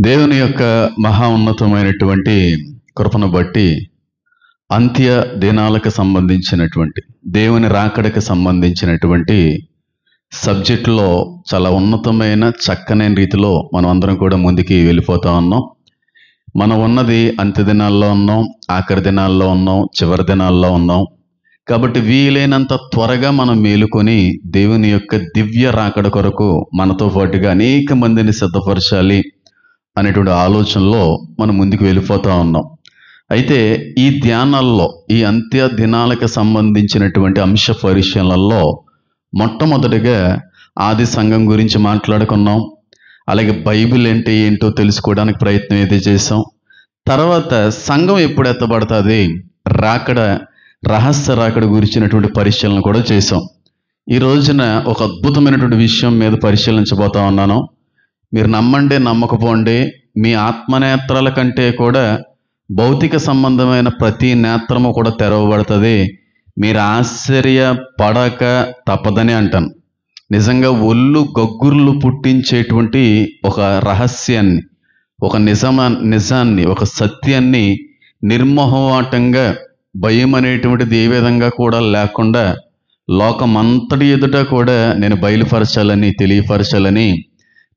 దేవుని యొక్క మహా ఉన్నతమైనటువంటి కృపను బట్టి అంత్య దినాలకు సంబంధించినటువంటి దేవుని రాకడకు సంబంధించినటువంటి సబ్జెక్టులో చాలా ఉన్నతమైన చక్కని రీతిలో మనం అందరం కూడా ముందుకి వెళ్ళిపోతా ఉన్నాం. మనం ఉన్నది అంత్య దినాల్లో ఉన్నాం, ఆఖరి దినాల్లో ఉన్నాం, చివరి దినాల్లో ఉన్నాం. కాబట్టి వీలైనంత త్వరగా మనం మేలుకొని దేవుని యొక్క దివ్య రాకడ కొరకు మనతో పాటుగా అనేక మందిని సిద్ధపరచాలి అనేటువంటి ఆలోచనలో మనం ముందుకు వెళ్ళిపోతూ ఉన్నాం. అయితే ఈ ధ్యానాల్లో ఈ అంత్య దినాలకు సంబంధించినటువంటి అంశ పరిశీలనలో మొట్టమొదటిగా ఆది సంఘం గురించి మాట్లాడుకున్నాం. అలాగే బైబిల్ అంటే ఏంటో తెలుసుకోవడానికి ప్రయత్నం అయితే చేసాం. తర్వాత సంఘం ఎప్పుడు ఎత్తబడుతుంది, రాకడ రహస్య రాకడ గురించినటువంటి పరిశీలన కూడా చేసాం. ఈ రోజున ఒక అద్భుతమైనటువంటి విషయం మీద పరిశీలించబోతా ఉన్నాను. మీరు నమ్మండి నమ్మకపోండి, మీ ఆత్మనేత్రాల కంటే కూడా భౌతిక సంబంధమైన ప్రతి నేత్రము కూడా తెరవబడుతుంది. మీరు ఆశ్చర్యపడక తప్పదని అంటాను. నిజంగా ఒళ్ళు గగ్గుర్లు పుట్టించేటువంటి ఒక రహస్యాన్ని, ఒక నిజాన్ని, ఒక సత్యాన్ని నిర్మోహమాటంగా భయం అనేటువంటిది ఏ విధంగా కూడా లేకుండా లోకమంతటి ఎదుట కూడా నేను బయలుపరచాలని, తెలియపరచాలని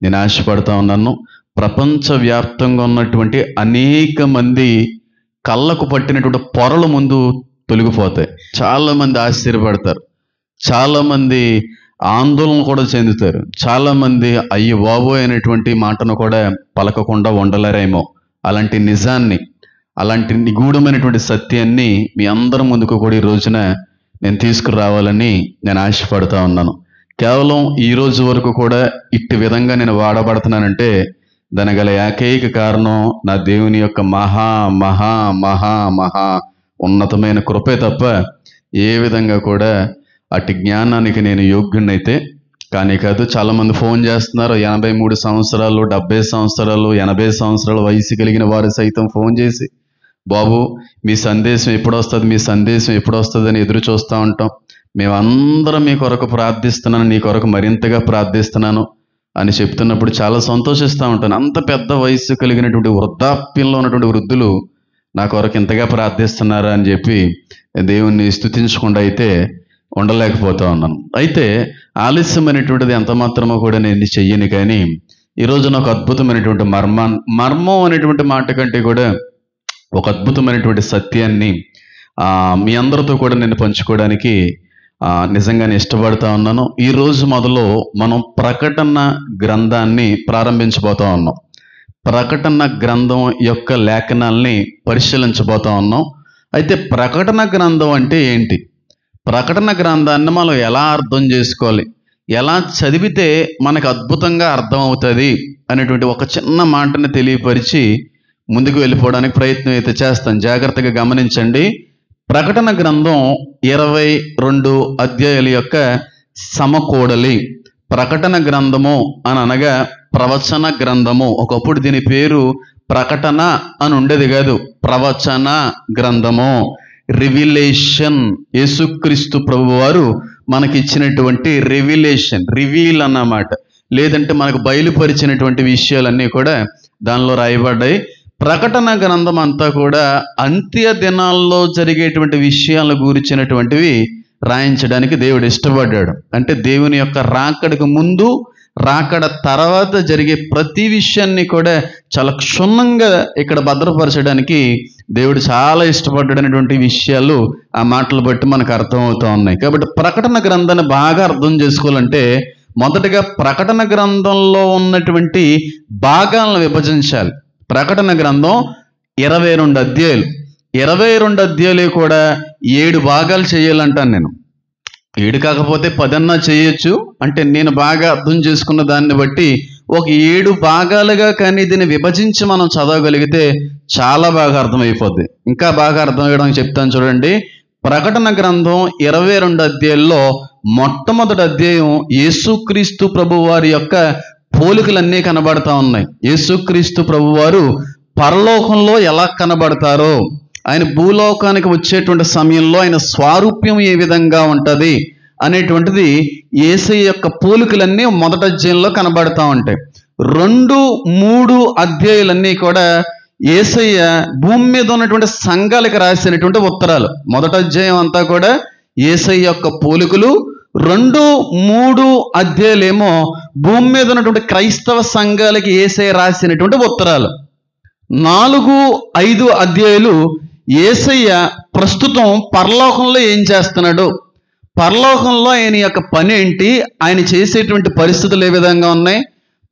నేను ఆశపడతా ఉన్నాను. ప్రపంచవ్యాప్తంగా ఉన్నటువంటి అనేక మంది కళ్ళకు పట్టినటువంటి పొరల ముందు తొలగిపోతాయి. చాలామంది ఆశ్చర్యపడతారు, చాలామంది ఆందోళన కూడా చెందుతారు, చాలామంది అయ్యి బాబోయ్ అనేటువంటి మాటను కూడా పలకకుండా ఉండలేరేమో. అలాంటి నిజాన్ని, అలాంటి నిగూఢమైనటువంటి సత్యాన్ని మీ అందరి ముందుకు కూడా ఈ రోజున నేను తీసుకురావాలని నేను ఆశపడతా ఉన్నాను. కేవలం ఈ రోజు వరకు కూడా ఇట్టి విధంగా నేను వాడబడుతున్నానంటే దాని గల ఏకైక కారణం నా దేవుని యొక్క మహా మహా మహా మహా ఉన్నతమైన కృపే తప్ప ఏ విధంగా కూడా అట్టి జ్ఞానానికి నేను యోగ్యున్నైతే కానీ కాదు. చాలామంది ఫోన్ చేస్తున్నారు, 83 సంవత్సరాలు, 70 సంవత్సరాలు, 80 సంవత్సరాల వయసు కలిగిన వారు సైతం ఫోన్ చేసి, బాబు మీ సందేశం ఎప్పుడు వస్తుంది, మీ సందేశం ఎప్పుడు వస్తుంది అని ఎదురు చూస్తూ ఉంటాం. మేమందరం మీ కొరకు ప్రార్థిస్తున్నాను, నీ కొరకు మరింతగా ప్రార్థిస్తున్నాను అని చెప్తున్నప్పుడు చాలా సంతోషిస్తూ ఉంటాను. అంత పెద్ద వయసు కలిగినటువంటి వృద్ధాప్యంలో ఉన్నటువంటి వృద్ధులు నా కొరకు ఇంతగా ప్రార్థిస్తున్నారా అని చెప్పి దేవుణ్ణి స్తుతించకుండా అయితే ఉండలేకపోతా ఉన్నాను. అయితే ఆలస్యమైనటువంటిది ఎంత మాత్రమో కూడా నేను చెయ్యను. కానీ ఈరోజు నాకు అద్భుతమైనటువంటి మర్మం అనేటువంటి మాట కంటే కూడా ఒక అద్భుతమైనటువంటి సత్యాన్ని మీ అందరితో కూడా నేను పంచుకోవడానికి నిజంగానే ఇష్టపడతా ఉన్నాను. ఈ రోజు మొదలు మనం ప్రకటన గ్రంథాన్ని ప్రారంభించబోతా ఉన్నాం. ప్రకటన గ్రంథం యొక్క లేఖనాల్ని పరిశీలించబోతా ఉన్నాం. అయితే ప్రకటన గ్రంథం అంటే ఏంటి, ప్రకటన గ్రంథాన్ని మనం ఎలా అర్థం చేసుకోవాలి, ఎలా చదివితే మనకు అద్భుతంగా అర్థమవుతుంది అనేటువంటి ఒక చిన్న మాటని తెలియపరిచి ముందుకు వెళ్ళిపోవడానికి ప్రయత్నం అయితే చేస్తాను. జాగ్రత్తగా గమనించండి. ప్రకటన గ్రంథం 22 అధ్యాయాల యొక్క సమకూడలి. ప్రకటన గ్రంథము అని అనగా ప్రవచన గ్రంథము. ఒకప్పుడు దీని పేరు ప్రకటన అని ఉండేది కాదు, ప్రవచన గ్రంథము. రివిలేషన్, యేసుక్రీస్తు ప్రభు వారు మనకిచ్చినటువంటి రివిలేషన్, రివీల్ అన్నమాట. లేదంటే మనకు బయలుపరిచినటువంటి విషయాలన్నీ కూడా దానిలో రాయబడ్డాయి. ప్రకటన గ్రంథం అంతా కూడా అంత్య దినాల్లో జరిగేటువంటి విషయాల గురించినటువంటివి రాయించడానికి దేవుడు ఇష్టపడ్డాడు. అంటే దేవుని యొక్క రాకడకు ముందు, రాకడ తర్వాత జరిగే ప్రతి విషయాన్ని కూడా చాలా క్షుణ్ణంగా ఇక్కడ భద్రపరచడానికి దేవుడు చాలా ఇష్టపడ్డాడనేటువంటి విషయాలు ఆ మాటలు బట్టి మనకు అర్థమవుతూ ఉన్నాయి. కాబట్టి ప్రకటన గ్రంథాన్ని బాగా అర్థం చేసుకోవాలంటే మొదటగా ప్రకటన గ్రంథంలో ఉన్నటువంటి భాగాలను విభజించాలి. ప్రకటన గ్రంథం 22 అధ్యాయాలు. 22 అధ్యాయాలు కూడా 7 భాగాలు చేయాలంటాను నేను. 7 కాకపోతే 10 అన్నా చేయొచ్చు. అంటే నేను బాగా అర్థం చేసుకున్న దాన్ని బట్టి ఒక 7 భాగాలుగా కానీ దీన్ని విభజించి మనం చదవగలిగితే చాలా బాగా అర్థమైపోద్ది. ఇంకా బాగా అర్థమయ్యడానికి చెప్తాను చూడండి. ప్రకటన గ్రంథం 22 అధ్యాయాల్లో మొట్టమొదటి అధ్యాయం యేసుక్రీస్తు ప్రభు వారి యొక్క పోలికలన్నీ కనబడతా ఉన్నాయి. యేసుక్రీస్తు ప్రభువారు పరలోకంలో ఎలా కనబడతారో, ఆయన భూలోకానికి వచ్చేటువంటి సమయంలో ఆయన స్వారూప్యం ఏ విధంగా ఉంటుంది అనేటువంటిది యేసయ్య యొక్క పోలికలన్నీ మొదటి అధ్యాయంలో కనబడతా ఉంటాయి. 2, 3 అధ్యాయులన్నీ కూడా యేసయ్య భూమి మీద ఉన్నటువంటి సంఘాలకు రాసినటువంటి ఉత్తరాలు. మొదటి అధ్యాయం అంతా కూడా యేసయ్య యొక్క పోలికలు, 2, 3 అధ్యాయులేమో భూమి మీద ఉన్నటువంటి క్రైస్తవ సంఘాలకి యేసయ్య రాసినటువంటి ఉత్తరాలు. 4, 5 అధ్యాయులు యేసయ్య ప్రస్తుతం పరలోకంలో ఏం చేస్తున్నాడు, పరలోకంలో ఆయన యొక్క పని ఏంటి, ఆయన చేసేటువంటి పరిస్థితులు ఏ విధంగా ఉన్నాయి,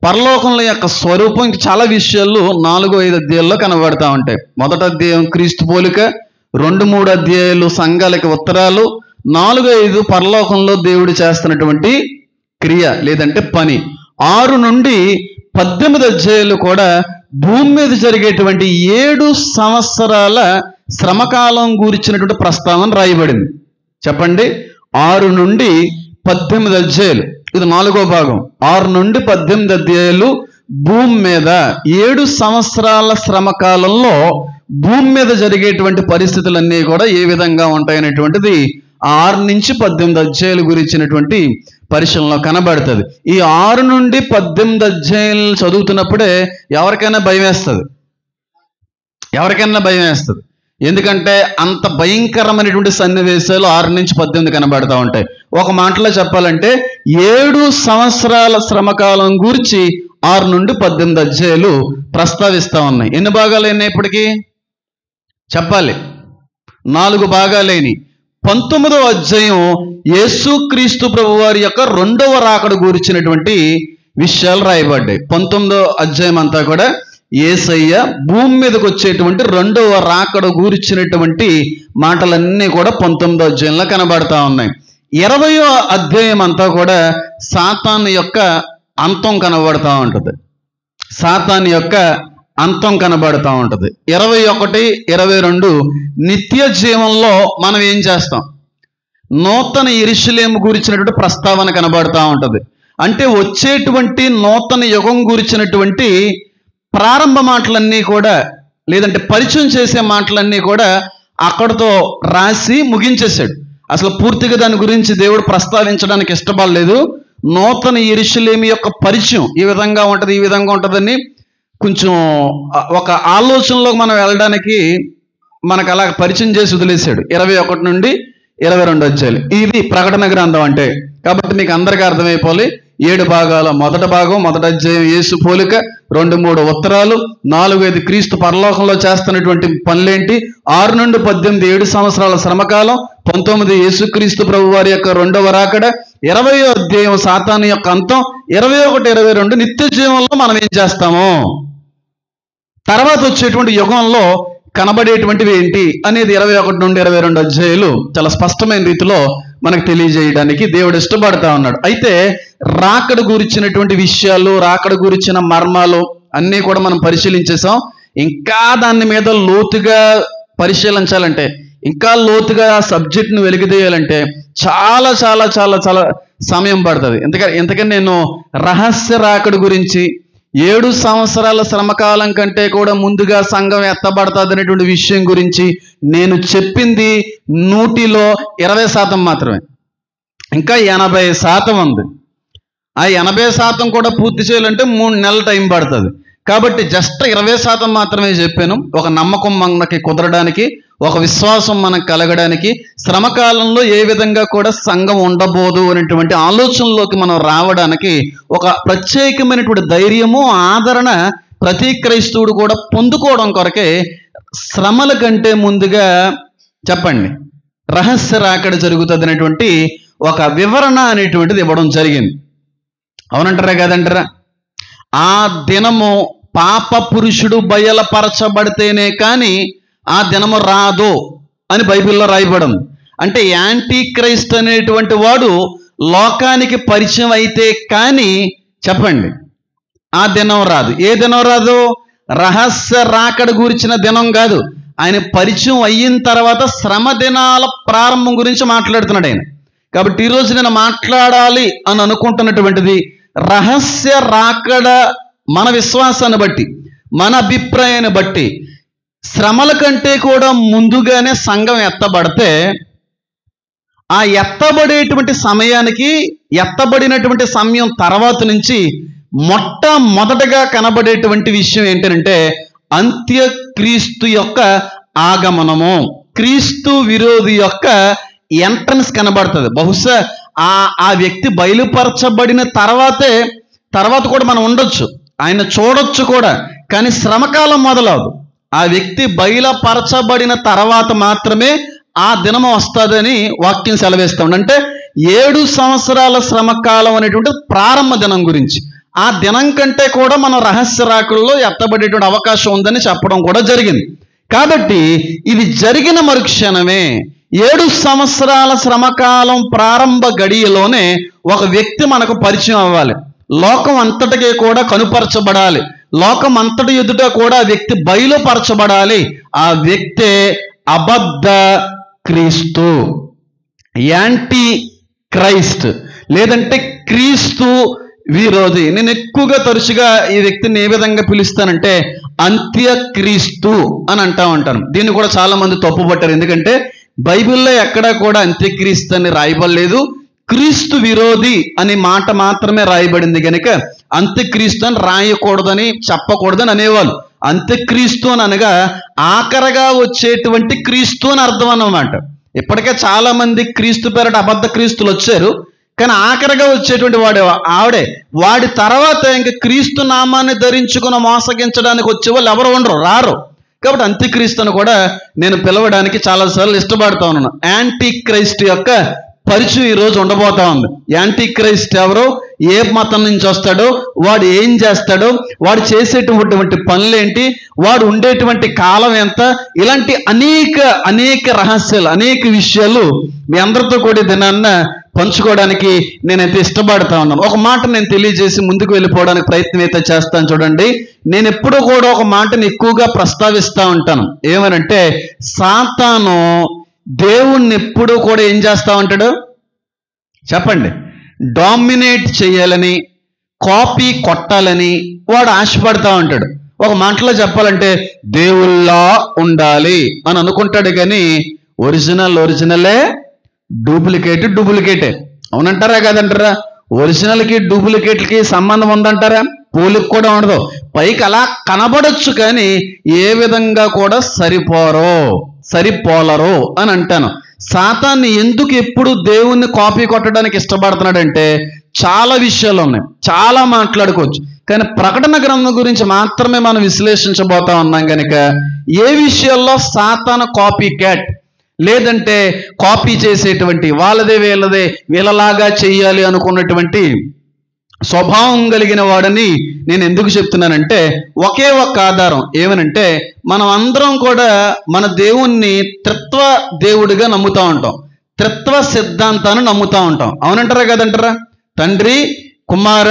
పరలోకంలో యొక్క స్వరూపం, చాలా విషయాలు 4, 5 అధ్యాయాల్లో కనబడతా ఉంటాయి. మొదటి అధ్యాయం క్రీస్తు పోలిక, 2, 3 అధ్యాయాలు సంఘాలకి ఉత్తరాలు, 4, 5 పరలోకంలో దేవుడు చేస్తున్నటువంటి క్రియ లేదంటే పని. 6 నుండి 18 అధ్యాయాలు కూడా భూమి మీద జరిగేటువంటి 7 సంవత్సరాల శ్రమకాలం గురించినటువంటి ప్రస్తావన రాయబడింది. చెప్పండి, 6 నుండి 18 అధ్యాయాలు, ఇది 4వ భాగం. 6 నుండి 18 అధ్యాయాలు భూమి మీద 7 సంవత్సరాల శ్రమకాలంలో భూమి మీద జరిగేటువంటి పరిస్థితులన్నీ కూడా ఏ విధంగా ఉంటాయనేటువంటిది 6 నుంచి 18 అధ్యాయాల గురించినటువంటి పరిశీలనలో కనబడుతుంది. ఈ 6 నుండి 18 అధ్యాయాలు చదువుతున్నప్పుడే ఎవరికైనా భయం వేస్తుంది, ఎందుకంటే అంత భయంకరమైనటువంటి సన్నివేశాలు 6 నుంచి 18 కనబడతా ఉంటాయి. ఒక మాటలో చెప్పాలంటే 7 సంవత్సరాల శ్రమకాలం గురించి 6 నుండి 18 అధ్యాయాలు ప్రస్తావిస్తూ ఉన్నాయి. ఎన్ని భాగాలు అయినప్పటికీ చెప్పాలి, 4 భాగాలైనవి. 19వ అధ్యాయం యేసుక్రీస్తు ప్రభు వారి యొక్క 2వ రాకడ గురించినటువంటి విషయాలు రాయబడ్డాయి. 19వ అధ్యాయం అంతా కూడా యేసయ్య భూమి మీదకి వచ్చేటువంటి 2వ రాకడ గురించినటువంటి మాటలన్నీ కూడా 19వ అధ్యాయంలో కనబడతా ఉన్నాయి. 20వ అధ్యాయం అంతా కూడా సాతాను యొక్క అంతం కనబడతా ఉంటుంది, సాతాను యొక్క అంతం కనబడతా ఉంటుంది. 21, 22 నిత్య జీవంలో మనం ఏం చేస్తాం, నూతన యెరూషలేము గురించినటువంటి ప్రస్తావన కనబడతా ఉంటుంది. అంటే వచ్చేటువంటి నూతన యుగం గురించినటువంటి ప్రారంభ మాటలన్నీ కూడా లేదంటే పరిచయం చేసే మాటలన్నీ కూడా అక్కడితో రాసి ముగించేశాడు. అసలు పూర్తిగా దాని గురించి దేవుడు ప్రస్తావించడానికి ఇష్టపడలేదు. నూతన యెరూషలేము యొక్క పరిచయం ఈ విధంగా ఉంటుంది, ఈ విధంగా ఉంటుందని కొంచెం ఒక ఆలోచనలో మనం వెళ్ళడానికి మనకు అలా పరిచయం చేసి వదిలేశాడు. 21 నుండి 22 అధ్యాయాలు ఇది ప్రకటన గ్రంథం అంటే. కాబట్టి మీకు అందరికీ అర్థమైపోవాలి, 7 భాగాల మొదటి భాగం, మొదటి అధ్యాయం యేసు పోలిక, 2, 3 ఉత్తరాలు, 4, 5 క్రీస్తు పరలోకంలో చేస్తున్నటువంటి పనులేంటి, 6 నుండి 18 7 సంవత్సరాల శ్రమకాలం, 19 యేసుక్రీస్తు ప్రభు వారి యొక్క 2వ రాకడ, 20వ అధ్యాయం సాతాను యొక్క అంతం, 21, 22 నిత్య జీవంలో మనం ఏం చేస్తాము, తర్వాత వచ్చేటువంటి యుగంలో కనబడేటువంటివి ఏంటి అనేది 21 నుండి 22 అధ్యాయాలు చాలా స్పష్టమైన రీతిలో మనకు తెలియజేయడానికి దేవుడు ఇష్టపడతా ఉన్నాడు. అయితే రాకడ గురించినటువంటి విషయాలు, రాకడ గురించిన మర్మాలు అన్నీ కూడా మనం పరిశీలించేసాం. ఇంకా దాని మీద లోతుగా పరిశీలించాలంటే, ఇంకా లోతుగా ఆ సబ్జెక్ట్ను వెలికితీయాలంటే చాలా చాలా చాలా చాలా సమయం పడుతుంది. ఎందుకని నేను రహస్య రాకడ గురించి 7 సంవత్సరాల శ్రమకాలం కంటే కూడా ముందుగా సంఘం ఎత్తబడుతుంది అనేటువంటి విషయం గురించి నేను చెప్పింది 100లో 20% మాత్రమే. ఇంకా 80% ఉంది. ఆ 80% కూడా పూర్తి చేయాలంటే 3 నెలల టైం పడుతుంది. కాబట్టి జస్ట్ 20% మాత్రమే చెప్పాను. ఒక నమ్మకం మనకి కుదరడానికి, ఒక విశ్వాసం మనకు కలగడానికి, శ్రమకాలంలో ఏ విధంగా కూడా సంఘం ఉండబోదు అనేటువంటి ఆలోచనలోకి మనం రావడానికి ఒక ప్రత్యేకమైనటువంటి ధైర్యము, ఆదరణ ప్రతి క్రైస్తవుడు కూడా పొందుకోవడం కొరకే శ్రమల కంటే ముందుగా చెప్పండి రహస్య రాకడ జరుగుతుంది అనేటువంటి ఒక వివరణ అనేటువంటిది ఇవ్వడం జరిగింది. అవునంటారా కాదంటారా? ఆ దినము పాప పురుషుడు బయలుపరచబడితేనే కానీ ఆ దినము రాదు అని బైబిల్లో రాయబడింది. అంటే యాంటీ క్రైస్ట్ అనేటువంటి వాడు లోకానికి పరిచయం అయితే కానీ చెప్పండి ఆ దినం రాదు. ఏ దినం రాదు? రహస్య రాకడ గురించిన దినం కాదు. ఆయన పరిచయం అయిన తర్వాత శ్రమ దినాల ప్రారంభం గురించి మాట్లాడుతున్నాడు ఆయన. కాబట్టి ఈరోజు నేను మాట్లాడాలి అని అనుకుంటున్నటువంటిది రహస్య రాకడ. మన విశ్వాసాన్ని బట్టి, మన అభిప్రాయాన్ని బట్టి శ్రమల కంటే కూడా ముందుగానే సంఘం ఎత్తబడితే ఆ ఎత్తబడేటువంటి సమయానికి, ఎత్తబడినటువంటి సమయం తర్వాత నుంచి మొట్టమొదటగా కనబడేటువంటి విషయం ఏంటంటే అంత్యక్రీస్తు యొక్క ఆగమనము, క్రీస్తు విరోధి యొక్క ఎంట్రన్స్ కనబడుతుంది. బహుశా ఆ వ్యక్తి బయలుపరచబడిన తర్వాత కూడా మనం ఉండొచ్చు, ఆయన చూడొచ్చు కూడా, కానీ శ్రమకాలం మొదలవదు. ఆ వ్యక్తి బయలుపరచబడిన తర్వాత మాత్రమే ఆ దినము వస్తుందని వాక్యం సెలవేస్తాం. అంటే 7 సంవత్సరాల శ్రమకాలం అనేటువంటి ప్రారంభ దినం గురించి, ఆ దినం కంటే కూడా మనం రహస్య రాకుల్లో ఎత్తబడేటువంటి అవకాశం ఉందని చెప్పడం కూడా జరిగింది. కాబట్టి ఇది జరిగిన మరుక్షణమే 7 సంవత్సరాల శ్రమకాలం ప్రారంభ గడియలోనే ఒక వ్యక్తి మనకు పరిచయం అవ్వాలి. లోకం అంతటికీ కూడా కనుపరచబడాలి, లోకం అంతటి ఎదుట కూడా ఆ వ్యక్తి బయలుపరచబడాలి. ఆ వ్యక్తే అబద్ధ క్రీస్తు, యాంటీ క్రైస్ట్, లేదంటే క్రీస్తు విరోధి. నేను ఎక్కువగా తరచుగా ఈ వ్యక్తిని ఏ విధంగా పిలుస్తానంటే అంత్యక్రీస్తు అని అంటా ఉంటాను. దీన్ని కూడా చాలా మంది తప్పుపట్టారు, ఎందుకంటే బైబిల్లో ఎక్కడా కూడా అంత్యక్రీస్తు అని రాయబడలేదు, క్రీస్తు విరోధి అనే మాట మాత్రమే రాయబడింది. కనుక అంత్యక్రీస్తు అని రాయకూడదని, చెప్పకూడదని అనేవాళ్ళు. అంత్యక్రీస్తు అని అనగా ఆఖరగా వచ్చేటువంటి క్రీస్తు అని అర్థం అన్నమాట. ఇప్పటికే చాలా మంది క్రీస్తు పేరట అబద్ధ క్రీస్తులు వచ్చారు, కానీ ఆఖరిగా వచ్చేటువంటి ఆవిడే. వాడి తర్వాత ఇంకా క్రీస్తు నామాన్ని ధరించుకుని మోసగించడానికి వచ్చేవాళ్ళు ఎవరు ఉండరు, రారు. కాబట్టి అంత్యక్రీస్తును కూడా నేను పిలవడానికి చాలాసార్లు ఇష్టపడతా ఉన్నాను. యాంటీ క్రైస్ట్ యొక్క పరిచయం ఈరోజు ఉండబోతా ఉంది. యాంటీ క్రైస్ట్ ఎవరో, ఏ మతం నుంచి వస్తాడో, వాడు ఏం చేస్తాడో, వాడు చేసేటువంటి పనులేంటి, వాడు ఉండేటువంటి కాలం ఎంత, ఇలాంటి అనేక రహస్యాలు, అనేక విషయాలు మీ అందరితో కూడా దినాన్న పంచుకోవడానికి నేనైతే ఇష్టపడతా ఉన్నాను. ఒక మాట నేను తెలియజేసి ముందుకు వెళ్ళిపోవడానికి ప్రయత్నం అయితే చేస్తాను. చూడండి, నేను ఎప్పుడూ కూడా ఒక మాటను ఎక్కువగా ప్రస్తావిస్తూ ఉంటాను. ఏమనంటే సాతాను దేవుణ్ణి ఎప్పుడూ కూడా ఏం చేస్తా ఉంటాడు చెప్పండి? డామినేట్ చేయాలని, కాపీ కొట్టాలని వాడు ఆశపడతా ఉంటాడు. ఒక మాటలో చెప్పాలంటే దేవుళ్ళా ఉండాలి అని అనుకుంటాడు, కానీ ఒరిజినలే డూప్లికేటే. అవునంటారా కాదంటారా? ఒరిజినల్కి డూప్లికేట్కి సంబంధం ఉందంటారా? పోలిక కూడా ఉండదు. పైకి అలా కనబడొచ్చు, కానీ ఏ విధంగా కూడా సరిపోలరు అని అంటాను. సాతాన్ని ఎందుకు ఎప్పుడు దేవుణ్ణి కాపీ కొట్టడానికి ఇష్టపడుతున్నాడంటే చాలా విషయాలు ఉన్నాయి, చాలా మాట్లాడుకోవచ్చు, కానీ ప్రకటన గ్రంథం గురించి మాత్రమే మనం విశ్లేషించబోతా ఉన్నాం. కనుక ఏ విషయాల్లో సాతాను కాపీ క్యాట్, లేదంటే కాపీ చేసేటువంటి, వాళ్ళదే వీళ్ళలాగా చెయ్యాలి అనుకున్నటువంటి స్వభావం కలిగిన వాడని నేను ఎందుకు చెప్తున్నానంటే ఒకే ఒక్క ఆధారం ఏమనంటే మనం అందరం కూడా మన దేవుణ్ణి త్రిత్వ దేవుడిగా నమ్ముతా ఉంటాం, త్రిత్వ సిద్ధాంతాన్ని నమ్ముతా ఉంటాం. అవునంటారా కదంటారా? తండ్రి, కుమార,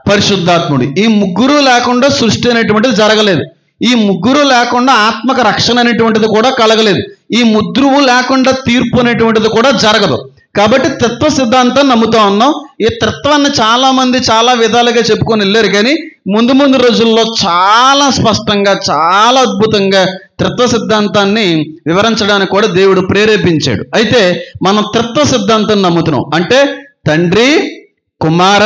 పరిశుద్ధాత్ముడు, ఈ ముగ్గురు లేకుండా సృష్టి అనేటువంటిది జరగలేదు. ఈ ముగ్గురు లేకుండా ఆత్మక రక్షణ అనేటువంటిది కూడా కలగలేదు. ఈ ముద్రువు లేకుండా తీర్పు అనేటువంటిది కూడా జరగదు. కాబట్టి తత్వ సిద్ధాంతాన్ని నమ్ముతా ఉన్నాం. ఈ తత్వాన్ని చాలా మంది చాలా విధాలుగా చెప్పుకొని వెళ్ళారు, కానీ ముందు రోజుల్లో చాలా స్పష్టంగా, చాలా అద్భుతంగా తత్వ సిద్ధాంతాన్ని వివరించడానికి కూడా దేవుడు ప్రేరేపించాడు. అయితే మనం తత్వ సిద్ధాంతాన్ని నమ్ముతున్నాం. అంటే తండ్రి, కుమార,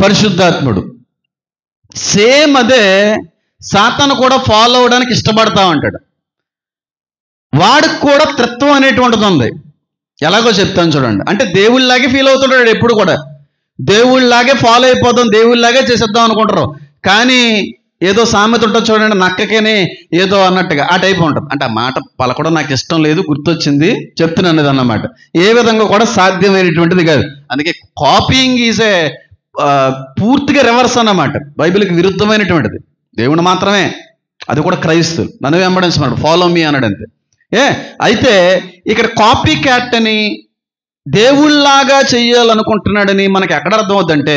పరిశుద్ధాత్ముడు సేమ్ అదే సాతాను కూడా ఫాలో అవడానికి ఇష్టపడతా ఉంటాడు. వాడికి కూడా త్రిత్వం అనేటువంటిది ఉంది. ఎలాగో చెప్తాను చూడండి. అంటే దేవుళ్ళలాగే ఫీల్ అవుతుంటాడు ఎప్పుడు కూడా, దేవుళ్ళలాగే ఫాలో అయిపోతాం, దేవుళ్ళలాగే చేసేద్దాం అనుకుంటారు. కానీ ఏదో సామెత ఉంటుంది చూడండి, నక్కకేనే ఏదో అన్నట్టుగా ఆ టైప్ ఉంటుంది. అంటే ఆ మాట పలకడం నాకు ఇష్టం లేదు, గుర్తొచ్చింది చెప్తున్నాను అన్నమాట. ఏ విధంగా కూడా సాధ్యమైనటువంటిది కాదు. అందుకే కాపీయింగ్ ఈజ్ పూర్తిగా రివర్స్ అన్నమాట, బైబిల్కి విరుద్ధమైనటువంటిది. దేవుడు మాత్రమే, అది కూడా క్రైస్తవులు నన్ను వెంబడించమన్నాడు, ఫాలో మీ అన్నాడు అంతే. అయితే ఇక్కడ కాపీ క్యాట్ అని దేవుళ్ళలాగా చెయ్యాలనుకుంటున్నాడని మనకి ఎక్కడ అర్థమవుతుందంటే,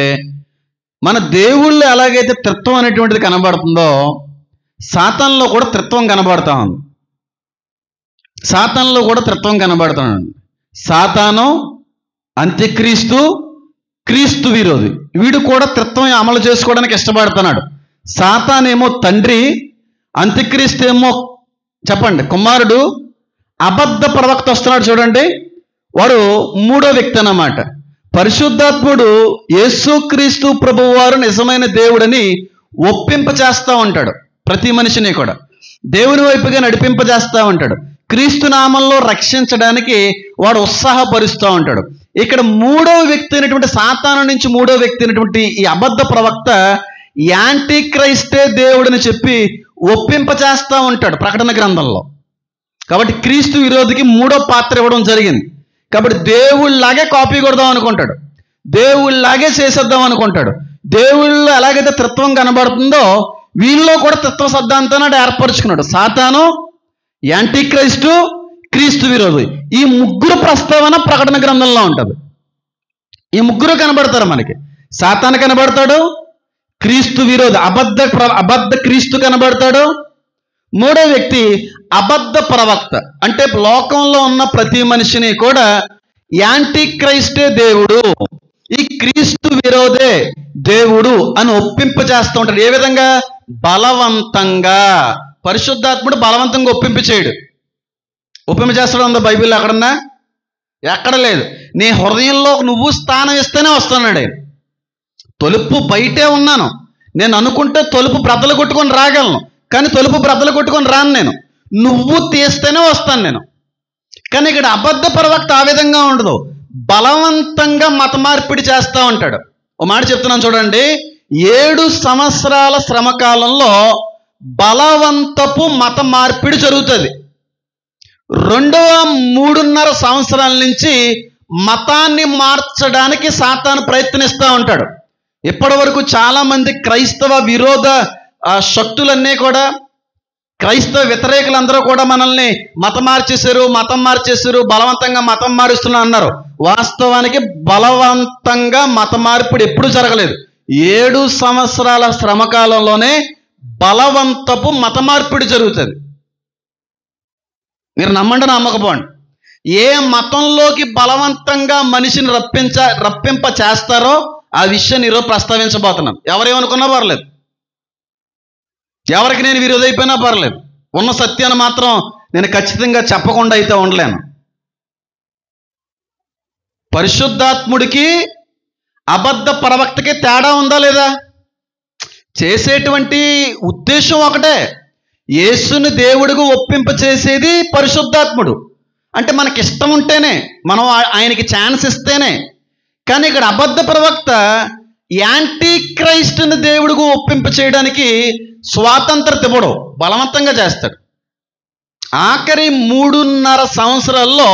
మన దేవుళ్ళు ఎలాగైతే త్రిత్వం అనేటువంటిది కనబడుతుందో సాతానులో కూడా త్రిత్వం కనబడతా ఉంది. సాతానులో కూడా త్రిత్వం కనబడుతున్నాడు. సాతాను అంత్యక్రీస్తు, క్రీస్తు విరోధి, వీడు కూడా త్రిత్వం అమలు చేసుకోవడానికి ఇష్టపడుతున్నాడు. సాతానేమో తండ్రి, అంత్యక్రీస్తు ఏమో చెప్పండి కుమారుడు, అబద్ధ ప్రవక్త వస్తున్నాడు చూడండి, వాడు మూడో వ్యక్తి అన్నమాట. పరిశుద్ధాత్ముడు యేసుక్రీస్తు ప్రభువు వారు నిజమైన దేవుడని ఒప్పింపజేస్తూ ఉంటాడు. ప్రతి మనిషిని కూడా దేవుని వైపుగా నడిపింపజేస్తూ ఉంటాడు. క్రీస్తు నామంలో రక్షించడానికి వాడు ఉత్సాహపరుస్తూ ఉంటాడు. ఇక్కడ మూడవ వ్యక్తి అయినటువంటి సాతాను నుంచి మూడవ వ్యక్తి అయినటువంటి ఈ అబద్ధ ప్రవక్త యాంటీ క్రైస్టే దేవుడని చెప్పి ఒప్పింపచేస్తూ ఉంటాడు ప్రకటన గ్రంథంలో. కాబట్టి క్రీస్తు విరోధికి మూడో పాత్ర ఇవ్వడం జరిగింది. కాబట్టి దేవుళ్ళలాగే కాపీ కొడదాం అనుకుంటాడు, దేవుళ్ళలాగే చేసేద్దాం అనుకుంటాడు. దేవుళ్ళు ఎలాగైతే త్రిత్వం కనబడుతుందో వీళ్ళలో కూడా త్రిత్వ సిద్ధాంతాన్ని ఏర్పరచుకున్నాడు. సాతాను, యాంటీ క్రైస్టు, క్రీస్తు విరోధి, ఈ ముగ్గురు ప్రస్తావన ప్రకటన గ్రంథంలో ఉంటుంది. ఈ ముగ్గురు కనబడతారు మనకి. సాతాను కనబడతాడు, క్రీస్తు విరోధి అబద్ధ క్రీస్తు కనబడతాడు. మూడో వ్యక్తి అబద్ధ ప్రవక్త. అంటే లోకంలో ఉన్న ప్రతి మనిషిని కూడా యాంటీ క్రైస్టే దేవుడు, ఈ క్రీస్తు విరోధే దేవుడు అని ఒప్పింపజేస్తూ ఉంటాడు. ఏ విధంగా? బలవంతంగా. పరిశుద్ధాత్ముడు బలవంతంగా ఒప్పింప చేయడు. ఒప్పింప చేస్తాడు ఉందా బైబిల్లో ఎక్కడన్నా? ఎక్కడ లేదు. నీ హృదయంలో నువ్వు స్థానం ఇస్తేనే వస్తున్నాడు. తలుపు బయటే ఉన్నాను, నేను అనుకుంటే తలుపు బ్రద్దలు కొట్టుకొని రాగలను, కానీ తలుపు బ్రద్దలు కొట్టుకొని రాను నేను. నువ్వు తీస్తేనే వస్తాను నేను. కానీ ఇక్కడ అబద్ధ ప్రవక్త ఆ విధంగా ఉండదు, బలవంతంగా మత మార్పిడి చేస్తూ ఉంటాడు. ఓ మాట చెప్తున్నాను చూడండి, 7 సంవత్సరాల శ్రమకాలంలో బలవంతపు మత మార్పిడి జరుగుతుంది. రెండవ 3.5 సంవత్సరాల నుంచి మతాన్ని మార్చడానికి సాతాను ప్రయత్నిస్తూ ఉంటాడు. ఇప్పటి వరకు చాలా మంది క్రైస్తవ విరోధ శక్తులన్నీ కూడా, క్రైస్తవ వ్యతిరేకులందరూ కూడా మనల్ని మతం మార్చేశారు, బలవంతంగా మతం మారుస్తున్నా అన్నారు. వాస్తవానికి బలవంతంగా మత మార్పిడి ఎప్పుడు జరగలేదు. 7 సంవత్సరాల శ్రమకాలంలోనే బలవంతపు మత మార్పిడి జరుగుతుంది. మీరు నమ్మండి నమ్మకపోండి, ఏ మతంలోకి బలవంతంగా మనిషిని రప్పింప చేస్తారో ఆ విషయాన్ని ఈరోజు ప్రస్తావించబోతున్నాను. ఎవరేమనుకున్నా పర్లేదు, ఎవరికి నేను విరోధైపోయినా పర్లేదు, ఉన్న సత్యాన్ని మాత్రం నేను ఖచ్చితంగా చెప్పకుండా అయితే ఉండలేను. పరిశుద్ధాత్ముడికి అబద్ధ ప్రవక్తకి తేడా ఉందా లేదా? చేసేటువంటి ఉద్దేశం ఒకటే. యేసుని దేవుడికి ఒప్పింప చేసేది పరిశుద్ధాత్ముడు. అంటే మనకి ఇష్టం ఉంటేనే, మనం ఆయనకి ఛాన్స్ ఇస్తేనే. కానీ ఇక్కడ అబద్ధ ప్రవక్త యాంటీ క్రైస్ట్ని దేవుడికి ఒప్పింప చేయడానికి స్వాతంత్రత ఇవ్వడు, బలవంతంగా చేస్తాడు. ఆఖరి 3.5 సంవత్సరాల్లో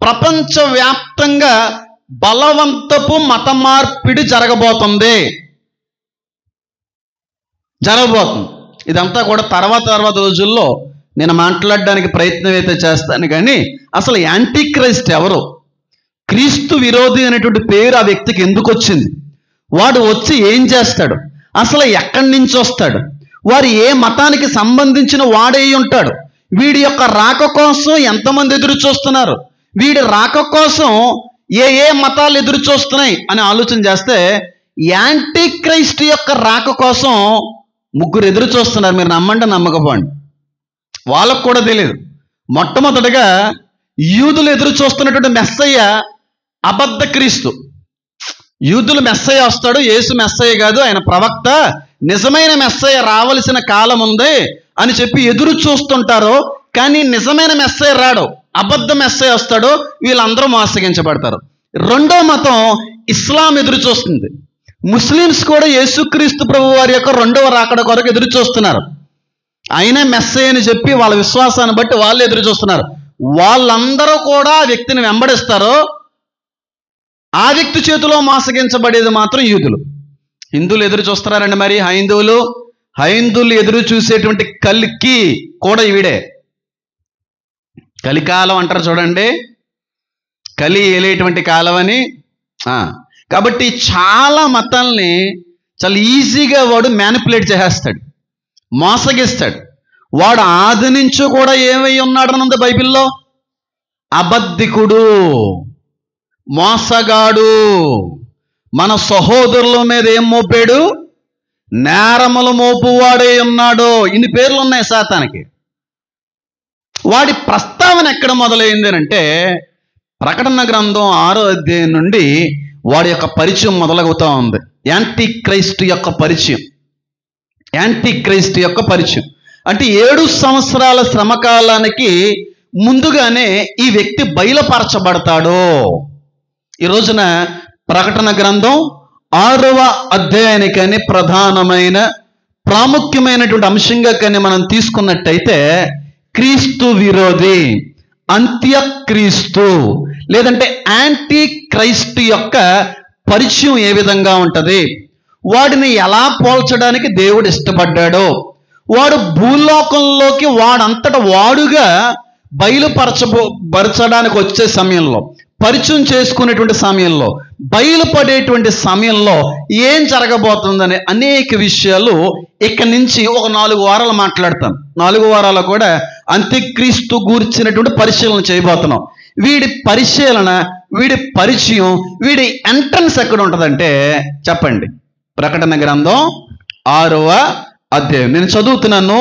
ప్రపంచవ్యాప్తంగా బలవంతపు మత మార్పిడి జరగబోతుంది. ఇదంతా కూడా తర్వాత రోజుల్లో నేను మాట్లాడడానికి ప్రయత్నం అయితే చేస్తాను. కానీ అసలు యాంటీ క్రైస్ట్ ఎవరు? క్రీస్తు విరోధి అనేటువంటి పేరు ఆ వ్యక్తికి ఎందుకు వచ్చింది? వాడు వచ్చి ఏం చేస్తాడు? అసలు ఎక్కడి నుంచి వస్తాడు? వారు ఏ మతానికి సంబంధించిన వాడై ఉంటాడు? వీడి యొక్క రాక కోసం ఎంతమంది ఎదురు చూస్తున్నారు? వీడి రాక కోసం ఏ మతాలు ఎదురు చూస్తున్నాయి అని ఆలోచన చేస్తే యాంటీ క్రైస్ట్ యొక్క రాక కోసం 3 ఎదురు చూస్తున్నారు. మీరు నమ్మండి నమ్మకపోండి, వాళ్ళకు కూడా తెలియదు. మొట్టమొదటిగా యూదులు ఎదురు చూస్తున్నటువంటి మెస్సయ్య అబద్ధ క్రీస్తు. యూదులు మెస్సయ్య వస్తాడు, యేసు మెస్సయ్య కాదు, ఆయన ప్రవక్త, నిజమైన మెస్సయ్య రావలసిన కాలం ఉంది అని చెప్పి ఎదురు చూస్తుంటారు. కానీ నిజమైన మెస్సయ్య రాడు, అబద్ధ మెస్సయ్య వస్తాడు, వీళ్ళందరూ మోసగించబడతారు. రెండో మతం ఇస్లాం ఎదురు చూస్తుంది. ముస్లిమ్స్ కూడా యేసుక్రీస్తు ప్రభు వారి యొక్క రెండవ రాకడ కొరకు ఎదురు చూస్తున్నారు. ఆయనే మెస్సయ్య అని చెప్పి వాళ్ళ విశ్వాసాన్ని బట్టి వాళ్ళు ఎదురు చూస్తున్నారు. వాళ్ళందరూ కూడా ఆ వ్యక్తిని వెంబడిస్తారు. ఆ వ్యక్తి చేతిలో మోసగించబడేది మాత్రం యూదులు. హిందువులు ఎదురు చూస్తున్నారండి. మరి హైందువులు ఎదురు చూసేటువంటి కల్కి కూడా వీడే. కలికాలం అంటారు చూడండి, కలి ఏలేటువంటి కాలం అని. కాబట్టి చాలా మతాల్ని చాలా ఈజీగా వాడు మ్యానిపులేట్ చేసేస్తాడు, మోసగిస్తాడు. వాడు ఆది నుంచి కూడా ఏమై ఉన్నాడన్నది బైబిల్లో? అబద్ధికుడు, మోసగాడు. మన సహోదరుల మీద ఏం మోపాడు? నేరములు మోపువాడే ఉన్నాడు. ఇన్ని పేర్లు ఉన్నాయి సాతానికి. వాడి ప్రస్తావన ఎక్కడ మొదలైంది అంటే ప్రకటన గ్రంథం 6వ అధ్యాయం నుండి వాడి యొక్క పరిచయం మొదలవుతూ ఉంది. యాంటీ క్రైస్ట్ యొక్క పరిచయం. యాంటీ క్రైస్ట్ యొక్క పరిచయం అంటే 7 సంవత్సరాల శ్రమకాలానికి ముందుగానే ఈ వ్యక్తి బయలుపరచబడతాడు. ఈ రోజున ప్రకటన గ్రంథం 6వ అధ్యాయానికని ప్రధానమైన ప్రాముఖ్యమైనటువంటి అంశంగా కానీ మనం తీసుకున్నట్టయితే క్రీస్తు విరోధి, అంత్యక్రీస్తు లేదంటే యాంటీ క్రైస్ట్ యొక్క పరిచయం ఏ విధంగా ఉంటుంది, వాడిని ఎలా పోల్చడానికి దేవుడు ఇష్టపడ్డాడో, వాడు భూలోకంలోకి వాడంతట వాడుగా బయలుపరచడానికి వచ్చే సమయంలో, పరిచయం చేసుకునేటువంటి సమయంలో, బయలుపడేటువంటి సమయంలో ఏం జరగబోతుందని అనేక విషయాలు ఇక్కడి నుంచి ఒక 4 వారాలు మాట్లాడతాను. 4 వారాలు కూడా అంత్యక్రీస్తు గూర్చినటువంటి పరిశీలన చేయబోతున్నాం. వీడి పరిశీలన, వీడి పరిచయం, వీడి ఎంట్రన్స్ ఎక్కడ ఉంటుందంటే చెప్పండి, ప్రకటన గ్రంథం 6వ అధ్యాయం. నేను చదువుతున్నాను,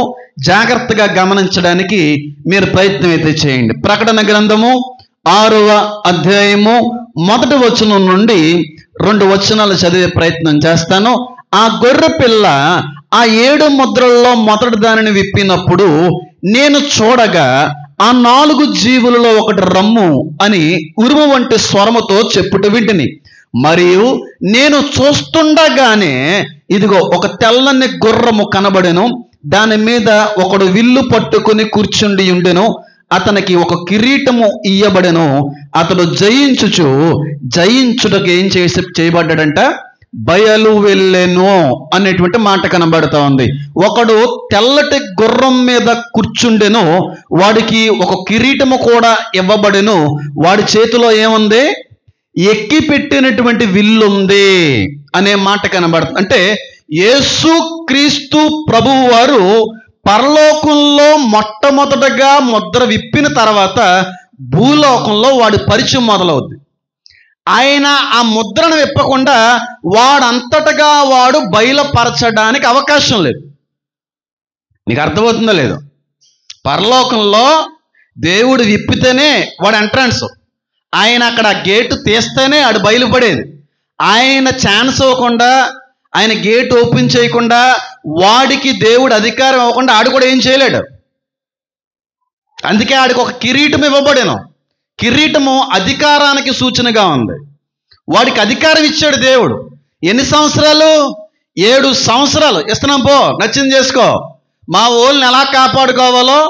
జాగ్రత్తగా గమనించడానికి మీరు ప్రయత్నం అయితే చేయండి. ప్రకటన గ్రంథము 6వ అధ్యాయము 1వ వచనం నుండి 2 వచనాలు చదివే ప్రయత్నం చేస్తాను. ఆ గొర్రె పిల్ల ఆ 7 ముద్రల్లో మొదటి దానిని విప్పినప్పుడు నేను చూడగా ఆ 4 జీవులలో ఒకటి రమ్ము అని ఉరుము వంటి స్వరముతో చెప్పుట వింటిని. మరియు నేను చూస్తుండగానే ఇదిగో ఒక తెల్లని గుర్రము కనబడెను, దాని మీద ఒకడు విల్లు పట్టుకుని కూర్చుండి ఉండెను, అతనికి ఒక కిరీటము ఇయ్యబడెను. అతడు జయించుటకు ఏం చేయబడ్డాడంట, బయలు వెళ్ళెను అనేటువంటి మాట కనబడుతూ ఉంది. ఒకడు తెల్లటి గుర్రం మీద కూర్చుండెను, వాడికి ఒక కిరీటము కూడా ఇవ్వబడెను. వాడి చేతిలో ఏముంది, ఎక్కి పెట్టినటువంటి విల్లుంది అనే మాట కనబడుతుంది. అంటే యేసుక్రీస్తు ప్రభువు వారు పరలోకంలో మొట్టమొదటగా ముద్ర విప్పిన తర్వాత భూలోకంలో వాడి పరిచయం మొదలవుద్ది. ఆయన ఆ ముద్రను విప్పకుండా వాడంతటగా వాడు బయలుపరచడానికి అవకాశం లేదు. నీకు అర్థమవుతుందో లేదో? పరలోకంలో దేవుడు విప్పితేనే వాడు ఎంట్రన్స్. ఆయన అక్కడ గేటు తీస్తేనే ఆడు బయలుపడేది. ఆయన ఛాన్స్ ఇవ్వకుండా, ఆయన గేట్ ఓపెన్ చేయకుండా, వాడికి దేవుడు అధికారం ఇవ్వకుండా ఆడు కూడా ఏం చేయలేడు. అందుకే ఆడికి ఒక కిరీటం ఇవ్వబడేను. కిరీటము అధికారానికి సూచనగా ఉంది. వాడికి అధికారం ఇచ్చాడు దేవుడు. ఎన్ని సంవత్సరాలు? 7 సంవత్సరాలు. ఇస్తున్నాం, పో, నచ్చింది చేసుకో. మా ఓళ్ళని ఎలా కాపాడుకోవాలో,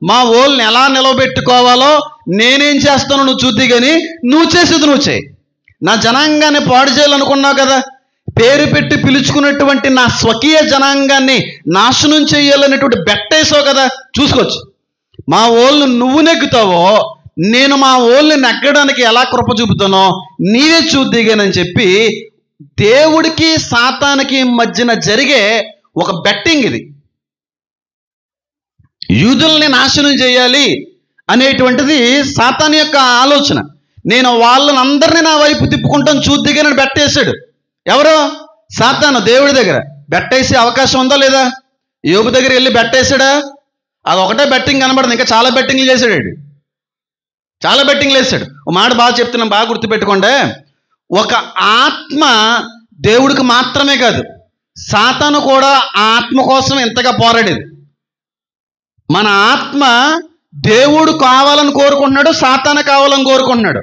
మా ఓళ్ళని ఎలా నిలబెట్టుకోవాలో నేనేం చేస్తాను నువ్వు చూద్ది, కానీ నువ్వు చేసేది నువ్వు చేయి. నా జనాంగాన్ని పాడు చేయాలనుకున్నావు కదా, పేరు పెట్టి పిలుచుకున్నటువంటి నా స్వకీయ జనాంగాన్ని నాశనం చేయాలనేటువంటి బెట్టేసావు కదా, చూసుకోవచ్చు. మా ఓళ్ళని నువ్వు నెగ్గుతావో, నేను మా ఓళ్ళని నెగ్గడానికి ఎలా కృప చూపుతానో నీవే చూద్దిగానని చెప్పి దేవుడికి సాతానికి మధ్యన జరిగే ఒక బెట్టింగ్ ఇది. యూదుల్ని నాశనం చేయాలి అనేటువంటిది సాతాను యొక్క ఆలోచన. నేను వాళ్ళని అందరినీ నా వైపు తిప్పుకుంటాను చూద్దిగానని బెట్టేశాడు. ఎవరు? సాతాను. దేవుడి దగ్గర బెట్టేసే అవకాశం ఉందా లేదా? యోబు దగ్గర వెళ్ళి బెట్టేశాడా? అది ఒకటే బెట్టింగ్ కనబడదు, ఇంకా చాలా బెట్టింగ్లు చేశాడు. చాలా బెట్టింగ్లు వేసాడు. ఒక మాట బాగా చెప్తున్నాం, బాగా గుర్తుపెట్టుకోండి. ఒక ఆత్మ దేవుడికి మాత్రమే కాదు, సాతాను కూడా ఆ ఆత్మ కోసం ఎంతగా పోరాడేది. మన ఆత్మ దేవుడు కావాలని కోరుకుంటున్నాడు, సాతాను కావాలని కోరుకుంటున్నాడు.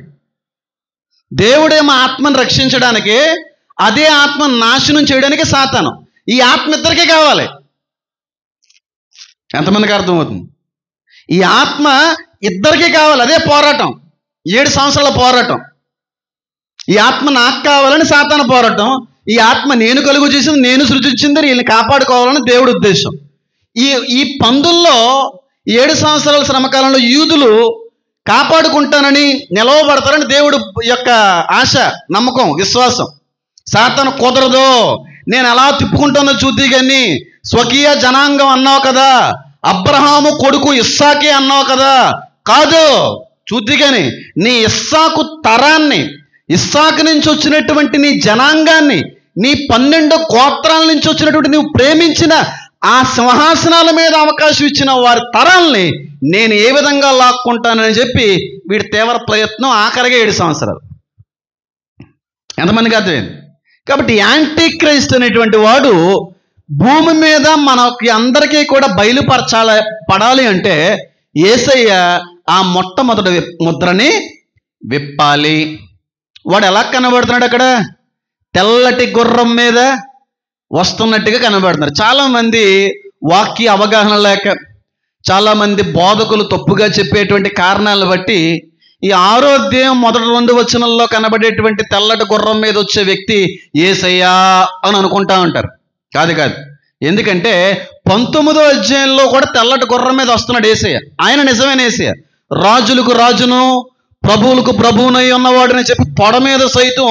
దేవుడేమో ఆత్మను రక్షించడానికి, అదే ఆత్మను నాశనం చేయడానికి సాతాను. ఈ ఆత్మ ఇద్దరికే కావాలి. ఎంతమందికి అర్థమవుతుంది? ఈ ఆత్మ ఇద్దరికీ కావాలి. అదే పోరాటం, 7 సంవత్సరాల పోరాటం. ఈ ఆత్మ నాకు కావాలని సాతాను పోరాటం, ఈ ఆత్మ నేను కలుగు చేసింది, నేను సృష్టించింది, వీళ్ళని కాపాడుకోవాలని దేవుడి ఉద్దేశం. ఈ పందుల్లో 7 సంవత్సరాల శ్రమకాలంలో యూదులు కాపాడుకుంటానని నిలవబడతారని దేవుడు యొక్క ఆశ, నమ్మకం, విశ్వాసం. సాతాను కుదరదు, నేను ఎలా తిప్పుకుంటానో చూద్ది, కానీ స్వకీయ జనాంగం అన్నావు కదా, అబ్రహాము కొడుకు ఇస్సాకే అన్నావు కదా, కాదు చూద్ది, కానీ నీ ఇస్సాకు తరాన్ని, ఇస్సాకు నుంచి వచ్చినటువంటి నీ జనాంగాన్ని, నీ 12 గోత్రాల నుంచి వచ్చినటువంటి నువ్వు ప్రేమించిన ఆ సింహాసనాల మీద అవకాశం ఇచ్చిన వారి తరాల్ని నేను ఏ విధంగా లాక్కుంటానని చెప్పి వీడి తీవ్ర ప్రయత్నం. ఆఖరిగా 7 సంవత్సరాలు. ఎంతమందికి అర్థమైంది? కాబట్టి యాంటీ క్రైస్ట్ అనేటువంటి వాడు భూమి మీద మనకి అందరికీ కూడా పడాలి అంటే యేసయ్య ఆ మొట్టమొదటి ముద్రని విప్పాలి. వాడు ఎలా కనబడుతున్నాడు? అక్కడ తెల్లటి గుర్రం మీద వస్తున్నట్టుగా కనబడుతున్నారు. చాలామంది వాక్య అవగాహన లేక, చాలామంది బోధకులు తప్పుగా చెప్పేటువంటి కారణాలను బట్టి ఈ 6వ అధ్యాయం మొదటి 2 వచనంలో కనబడేటువంటి తెల్లటి గుర్రం మీద వచ్చే వ్యక్తి యేసయ్యా అని అనుకుంటా ఉంటారు. కాదు. ఎందుకంటే 19వ అధ్యాయంలో కూడా తెల్లటి గుర్రం మీద వస్తున్నాడు యేసయ్య. ఆయన నిజమైన యేసయ్య, రాజులకు రాజును ప్రభువులకు ప్రభువునై ఉన్నవాడని చెప్పి తొడ మీద సైతం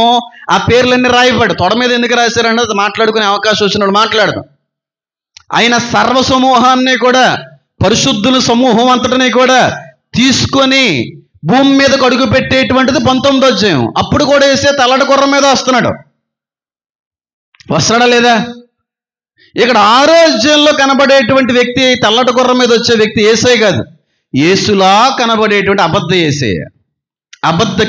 ఆ పేర్లన్నీ రాయబడి. తొడ మీద ఎందుకు రాశారంటే అది మాట్లాడుకునే అవకాశం వచ్చినప్పుడు మాట్లాడదాం. ఆయన సర్వ సమూహాన్ని కూడా, పరిశుద్ధుల సమూహం అంతటిని కూడా తీసుకొని భూమి మీదకు అడుగు పెట్టేటువంటిది 19వ అధ్యాయం. అప్పుడు కూడా వేసే తెల్లటి గుర్రం మీద వస్తున్నాడా లేదా? ఇక్కడ 6వ అధ్యాయంలో కనబడేటువంటి వ్యక్తి, తెల్లటి గుర్రం మీద వచ్చే వ్యక్తి యేసయ్య కాదు, యేసులా కనబడేటువంటి అబద్ధ యేసయ్య, అబద్ధ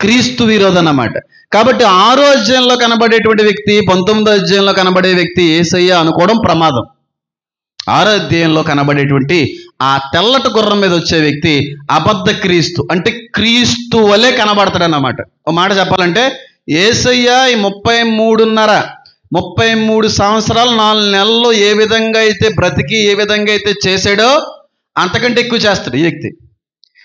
క్రీస్తు విరోధం అన్నమాట. కాబట్టి 6వ అధ్యాయంలో కనబడేటువంటి వ్యక్తి 19వ అధ్యాయంలో కనబడే వ్యక్తి యేసయ్య అనుకోవడం ప్రమాదం. 6వ అధ్యాయంలో కనబడేటువంటి ఆ తెల్లటి గుర్రం మీద వచ్చే వ్యక్తి అబద్ధ క్రీస్తు, అంటే క్రీస్తు వలె కనబడతాడన్నమాట. ఒక మాట చెప్పాలంటే యేసయ్య ఈ 33 సంవత్సరాలు 4 నెలల్లో ఏ విధంగా అయితే బ్రతికి, ఏ విధంగా అయితే చేశాడో అంతకంటే ఎక్కువ చేస్తాడు ఈ వ్యక్తి.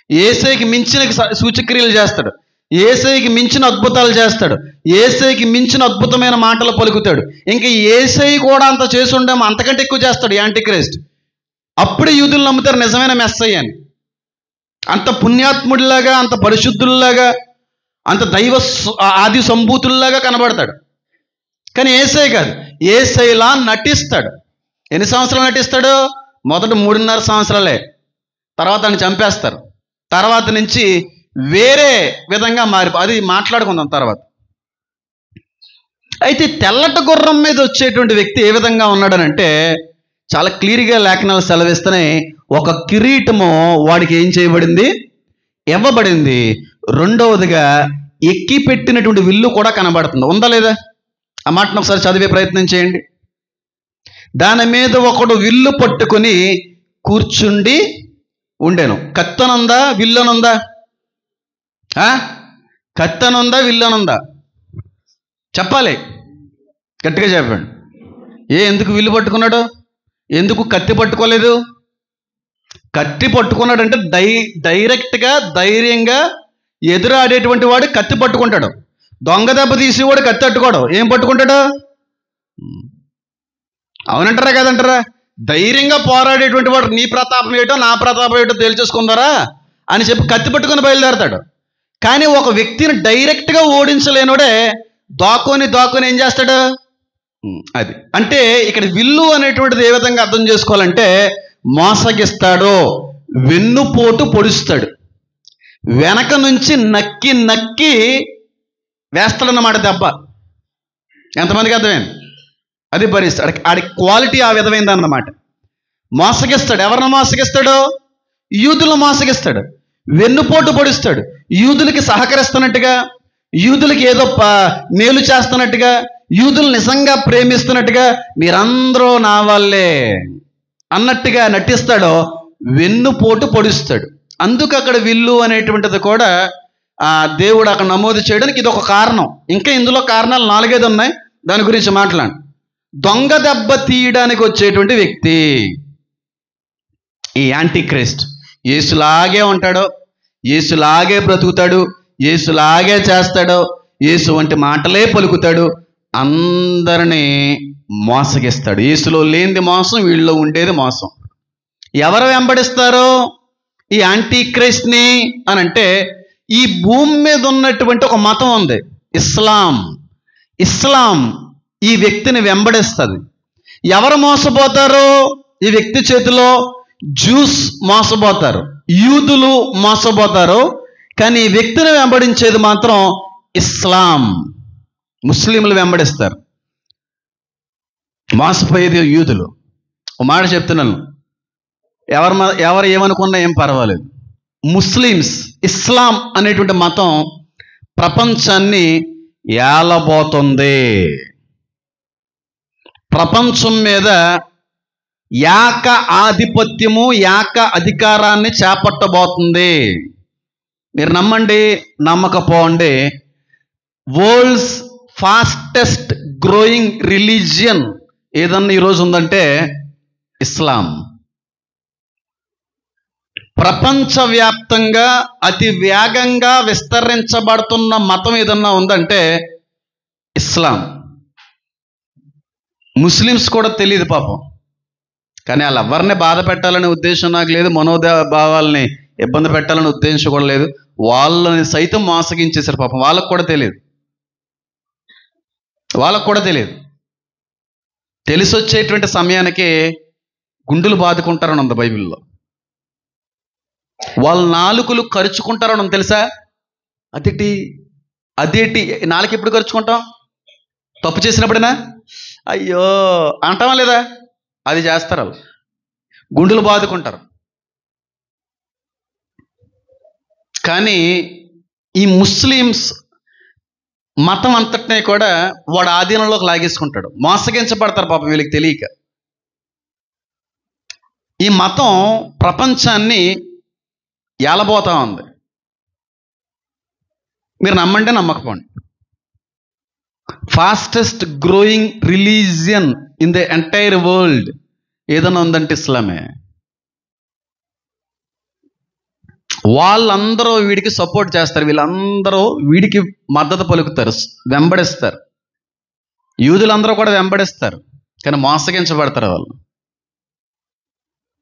యేసయ్యకి మించిన సూచక్రియలు చేస్తాడు, యేసయ్యకి మించిన అద్భుతాలు చేస్తాడు, యేసయ్యకి మించిన అద్భుతమైన మాటలు పలుకుతాడు. ఇంకా యేసయ్య కూడా అంత చేసి ఉండేమో అంతకంటే ఎక్కువ చేస్తాడు యాంటీ క్రైస్ట్. అప్పుడే యూదులు నమ్ముతారు నిజమైన మెస్సయ్య అని. అంత పుణ్యాత్ముడిలాగా, అంత పరిశుద్ధుల్లాగా, అంత దైవ ఆది సంభూతుల్లాగా కనబడతాడు. కానీ యేసయ్య కాదు, యేసయ్యలా నటిస్తాడు. ఎన్ని సంవత్సరాలు నటిస్తాడు? మొదటి 3.5 సంవత్సరాలే. తర్వాత ఆయన చంపేస్తారు. తర్వాత నుంచి వేరే విధంగా అది మాట్లాడుకుందాం తర్వాత. అయితే తెల్లటి గుర్రం మీద వచ్చేటువంటి వ్యక్తి ఏ విధంగా ఉన్నాడనంటే చాలా క్లియర్గా లేఖనాలు సెలవిస్తున్నాయి. ఒక కిరీటము వాడికి ఏం చేయబడింది? ఇవ్వబడింది. రెండవదిగా ఎక్కి పెట్టినటువంటి విల్లు కూడా కనబడుతుంది. ఉందా లేదా? ఆ మాటను ఒకసారి చదివే ప్రయత్నం చేయండి. దాని మీద ఒకడు విల్లు పట్టుకొని కూర్చుండి ఉండేను. కత్తనుందా? విల్లనుందా? కత్తనుందా? విల్లనుందా? చెప్పాలి, గట్టిగా చెప్పండి. ఎందుకు విల్లు పట్టుకున్నాడు? ఎందుకు కత్తి పట్టుకోలేదు? కత్తి పట్టుకున్నాడంటే డైరెక్ట్గా ధైర్యంగా ఎదురాడేటువంటి వాడు కత్తి పట్టుకుంటాడు. దొంగ దెబ్బ తీసేవాడు కత్తి పట్టుకోడు. ఏం పట్టుకుంటాడు? అవునంటారా కాదంటారా? ధైర్యంగా పోరాడేటువంటి వాడు నీ ప్రతాపం ఏటో నా ప్రతాపం ఏటో తేల్చేసుకుందారా అని చెప్పి కత్తి పట్టుకొని బయలుదేరతాడు. కానీ ఒక వ్యక్తిని డైరెక్ట్గా ఓడించలేనుడే దాక్కుని ఏం చేస్తాడు? అది అంటే ఇక్కడ విల్లు అనేటువంటిది ఏ విధంగా అర్థం చేసుకోవాలంటే మోసగిస్తాడు, వెన్నుపోటు పొడుస్తాడు, వెనక నుంచి నక్కి వేస్తాడన్నమాట దెబ్బ. ఎంతమందికి అర్థమైంది? అది భరిస్తాడు. ఆడి క్వాలిటీ ఆ విధమైందన్నమాట. మోసగిస్తాడు. ఎవరిని మోసగిస్తాడు? యూదులను మోసగిస్తాడు, వెన్నుపోటు పొడుస్తాడు, యూదులకి సహకరిస్తున్నట్టుగా, యూదులకి ఏదో మేలు చేస్తున్నట్టుగా, యూదులు నిజంగా ప్రేమిస్తున్నట్టుగా, మీరందరూ నా వాళ్ళే అన్నట్టుగా నటిస్తాడో వెన్నుపోటు పొడుస్తాడు. అందుకు అక్కడ విల్లు అనేటువంటిది కూడా దేవుడు అక్కడ నమోదు చేయడానికి ఇది ఒక కారణం. ఇంకా ఇందులో కారణాలు 4-5 ఉన్నాయి, దాని గురించి మాట్లాడు. దొంగ దెబ్బ తీయడానికి వచ్చేటువంటి వ్యక్తి ఈ యాంటీ క్రైస్ట్. యేసులాగే ఉంటాడు, యేసులాగే బ్రతుకుతాడు, యేసులాగే చేస్తాడు, యేసు వంటి మాటలే పలుకుతాడు, అందరినీ మోసగిస్తాడు. యేసులో లేనిది మోసం, వీళ్ళలో ఉండేది మోసం. ఎవరు వెంబడిస్తారు ఈ యాంటీ క్రైస్ట్ని అని అంటే ఈ భూమి మీద ఉన్నటువంటి ఒక మతం ఉంది, ఇస్లాం ఈ వ్యక్తిని వెంబడిస్తుంది. ఎవరు మోసపోతారు ఈ వ్యక్తి చేతిలో? జ్యూస్ మోసపోతారు, యూదులు మోసపోతారు. కానీ ఈ వ్యక్తిని వెంబడించేది మాత్రం ఇస్లాం, ముస్లింలు వెంబడిస్తారు. మోసపోయేది యూదులు. ఒక మాట చెప్తున్నాను, ఎవరు ఏమనుకున్నా ఏం పర్వాలేదు. ముస్లిమ్స్, ఇస్లాం అనేటువంటి మతం ప్రపంచాన్ని ఏలబోతుంది. ప్రపంచం మీద యాక ఆధిపత్యము, యాక అధికారాన్ని చేపట్టబోతుంది. మీరు నమ్మండి, నమ్మకపోండి, వరల్డ్స్ ఫాస్టెస్ట్ గ్రోయింగ్ రిలీజియన్ ఏదన్నా ఈరోజు ఉందంటే ఇస్లాం. ప్రపంచవ్యాప్తంగా అతి వేగంగా విస్తరించబడుతున్న మతం ఏదన్నా ఉందంటే ఇస్లాం. ముస్లిమ్స్ కూడా తెలియదు పాపం, కానీ వాళ్ళు ఎవరిని బాధ పెట్టాలనే ఉద్దేశం నాకు లేదు, మనోభావాల్ని ఇబ్బంది పెట్టాలనే ఉద్దేశం కూడా లేదు. వాళ్ళని సైతం మోసగించేశారు పాపం. వాళ్ళకు కూడా తెలియదు, తెలిసి వచ్చేటువంటి సమయానికి గుండెలు బాదుకుంటారని ఉంది బైబిల్లో. వాళ్ళ నాలుకలు ఖర్చుకుంటారని ఉంది తెలుసా? అదేటి నాలుక ఎప్పుడు ఖర్చుకుంటాం? తప్పు చేసినప్పుడేనా? అయ్యో అంటామా లేదా? అది చేస్తారు వాళ్ళు, గుండెలు బాదుకుంటారు. కానీ ఈ ముస్లిమ్స్ మతం అంతటినీ కూడా వాడు ఆధీనంలోకి లాగేసుకుంటాడు. మోసగించబడతారు పాపం వీళ్ళకి తెలియక. ఈ మతం ప్రపంచాన్ని ఏలబోతా ఉంది. మీరు నమ్మండి, నమ్మకపోండి, fastest growing religion in the entire world ఏదైనా ఉందంటే ఇస్లామే. వాళ్ళందరూ వీడికి సపోర్ట్ చేస్తారు, వీళ్ళందరూ వీడికి మద్దతు పలుకుతారు, వెంబడిస్తారు. యూదులందరూ కూడా వెంబడిస్తారు, కానీ మోసగించబడతారు వాళ్ళు.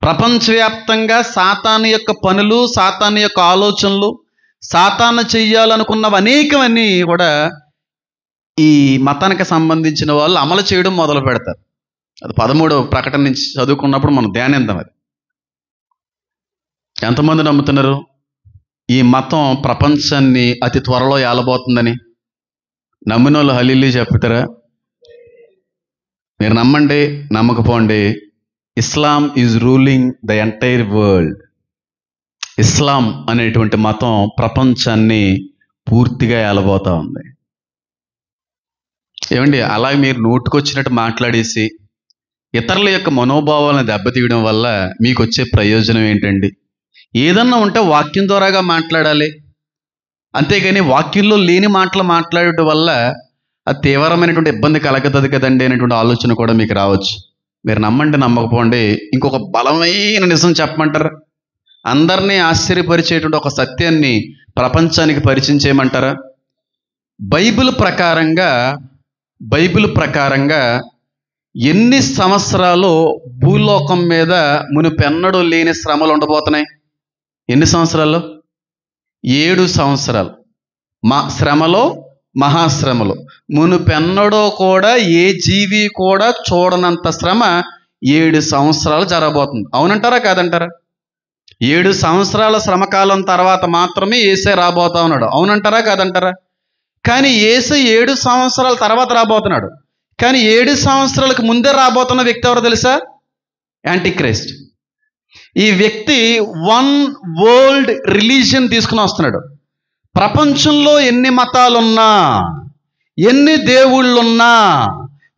ప్రపంచవ్యాప్తంగా సాతాను యొక్క పనులు, సాతాను యొక్క ఆలోచనలు, సాతాను చెయ్యాలనుకున్నవి అనేకమన్నీ కూడా ఈ మతానికి సంబంధించిన వాళ్ళు అమలు చేయడం మొదలు పెడతారు. అది 13వ ప్రకటన నుంచి చదువుకున్నప్పుడు మనం ధ్యానిద్దాం. అది ఎంతమంది నమ్ముతున్నారు ఈ మతం ప్రపంచాన్ని అతి త్వరలో ఏలబోతుందని? నమ్మిన వాళ్ళు హల్లెలూయా చెప్తారా? మీరు నమ్మండి, నమ్మకపోండి, Islam is ruling the entire world. ఇస్లాం అనేటువంటి మతం ప్రపంచాన్ని పూర్తిగా ఏలబోతా ఉంది. ఏమండి, అలా మీరు నోటుకొచ్చినట్టు మాట్లాడేసి ఇతరుల యొక్క మనోభావాలను దెబ్బతీయడం వల్ల మీకు వచ్చే ప్రయోజనం ఏంటండి? ఏదన్నా ఉంటే వాక్యం ద్వారాగా మాట్లాడాలి, అంతేగాని వాక్యంలో లేని మాటలు మాట్లాడటం వల్ల అది తీవ్రమైనటువంటి ఇబ్బంది కలగదు కదండి అనేటువంటి ఆలోచన కూడా మీకు రావచ్చు. మీరు నమ్మండి, నమ్మకపోండి, ఇంకొక బలమైన నిజం చెప్పమంటారా? అందరినీ ఆశ్చర్యపరిచేటువంటి ఒక సత్యాన్ని ప్రపంచానికి పరిచయం చేయమంటారా? బైబిల్ ప్రకారంగా ఎన్ని సంవత్సరాలు భూలోకం మీద మునుపెన్నడూ లేని శ్రమలు ఉండబోతున్నాయి? ఎన్ని సంవత్సరాలు? 7 సంవత్సరాలు. శ్రమలో మహాశ్రమలు. మునుపెన్నడో కూడా ఏ జీవి కూడా చూడనంత శ్రమ 7 సంవత్సరాలు జరగబోతుంది. అవునంటారా కాదంటారా? 7 సంవత్సరాల శ్రమకాలం తర్వాత మాత్రమే యేసే రాబోతా ఉన్నాడు. అవునంటారా కాదంటారా? కానీ యేసు 7 సంవత్సరాల తర్వాత రాబోతున్నాడు. కానీ 7 సంవత్సరాలకు ముందే రాబోతున్న వ్యక్తి ఎవరో తెలుసా? యాంటీక్రైస్ట్. ఈ వ్యక్తి వన్ వరల్డ్ రిలీజియన్ తీసుకుని వస్తున్నాడు. ప్రపంచంలో ఎన్ని మతాలున్నా, ఎన్ని దేవుళ్ళున్నా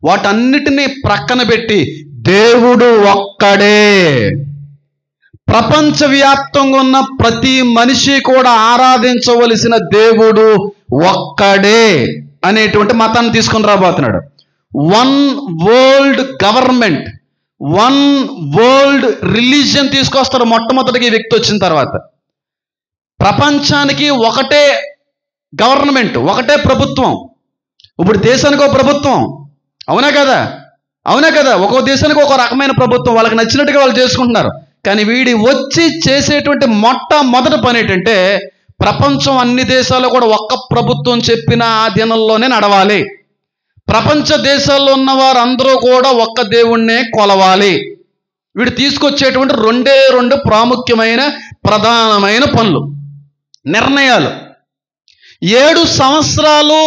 వాటన్నిటినీ ప్రక్కన పెట్టి దేవుడు ఒక్కడే, ప్రపంచవ్యాప్తంగా ఉన్న ప్రతి మనిషి కూడా ఆరాధించవలసిన దేవుడు ఒక్కడే అనేటువంటి మతాన్ని తీసుకుని రాబోతున్నాడు. One world government, one world religion తీసుకొస్తాడు మొట్టమొదటిగా ఈ వ్యక్తి వచ్చిన తర్వాత. ప్రపంచానికి ఒకటే గవర్నమెంట్, ఒకటే ప్రభుత్వం. ఇప్పుడు దేశానికి ఒక ప్రభుత్వం, అవునా కదా? ఒక్కో దేశానికి ఒక రకమైన ప్రభుత్వం, వాళ్ళకి నచ్చినట్టుగా వాళ్ళు చేసుకుంటున్నారు. కానీ వీడి వచ్చి చేసేటువంటి మొట్టమొదటి పని ఏంటంటే ప్రపంచం అన్ని దేశాల్లో కూడా ఒక్క ప్రభుత్వం చెప్పిన ఆధీనంలోనే నడవాలి. ప్రపంచ దేశాల్లో ఉన్న వారందరూ కూడా ఒక్క దేవుణ్ణే కొలవాలి. వీడు తీసుకొచ్చేటువంటి 2 ప్రాముఖ్యమైన ప్రధానమైన పనులు, నిర్ణయాలు. 7 సంవత్సరాలు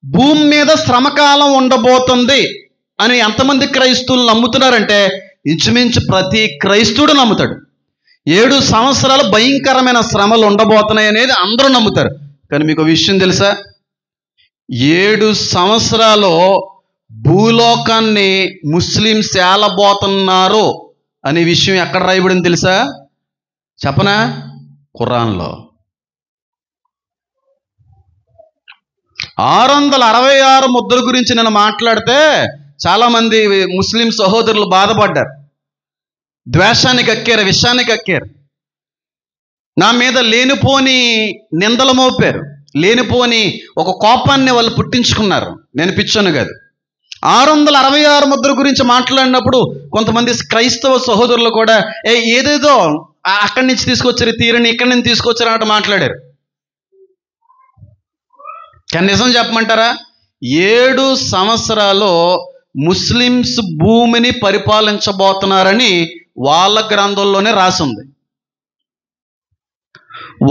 భూమి మీద శ్రమకాలం ఉండబోతుంది అని ఎంతమంది క్రైస్తవులు నమ్ముతున్నారంటే ఇంచుమించు ప్రతి క్రైస్తవుడు నమ్ముతాడు. 7 సంవత్సరాలు భయంకరమైన శ్రమలు ఉండబోతున్నాయి అనేది అందరూ నమ్ముతారు. కానీ మీకు విషయం తెలుసా? 7 సంవత్సరాలు భూలోకాన్ని ముస్లింస్ ఏలబోతున్నారు అనే విషయం ఎక్కడ రాయబడింది తెలుసా? చెప్పనా? ఖురాన్లో. 666 ముద్ర గురించి నేను మాట్లాడితే చాలా మంది ముస్లిం సహోదరులు బాధపడ్డారు, ద్వేషానికి అక్కారు, విషానికి అక్కారు, నా మీద లేనిపోని నిందలు మోపారు, లేనిపోని ఒక కోపాన్ని వాళ్ళు పుట్టించుకున్నారు. నేను పిచ్చోను కాదు. 666 ముద్ర గురించి మాట్లాడినప్పుడు కొంతమంది క్రైస్తవ సహోదరులు కూడా ఏదేదో అక్కడి నుంచి తీసుకొచ్చారు, తీరని ఇక్కడి నుంచి తీసుకొచ్చారు అన్నట్టు మాట్లాడారు. కానీ నిజం చెప్పమంటారా? 7 సంవత్సరాలు ముస్లిమ్స్ భూమిని పరిపాలించబోతున్నారని వాళ్ళ గ్రంథంలోనే రాసింది.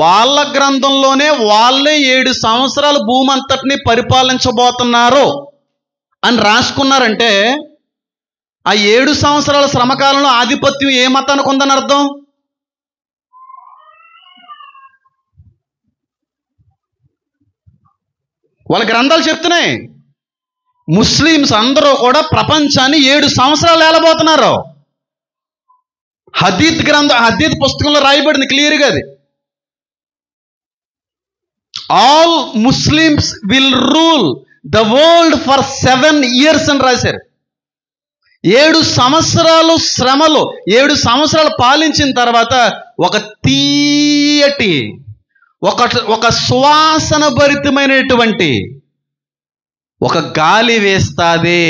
వాళ్ళ గ్రంథంలోనే వాళ్ళే 7 సంవత్సరాలు భూమి అంతటిని పరిపాలించబోతున్నారు అని రాసుకున్నారంటే ఆ 7 సంవత్సరాల శ్రమకాలంలో ఆధిపత్యం ఏ మతానికి ఉందని అర్థం? వాళ్ళ గ్రంథాలు చెప్తున్నాయి. ముస్లిమ్స్ అందరూ కూడా ప్రపంచాన్ని 7 సంవత్సరాలు ఏలబోతున్నారు. హదీత్ పుస్తకంలో రాయబడింది క్లియర్గా అది. All Muslims will rule the world for 7 years అని రాశారు. 7 సంవత్సరాలు శ్రమలు, 7 సంవత్సరాలు పాలించిన తర్వాత ఒక తీయటి ఒక సువాసన భరితమైనటువంటి ఒక గాలి వేస్తాది.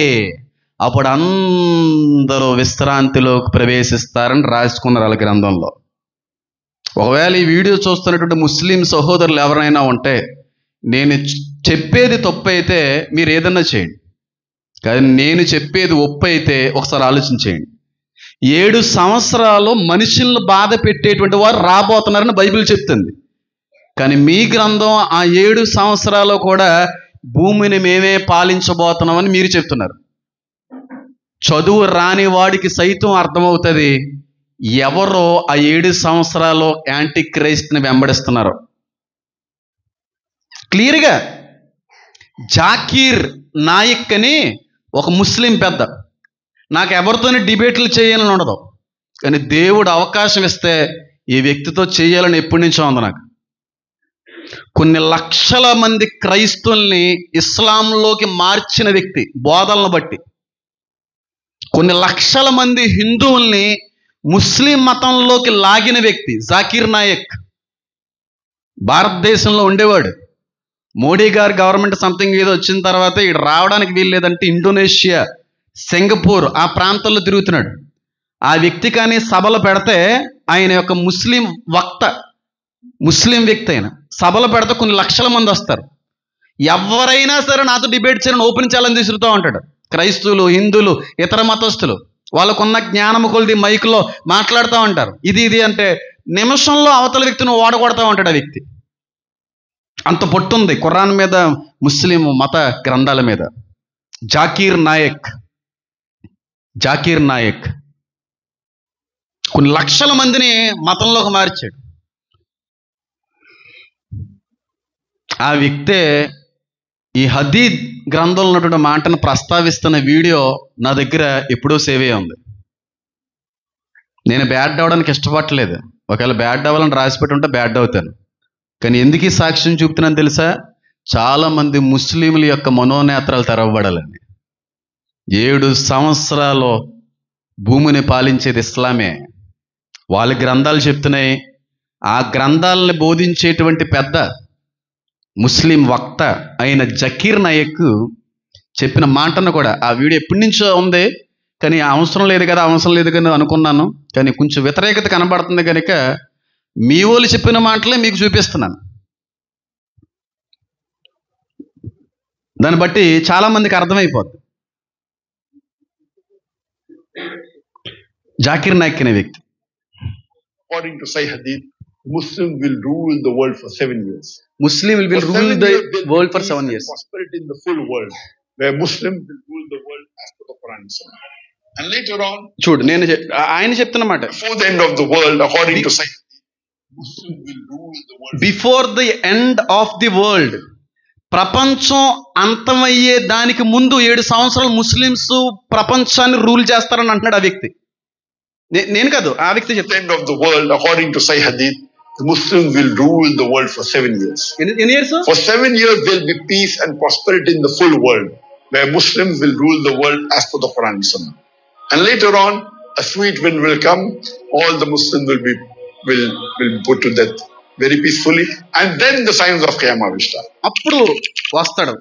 అప్పుడు అందరూ విశ్రాంతిలోకి ప్రవేశిస్తారని రాసుకున్నారు వాళ్ళ గ్రంథంలో. ఒకవేళ ఈ వీడియో చూస్తున్నటువంటి ముస్లిం సహోదరులు ఎవరైనా ఉంటే, నేను చెప్పేది తప్పు అయితే మీరు ఏదన్నా చేయండి, కానీ నేను చెప్పేది ఒప్పు అయితే ఒకసారి ఆలోచించేయండి. 7 సంవత్సరాలు మనుషులను బాధ పెట్టేటువంటి వారు రాబోతున్నారని బైబిల్ చెప్తుంది. కానీ మీ గ్రంథం ఆ 7 సంవత్సరాలు కూడా భూమిని మేమే పాలించబోతున్నామని మీరు చెప్తున్నారు. చదువు రాని వాడికి సైతం అర్థమవుతుంది ఎవరో ఆ 7 సంవత్సరాలు యాంటీ క్రైస్ట్ని వెంబడిస్తున్నారు. క్లియర్గా జాకీర్ నాయక్ అని ఒక ముస్లిం పెద్ద, నాకు ఎవరితోని డిబేట్లు చేయాలని ఉండదు, కానీ దేవుడు అవకాశం ఇస్తే ఈ వ్యక్తితో చేయాలని ఎప్పటి నుంచో ఉంది నాకు. కొన్ని లక్షల మంది క్రైస్తవుల్ని ఇస్లాంలోకి మార్చిన వ్యక్తి బోధనలను బట్టి. కొన్ని లక్షల మంది హిందువుల్ని ముస్లిం మతంలోకి లాగిన వ్యక్తి జాకీర్ నాయక్. భారతదేశంలో ఉండేవాడు. మోడీ గారి గవర్నమెంట్ సంథింగ్ ఏదో వచ్చిన తర్వాత ఇక్కడ రావడానికి వీల్లేదంటే ఇండోనేషియా, సింగపూర్ ఆ ప్రాంతాల్లో తిరుగుతున్నాడు. ఆ వ్యక్తి కానీ సభలు పెడితే ఆయన యొక్క ముస్లిం వ్యక్తి అయిన సభలు పెడితే కొన్ని లక్షల మంది వస్తారు. ఎవరైనా సరే నాతో డిబేట్ చేయాలని ఓపెన్ ఛాలెంజ్ తీసుకుతూ ఉంటాడు. క్రైస్తవులు, హిందువులు, ఇతర మతస్థులు వాళ్ళకున్న జ్ఞానము కొలిది మైకులో మాట్లాడుతూ ఉంటారు. ఇది అంటే నిమిషంలో అవతల వ్యక్తిని ఓడగొడతా ఉంటాడు ఆ వ్యక్తి. అంత పొట్టుంది ఖురాన్ మీద, ముస్లిం మత గ్రంథాల మీద. జాకీర్ నాయక్ కొన్ని లక్షల మందిని మతంలోకి మార్చాడు. ఆ వ్యక్తే ఈ హదీద్ గ్రంథంలో ఉన్నటువంటి మాటను ప్రస్తావిస్తున్న వీడియో నా దగ్గర ఎప్పుడూ సేవ్ అయ్యి ఉంది. నేను బ్యాడ్ అవ్వడానికి ఇష్టపడలేదు. ఒకవేళ బ్యాడ్ అవ్వాలని రాసిపెట్టి ఉంటే బ్యాడ్ అవుతాను. కానీ ఎందుకు ఈ సాక్ష్యం చూపుతున్నాను తెలుసా? చాలామంది ముస్లింల యొక్క మనోనేత్రాలు తెరవబడాలని. 7 సంవత్సరాలు భూమిని పాలించేది ఇస్లామే. వాళ్ళ గ్రంథాలు చెప్తున్నాయి. ఆ గ్రంథాలను బోధించేటువంటి పెద్ద ముస్లిం వక్త అయిన జాకీర్ నాయక్ చెప్పిన మాటను కూడా, ఆ వీడియో ఎప్పటి నుంచో ఉంది కానీ అవసరం లేదు కదా అనుకున్నాను. కానీ కొంచెం వ్యతిరేకత కనబడుతుంది కనుక మీ వాళ్ళు చెప్పిన మాటలే మీకు చూపిస్తున్నాను. దాన్ని బట్టి చాలా మందికి అర్థమైపోద్ది. జాకీర్ నాయక్ అనే వ్యక్తి. According to Sahih Hadith, Muslim will rule the world for 7 years. Muslim will rule the world for 7 years. Prosperity in the full world, where Muslim will rule the world as per the Quran. And later on, చూడు, ఆయన చెప్తున్నమాట, before the end of the world, according to Sahih Hadith, Muslim will rule the world. Before the end of the world, ప్రపంచం అంతమయ్యే దానికి ముందు 7 సంవత్సరాలు Muslims ప్రపంచాన్ని rule చేస్తారని అంటున్నాడు ఆ వ్యక్తి. నేను కాదు, ఆ వ్యక్తి At the చెప్తాను. end of the world, according to Sahih Hadith, the Muslims will rule the world for 7 years. ఎన్ని years? For 7 years, there will be peace and prosperity in the full world, where Muslims will rule the world as per the Quran and Sunnah. And later on, a sweet wind will come. All the Muslims will be put to death very peacefully, and then the signs of Qiyamah will start. అప్పుడు వస్తాడు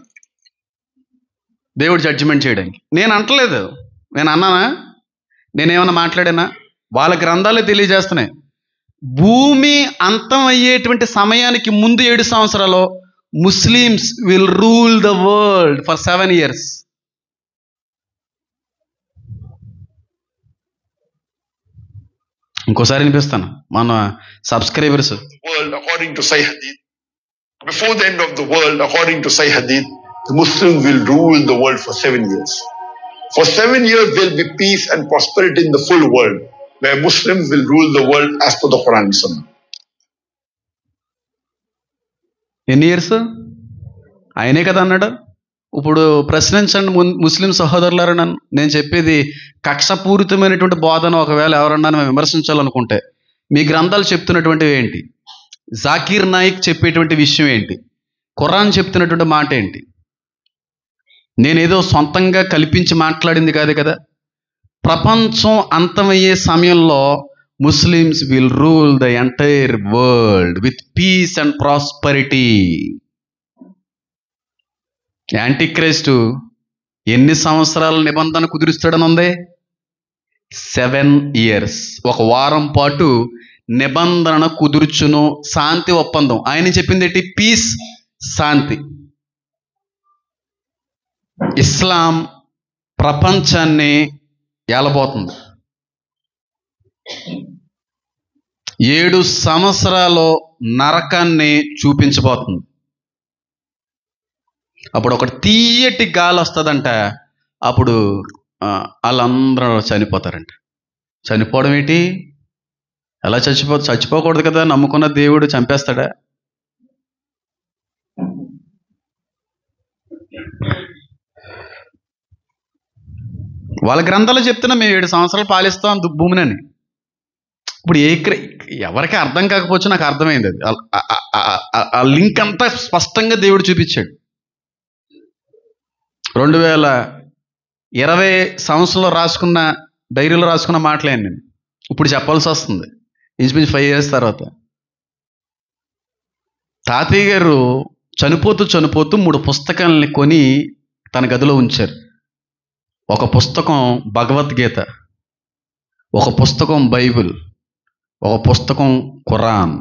దేవుడు judgement చేయడానికి. నేను అంటలేదు, నేను అన్నానా? నేనేమన్నా మాట్లాడానా? వాళ్ళ గ్రంథాలే తెలియజేస్తున్నాయి. భూమి అంతం అయ్యేటువంటి సమయానికి ముందు 7 సంవత్సరాలు Muslims will rule the world for 7 years. ఇంకోసారి వినిపిస్తాను మన subscribers. World, according to Sahih Hadith, before the end of the world, according to Sahih Hadith, the Muslims will rule the world for 7 years. For 7 years, there will be peace and prosperity in the full world, where Muslims will rule the world as per the Quran and Sunnah. ఎన్ని years? ఆయనే కదా అన్నాడు. ఇప్పుడు ప్రశ్నించండి ముస్లిం సహోదరులారా, నేను చెప్పేది కక్షపూరితమైనటువంటి బోధన ఒకవేళ ఎవరన్నా మేము విమర్శించాలనుకుంటే మీ గ్రంథాలు చెప్తున్నటువంటివి ఏంటి? జాకీర్ నాయిక్ చెప్పేటువంటి విషయం ఏంటి? ఖురాన్ చెప్తున్నటువంటి మాట ఏంటి? నేనేదో సొంతంగా కల్పించి మాట్లాడింది కాదు కదా. ప్రపంచం అంతమయ్యే సమయంలో Muslims will rule the entire world with peace and prosperity. Antichrist ఎన్ని సంవత్సరాల నిబంధన కుదురుస్తాడని ఉంది? 7 years. ఒక వారం పాటు నిబంధన కుదుర్చును, శాంతి ఒప్పందం. ఆయన చెప్పింది ఏంటి? పీస్, శాంతి. ఇస్లాం ప్రపంచాన్ని ఏలబోతుంది. 7 సంవత్సరాలు నరకాన్ని చూపించబోతుంది. అప్పుడు ఒక తీయటి గాలి వస్తుందంట. అప్పుడు వాళ్ళందరూ చనిపోతారంట. చనిపోవడం ఏంటి? ఎలా చచ్చిపోకూడదు కదా. నమ్ముకున్న దేవుడు చంపేస్తాడా? వాళ్ళ గ్రంథాలు చెప్తున్నా మేము 7 సంవత్సరాలు పాలిస్తాం భూమిని. ఇప్పుడు ఎవరికి అర్థం కాకపోవచ్చు, నాకు అర్థమైంది. అది ఆ లింక్ అంతా స్పష్టంగా దేవుడు చూపించాడు. 2020 సంవత్సరంలో రాసుకున్న డైరీలో రాసుకున్న మాటలే నేను ఇప్పుడు చెప్పాల్సి వస్తుంది, ఇంచుమించు 5 years తర్వాత. తాతయ్య గారు చనిపోతూ 3 పుస్తకాలని కొని తన గదిలో ఉంచారు. ఒక పుస్తకం భగవద్గీత, ఒక పుస్తకం బైబిల్, ఒక పుస్తకం ఖురాన్,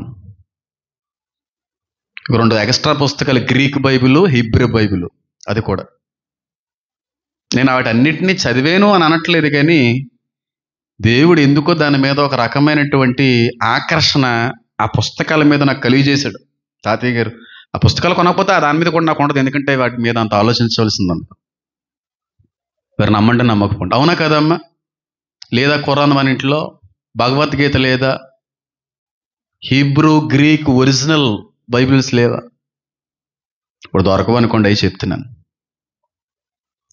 2 ఎక్స్ట్రా పుస్తకాలు గ్రీక్ బైబిల్, హీబ్రూ బైబిల్. అది కూడా నేను వాటన్నిటినీ చదివాను అని అనట్లేదు, కానీ దేవుడు ఎందుకో దాని మీద ఒక రకమైనటువంటి ఆకర్షణ ఆ పుస్తకాల మీద నాకు కలిగజేశాడు. తాతయ్య గారు ఆ పుస్తకాలు కొనకపోతే దాని మీద కూడా నాకు ఉండదు, ఎందుకంటే వాటి మీద అంత ఆలోచించవలసిందంత. మీరు నమ్మండి నమ్మకపోండి. అవునా కదమ్మా? లేదా ఖురాన్ మన ఇంట్లో, భగవద్గీత లేదా, హీబ్రూ గ్రీక్ ఒరిజినల్ బైబిల్స్ లేవా? ఇప్పుడు దొరకవు అనుకోండి, అవి చెప్తున్నాను.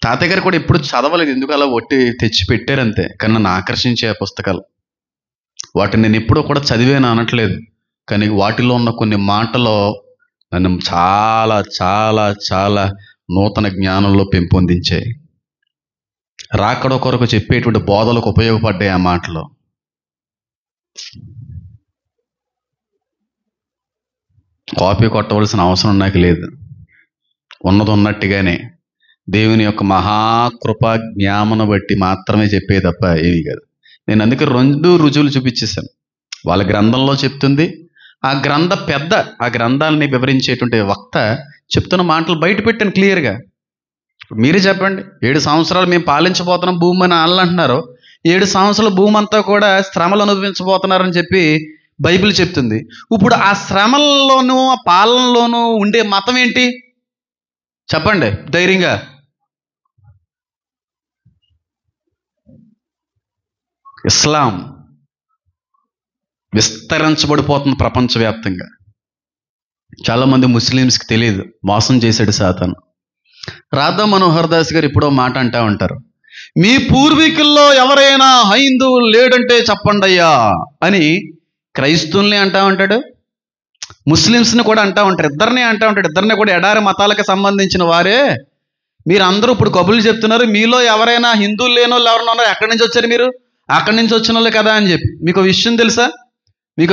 తాతయ్య గారు కూడా ఎప్పుడు చదవలేదు, ఎందుకు అలా ఒట్టి తెచ్చి పెట్టారంతే. కానీ నన్ను ఆకర్షించే ఆ పుస్తకాలు, వాటిని నేను ఎప్పుడూ కూడా చదివాను అనట్లేదు, కానీ వాటిలో ఉన్న కొన్ని మాటలు నన్ను చాలా చాలా చాలా నూతన జ్ఞానంలో పెంపొందించాయి. రాకడ కొరకు చెప్పేటువంటి బోధలకు ఉపయోగపడ్డాయి ఆ మాటలు. కాపీ కొట్టవలసిన అవసరం నాకు లేదు. ఉన్నది ఉన్నట్టుగానే దేవుని యొక్క మహాకృప జ్ఞానం బట్టి మాత్రమే చెప్పే తప్ప ఏమీ కాదు. నేను అందుకే 2 రుజువులు చూపించేశాను. వాళ్ళ గ్రంథంలో చెప్తుంది, ఆ గ్రంథాలని వివరించేటువంటి వక్త చెప్తున్న మాటలు బయట పెట్టాను క్లియర్గా. మీరే చెప్పండి, 7 సంవత్సరాలు మేము పాలించబోతున్నాం భూమి అని వాళ్ళు అంటున్నారు. 7 సంవత్సరాలు భూమి అంతా కూడా శ్రమలు అనుభవించబోతున్నారని చెప్పి బైబిల్ చెప్తుంది. ఇప్పుడు ఆ శ్రమల్లోనూ ఆ పాలనలోనూ ఉండే మతం ఏంటి చెప్పండి ధైర్యంగా? ఇస్లాం విస్తరించబడిపోతుంది ప్రపంచవ్యాప్తంగా. చాలామంది ముస్లిమ్స్కి తెలియదు, మోసం చేశాడు సాతాను. రాధా మనోహర్ దాస్ గారు ఎప్పుడో మాట అంటా ఉంటారు, మీ పూర్వీకుల్లో ఎవరైనా హైందువులు లేడంటే చెప్పండి అయ్యా అని క్రైస్తవుల్ని అంటా ఉంటాడు, ముస్లిమ్స్ని కూడా అంటా ఉంటారు, ఇద్దరిని అంటా ఉంటాడు. ఇద్దరిని కూడా ఎడారి మతాలకు సంబంధించిన వారే. మీరు అందరూ ఇప్పుడు కబుర్లు చెప్తున్నారు, మీలో ఎవరైనా హిందువులు లేని వాళ్ళు ఎవరైనా ఉన్నారు, ఎక్కడి నుంచి వచ్చారు మీరు, అక్కడి నుంచి వచ్చిన వాళ్ళు కదా అని చెప్పి. మీకు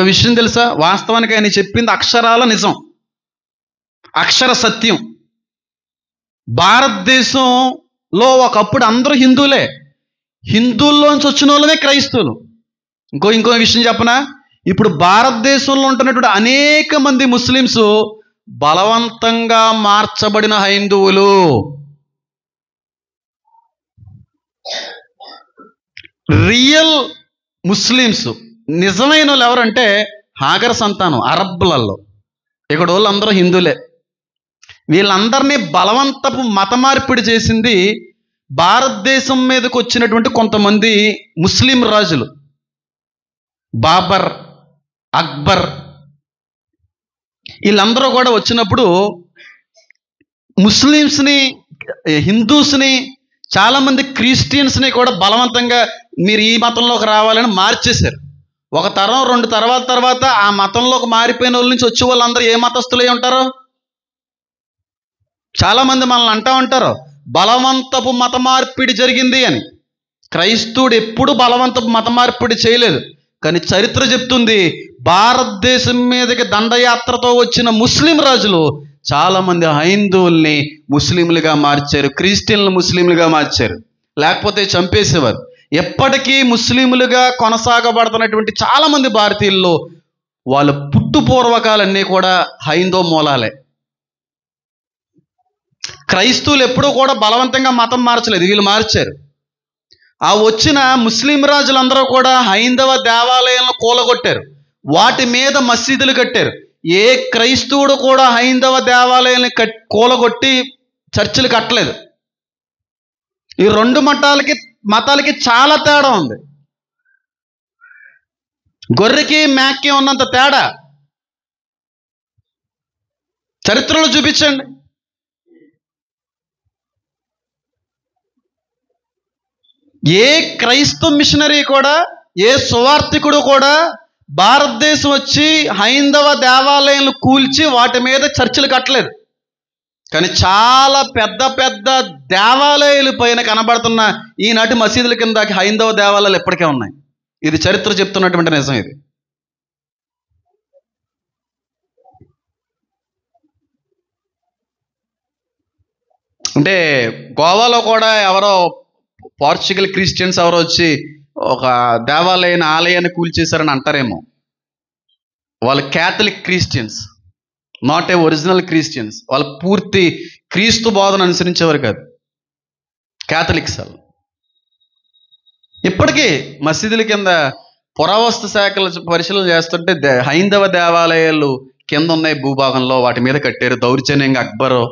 విషయం తెలుసా, వాస్తవానికి ఆయన చెప్పింది అక్షరాల నిజం, అక్షర సత్యం. భారతదేశంలో ఒకప్పుడు అందరూ హిందువులే, హిందువుల్లోంచి వచ్చిన వాళ్ళమే క్రైస్తవులు. ఇంకో విషయం చెప్పనా, ఇప్పుడు భారతదేశంలో ఉంటున్నటువంటి అనేక మంది ముస్లిమ్స్ బలవంతంగా మార్చబడిన హైందువులు. రియల్ ముస్లిమ్స్ నిజమైన వాళ్ళు ఎవరంటే హాగర్ సంతానం, అరబ్బులలో. ఇక్కడ వాళ్ళు అందరూ హిందువులే. వీళ్ళందరినీ బలవంతపు మత మార్పిడి చేసింది భారతదేశం మీదకి వచ్చినటువంటి కొంతమంది ముస్లిం రాజులు. బాబర్, అక్బర్, వీళ్ళందరూ కూడా వచ్చినప్పుడు ముస్లిమ్స్ని, హిందూస్ని, చాలామంది క్రిస్టియన్స్ని కూడా బలవంతంగా మీరు ఈ మతంలోకి రావాలని మార్చేశారు. ఒక తరం, రెండు తరాల తర్వాత ఆ మతంలోకి మారిపోయిన వాళ్ళ నుంచి వచ్చే వాళ్ళందరూ ఏ మతస్థులై ఉంటారు? చాలామంది మనల్ని అంటా ఉంటారు బలవంతపు మత మార్పిడి జరిగింది అని. క్రైస్తవుడు ఎప్పుడు బలవంతపు మత మార్పిడి చేయలేదు. కానీ చరిత్ర చెప్తుంది, భారతదేశం మీదకి దండయాత్రతో వచ్చిన ముస్లిం రాజులు చాలామంది హైందువుల్ని ముస్లింలుగా మార్చారు, క్రిస్టియన్లు ముస్లింలుగా మార్చారు, లేకపోతే చంపేసేవారు. ఎప్పటికీ ముస్లింలుగా కొనసాగబడుతున్నటువంటి చాలామంది భారతీయుల్లో వాళ్ళ పుట్టుపూర్వకాలన్నీ కూడా హైందవ మూలాలే. క్రైస్తవులు ఎప్పుడూ కూడా బలవంతంగా మతం మార్చలేదు, వీళ్ళు మార్చారు. ఆ వచ్చిన ముస్లిం రాజులందరూ కూడా హైందవ దేవాలయాలను కూలగొట్టారు, వాటి మీద మసీదులు కట్టారు. ఏ క్రైస్తవుడు కూడా హైందవ దేవాలయాన్ని కూలగొట్టి చర్చిలు కట్టలేదు. ఈ రెండు మతాలకి చాలా తేడా ఉంది. గొర్రెకి మేకకి ఉన్నంత తేడా చరిత్రలో చూపించండి. ఏ క్రైస్తవ మిషనరీ కూడా, ఏ సువార్థికుడు కూడా భారతదేశం వచ్చి హైందవ దేవాలయాలను కూల్చి వాటి మీద చర్చిలు కట్టలేదు. కానీ చాలా పెద్ద పెద్ద దేవాలయాల పైన కనబడుతున్న ఈనాటి మసీదుల కింద హైందవ దేవాలయాలు ఎప్పటికే ఉన్నాయి. ఇది చరిత్ర చెప్తున్నటువంటి నిజం. ఇది అంటే గోవాలో కూడా ఎవరో పోర్చుగల్ క్రిస్టియన్స్ ఎవరో వచ్చి ఒక ఆలయాన్ని కూల్చేశారని అంటారేమో. వాళ్ళు Catholic Christians, not a original Christians. వాళ్ళు పూర్తి క్రీస్తు బోధన అనుసరించేవారు కాదు, క్యాథలిక్స్. వాళ్ళు ఇప్పటికీ మసీదుల కింద పురావస్తు శాఖల పరిశీలన చేస్తుంటే హైందవ దేవాలయాలు కింద ఉన్నాయి భూభాగంలో, వాటి మీద కట్టారు. దౌర్జన్యంగా అక్బరు,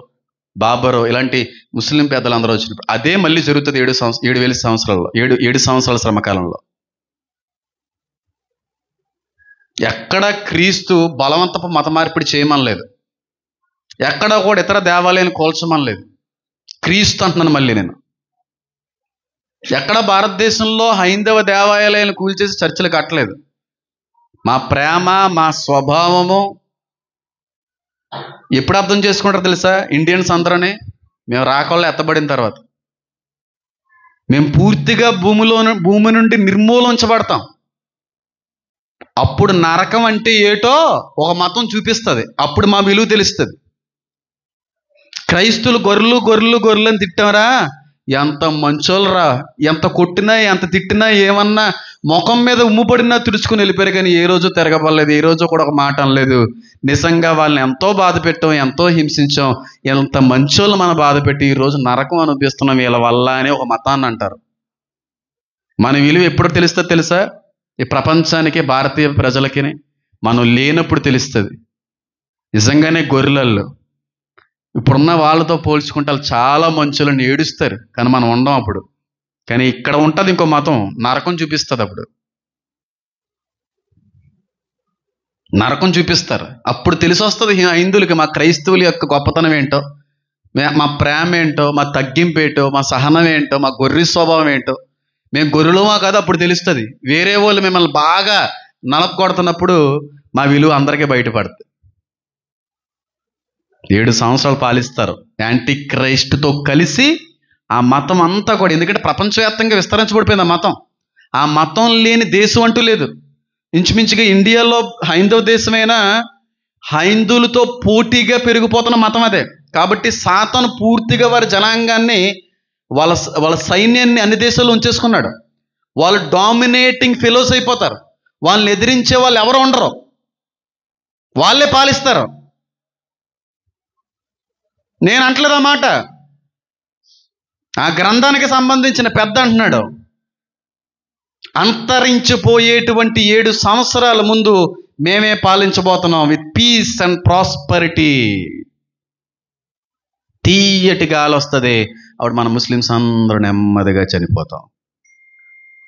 బాబరు ఇలాంటి ముస్లిం పెద్దలందరూ వచ్చినప్పుడు అదే మళ్ళీ జరుగుతుంది 7,000 సంవత్సరాల్లో, 7 సంవత్సరాల శ్రమకాలంలో. ఎక్కడ క్రీస్తు బలవంతపు మత మార్పిడి చేయమనలేదు, ఎక్కడ కూడా ఇతర దేవాలయాన్ని కూల్చమనలేదు. క్రీస్తు అంటున్నాను మళ్ళీ నేను. ఎక్కడ భారతదేశంలో హైందవ దేవాలయాలను కూల్చేసి చర్చలు కట్టలేదు. మా ప్రేమ, మా స్వభావము ఎప్పుడు అర్థం చేసుకుంటారు తెలుసా? ఇండియన్స్ అందరూనే మేము రాకల్లో ఎత్తబడిన తర్వాత మేము పూర్తిగా భూమి నుండి నిర్మూలించబడతాం. అప్పుడు నరకం అంటే ఏటో ఒక మతం చూపిస్తుంది, అప్పుడు మా విలువ తెలుస్తుంది. క్రైస్తువులు గొర్రెలు అని తిట్టారా? ఎంత మంచోళ్ళరా, ఎంత కొట్టినా ఎంత తిట్టినా ఏమన్నా ముఖం మీద ఉమ్ముపడినా తుడుచుకుని వెళ్ళిపోయారు. కానీ ఏ రోజు తిరగబడలేదు, ఏ రోజు కూడా ఒక మాట అనలేదు. నిజంగా వాళ్ళని ఎంతో బాధ పెట్టాం, ఎంతో హింసించాం. ఎంత మంచోళ్ళు మన బాధ పెట్టి ఈరోజు నరకం అనిపిస్తున్నాం వీళ్ళ వల్ల అని ఒక మతాన్ని అంటారు. మన విలువ ఎప్పుడు తెలుస్తుందో తెలుసా? ఈ ప్రపంచానికి, భారతీయ ప్రజలకి మనం లేనప్పుడు తెలుస్తుంది. నిజంగానే గొర్రెలలో ఇప్పుడున్న వాళ్ళతో పోల్చుకుంటే వాళ్ళు చాలా మంచులను ఏడుస్తారు, కానీ మనం ఉండం అప్పుడు. కానీ ఇక్కడ ఉంటుంది ఇంకో మతం, నరకం చూపిస్తుంది. అప్పుడు నరకం చూపిస్తారు. అప్పుడు తెలిసి వస్తుంది హైందువులకి మా క్రైస్తవుల యొక్క గొప్పతనం ఏంటో, మా ప్రేమ ఏంటో, మా తగ్గింపు ఏంటో, మా సహనం ఏంటో, మా గొర్రె స్వభావం ఏంటో. మేము గొర్రెలమా కాదు అప్పుడు తెలుస్తుంది. వేరే వాళ్ళు మిమ్మల్ని బాగా నలపకొడుతున్నప్పుడు మా విలువ అందరికీ బయటపడుతుంది. 7 సంవత్సరాలు పాలిస్తారు యాంటీ క్రైస్ట్తో కలిసి. ఆ మతం అంతా కూడా, ఎందుకంటే ప్రపంచవ్యాప్తంగా విస్తరించబడిపోయింది ఆ మతం. ఆ మతం లేని దేశం అంటూ లేదు. ఇంచుమించుగా ఇండియాలో హైందవ దేశమైనా హైందువులతో పోటీగా పెరిగిపోతున్న మతం అదే. కాబట్టి సాతాను పూర్తిగా వారి జనాంగాన్ని, వాళ్ళ సైన్యాన్ని అన్ని దేశాల్లో ఉంచేసుకున్నాడు. వాళ్ళు డామినేటింగ్ ఫెలోస్ అయిపోతారు. వాళ్ళని ఎదిరించే వాళ్ళు ఎవరు ఉండరు, వాళ్ళే పాలిస్తారు. నేను అంటలేదు ఆ మాట, ఆ గ్రంథానికి సంబంధించిన పెద్ద అంటున్నాడు. అంతరించిపోయేటువంటి 7 సంవత్సరాల ముందు మేమే పాలించబోతున్నాం విత్ పీస్ అండ్ ప్రాస్పరిటీ. తీయటి గాలి వస్తుంది. అప్పుడు మన ముస్లిమ్స్ అందరూ నెమ్మదిగా చనిపోతాం.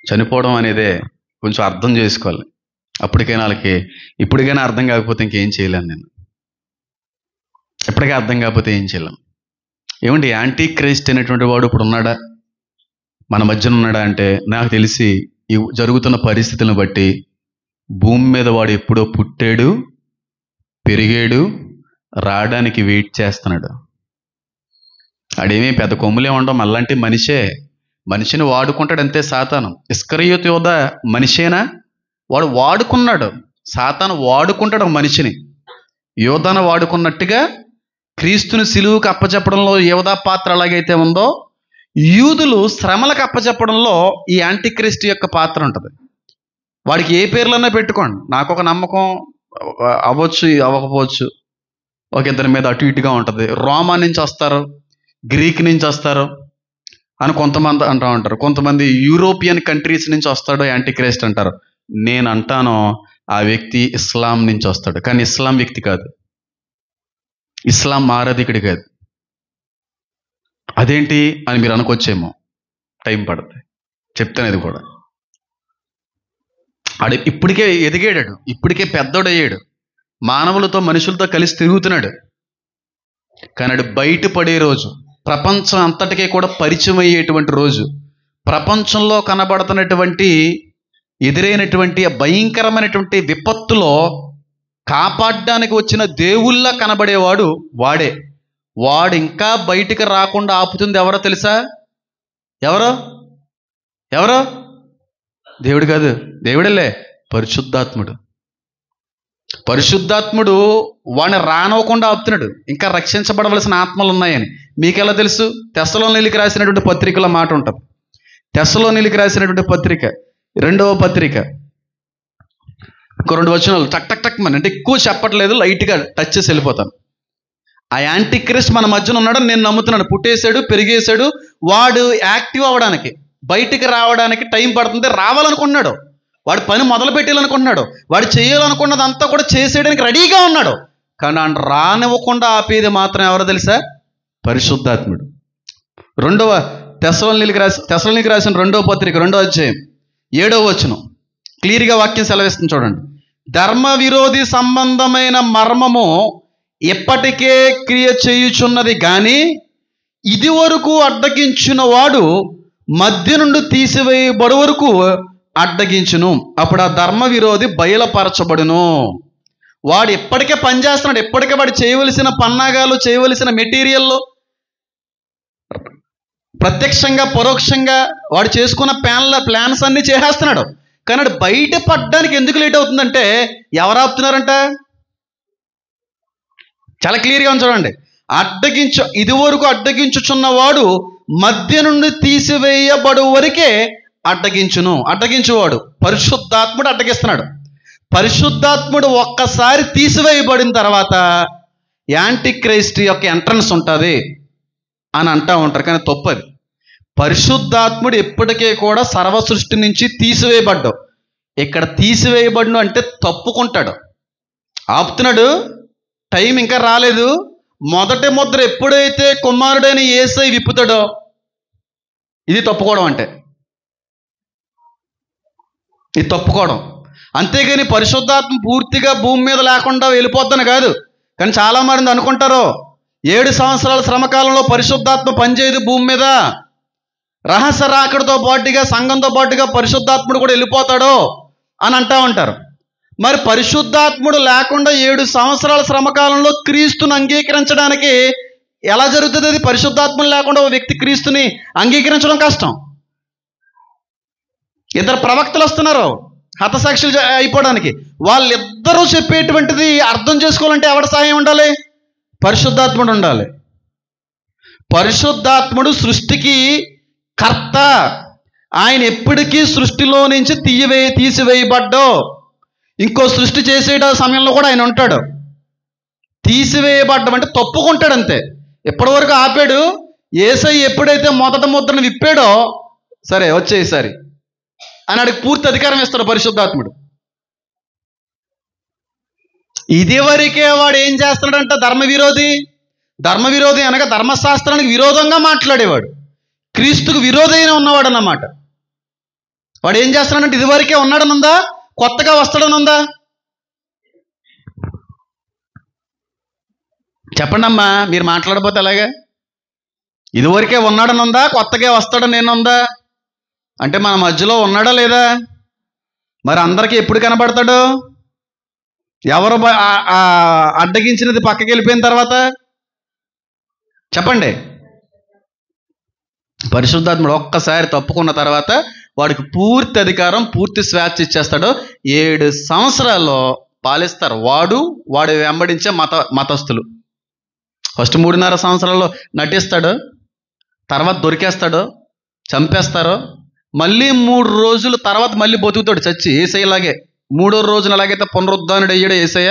చనిపోవడం అనేదే కొంచెం అర్థం చేసుకోవాలి. అప్పటికైనా వాళ్ళకి ఇప్పటికైనా అర్థం కాకపోతే ఇంకేం చేయలేను నేను. ఎప్పటికీ అర్థం కాకపోతే ఏం చేయలేను. ఏమండి, యాంటీ క్రైస్ట్ అనేటువంటి వాడు ఇప్పుడు ఉన్నాడా, మన మధ్యన ఉన్నాడా అంటే నాకు తెలిసి ఈ జరుగుతున్న పరిస్థితులను బట్టి భూమి మీద వాడు ఎప్పుడో పుట్టాడు, పెరిగాడు, రావడానికి వెయిట్ చేస్తున్నాడు. ఆడేమీ పెద్ద కొమ్ములే ఉండవు, మళ్ళంటి మనిషే. మనిషిని వాడుకుంటాడు అంతే సాతాను. ఇస్కరియోతు యోధ మనిషేనా? వాడు వాడుకున్నాడు. సాతాను వాడుకుంటాడు ఒక మనిషిని. యోధాను వాడుకున్నట్టుగా క్రీస్తుని సిలువుకు అప్పచెప్పడంలో యోధా పాత్ర ఎలాగైతే ఉందో, యూదులు శ్రమలకు అప్పచెప్పడంలో ఈ యాంటీ క్రైస్ట్ యొక్క పాత్ర ఉంటుంది. వాడికి ఏ పేర్లన్నా పెట్టుకోండి, నాకు ఒక నమ్మకం అవ్వచ్చు అవ్వకపోవచ్చు, ఒక ఇద్దరి మీద అటు ఇటుగా ఉంటుంది. రోమా నుంచి వస్తారు, గ్రీక్ నుంచి వస్తారు అని కొంతమంది అంటూ ఉంటారు. కొంతమంది యూరోపియన్ కంట్రీస్ నుంచి వస్తాడు యాంటీ క్రైస్ట్ అంటారు. నేను అంటాను ఆ వ్యక్తి ఇస్లాం నుంచి వస్తాడు, కానీ ఇస్లాం వ్యక్తి కాదు, ఇస్లాం ఆరాధికుడి కాదు. అదేంటి అని మీరు అనుకోవచ్చేమో, టైం పడుతుంది చెప్తాను. అది కూడా ఆడు ఇప్పటికే ఎదిగాడు, ఇప్పటికే పెద్దోడయ్యాడు, మానవులతో మనుషులతో కలిసి తిరుగుతున్నాడు. కానీ ఆడు బయటపడే రోజు, ప్రపంచం అంతటికీ కూడా పరిచయం అయ్యేటువంటి రోజు, ప్రపంచంలో కనబడుతున్నటువంటి ఎదురైనటువంటి భయంకరమైనటువంటి విపత్తులో కాపాడడానికి వచ్చిన దేవుళ్ళ కనబడేవాడు వాడే. వాడు ఇంకా బయటికి రాకుండా ఆపుతుంది ఎవరో తెలుసా? ఎవరో దేవుడు కాదు, దేవుడేలే, పరిశుద్ధాత్ముడు. పరిశుద్ధాత్ముడు వాడిని రానివ్వకుండా ఆపుతున్నాడు. ఇంకా రక్షించబడవలసిన ఆత్మలు ఉన్నాయని మీకెలా తెలుసు? తెస్సలోనీయులకు రాసినటువంటి పత్రికలో మాట ఉంటుంది. తెస్సలోనీయులకు రాసినటువంటి పత్రిక 2వ పత్రిక, ఇంకో 2 వచనాలు టక్ టక్ టక్ అంటే ఎక్కువ చెప్పట్లేదు, లైట్గా టచ్ చేసి వెళ్ళిపోతాను. ఆ యాంటీ క్రైస్ట్ మన మధ్యన ఉన్నాడని నేను నమ్ముతున్నాను. పుట్టేశాడు, పెరిగేశాడు. వాడు యాక్టివ్ అవ్వడానికి, బయటికి రావడానికి టైం పడుతుంది. రావాలనుకున్నాడు, వాడు పని మొదలు పెట్టాలనుకుంటున్నాడు, వాడు చేయాలనుకున్నదంతా కూడా చేసేయడానికి రెడీగా ఉన్నాడు. కానీ ఆయన రానివ్వకుండా ఆపేది మాత్రం ఎవరో తెలుసా? పరిశుద్ధాత్ముడు. 2వ తెస్సలోనీయులకు రాసిన 2వ పత్రిక 2వ అధ్యాయం 7వ వచనం క్లియర్గా వాక్యం సెలవిస్తుంది చూడండి. ధర్మ విరోధి సంబంధమైన మర్మము ఎప్పటికే క్రియ చేయుచున్నది కానీ ఇది వరకు అడ్డగించిన వాడు మధ్య నుండి తీసివేయబడు వరకు అడ్డగించును. అప్పుడు ఆ ధర్మ విరోధి బయలుపరచబడును. వాడు ఎప్పటికే పనిచేస్తున్నాడు, ఎప్పటికే వాడు చేయవలసిన పన్నాగాలు, చేయవలసిన మెటీరియల్లో ప్రత్యక్షంగా పరోక్షంగా వాడు చేసుకున్న ప్లాన్స్ అన్ని చేసేస్తున్నాడు. కానీ వాడు బయట పడ్డానికి ఎందుకు లేట్ అవుతుందంటే ఎవరు ఆపుతున్నారంట? చాలా క్లియర్గా చూడండి. ఇది వరకు అడ్డగించుచున్నవాడు మధ్య నుండి తీసివేయబడు వరకే అడ్డగించువాడు పరిశుద్ధాత్ముడు అడ్డగిస్తున్నాడు. పరిశుద్ధాత్ముడు ఒక్కసారి తీసివేయబడిన తర్వాత యాంటీ క్రైస్ట్ యొక్క ఎంట్రన్స్ ఉంటుంది అని అంటూ ఉంటారు, కానీ తప్పది. పరిశుద్ధాత్ముడు ఎప్పటికే కూడా సర్వ సృష్టి నుంచి తీసివేయబడ్డావు. ఇక్కడ తీసివేయబడ్డు అంటే తప్పుకుంటాడు, ఆపుతున్నాడు. టైం ఇంకా రాలేదు. మొదటి ముద్ర ఎప్పుడైతే కుమారుడైన యేసయ్య విప్పుతాడో ఇది తప్పుకోవడం అంటే, ఇది తప్పుకోవడం. అంతేగాని పరిశుద్ధాత్మ పూర్తిగా భూమి మీద లేకుండా వెళ్ళిపోద్దని కాదు. కానీ చాలా మంది అనుకుంటారు 7 సంవత్సరాల శ్రమకాలంలో పరిశుద్ధాత్మ పనిచేయదు భూమి మీద, రహస్య రాకడతో పాటుగా సంఘంతో పాటుగా పరిశుద్ధాత్ముడు కూడా వెళ్ళిపోతాడు అని అంటా ఉంటారు. మరి పరిశుద్ధాత్ముడు లేకుండా 7 సంవత్సరాల శ్రమకాలంలో క్రీస్తుని అంగీకరించడానికి ఎలా జరుగుతుంది? అది పరిశుద్ధాత్ముడు లేకుండా ఒక వ్యక్తి క్రీస్తుని అంగీకరించడం కష్టం. 2 ప్రవక్తలు వస్తున్నారు హతసాక్షులు అయిపోవడానికి. వాళ్ళిద్దరూ చెప్పేటువంటిది అర్థం చేసుకోవాలంటే ఎవరి సాయం ఉండాలి? పరిశుద్ధాత్ముడు ఉండాలి. పరిశుద్ధాత్ముడు సృష్టికి కర్త. ఆయన ఎప్పటికీ సృష్టిలో నుంచి తీసివేయబడ్డో. ఇంకో సృష్టి చేసే సమయంలో కూడా ఆయన ఉంటాడు. తీసివేయబడ్డం అంటే తప్పుకుంటాడు అంతే. ఎప్పటి వరకు ఆపాడు. యేసయ్య ఎప్పుడైతే మొదటి ముద్రను విప్పాడో, సరే వచ్చేసారి అని ఆడికి పూర్తి అధికారం ఇస్తాడు పరిశుద్ధాత్ముడు. ఇదివరకే వాడు ఏం చేస్తున్నాడంట? ధర్మవిరోధి అనగా ధర్మశాస్త్రానికి విరోధంగా మాట్లాడేవాడు, క్రీస్తుకు విరోధైన ఉన్నవాడు అన్నమాట. వాడు ఏం చేస్తున్నాడంటే ఇదివరకే ఉన్నాడనుందా, కొత్తగా వస్తాడనుందా? చెప్పండి అమ్మా, మీరు మాట్లాడబోతే అలాగే. ఇదివరకే ఉన్నాడనుందా, కొత్తగా వస్తాడని నేనుందా? అంటే మన మధ్యలో ఉన్నాడా లేదా? మరి అందరికీ ఎప్పుడు కనబడతాడు? ఎవరు అడ్డగించినది పక్కకి వెళ్ళిపోయిన తర్వాత చెప్పండి. పరిశుద్ధాత్ముడు ఒక్కసారి తప్పుకున్న తర్వాత వాడికి పూర్తి అధికారం, పూర్తి స్వేచ్ఛ ఇచ్చేస్తాడు. 7 సంవత్సరాల్లో పాలిస్తారు వాడు వెంబడించే మతస్థులు. ఫస్ట్ 3.5 సంవత్సరాల్లో నటిస్తాడు, తర్వాత దొరికేస్తాడు, చంపేస్తారు. మళ్ళీ 3 రోజుల తర్వాత మళ్ళీ బతుకుతాడు చచ్చి. యేసయ్యలాగే 3వ రోజున ఎలాగైతే పునరుద్ధానుడు అయ్యాడు యేసయ్య,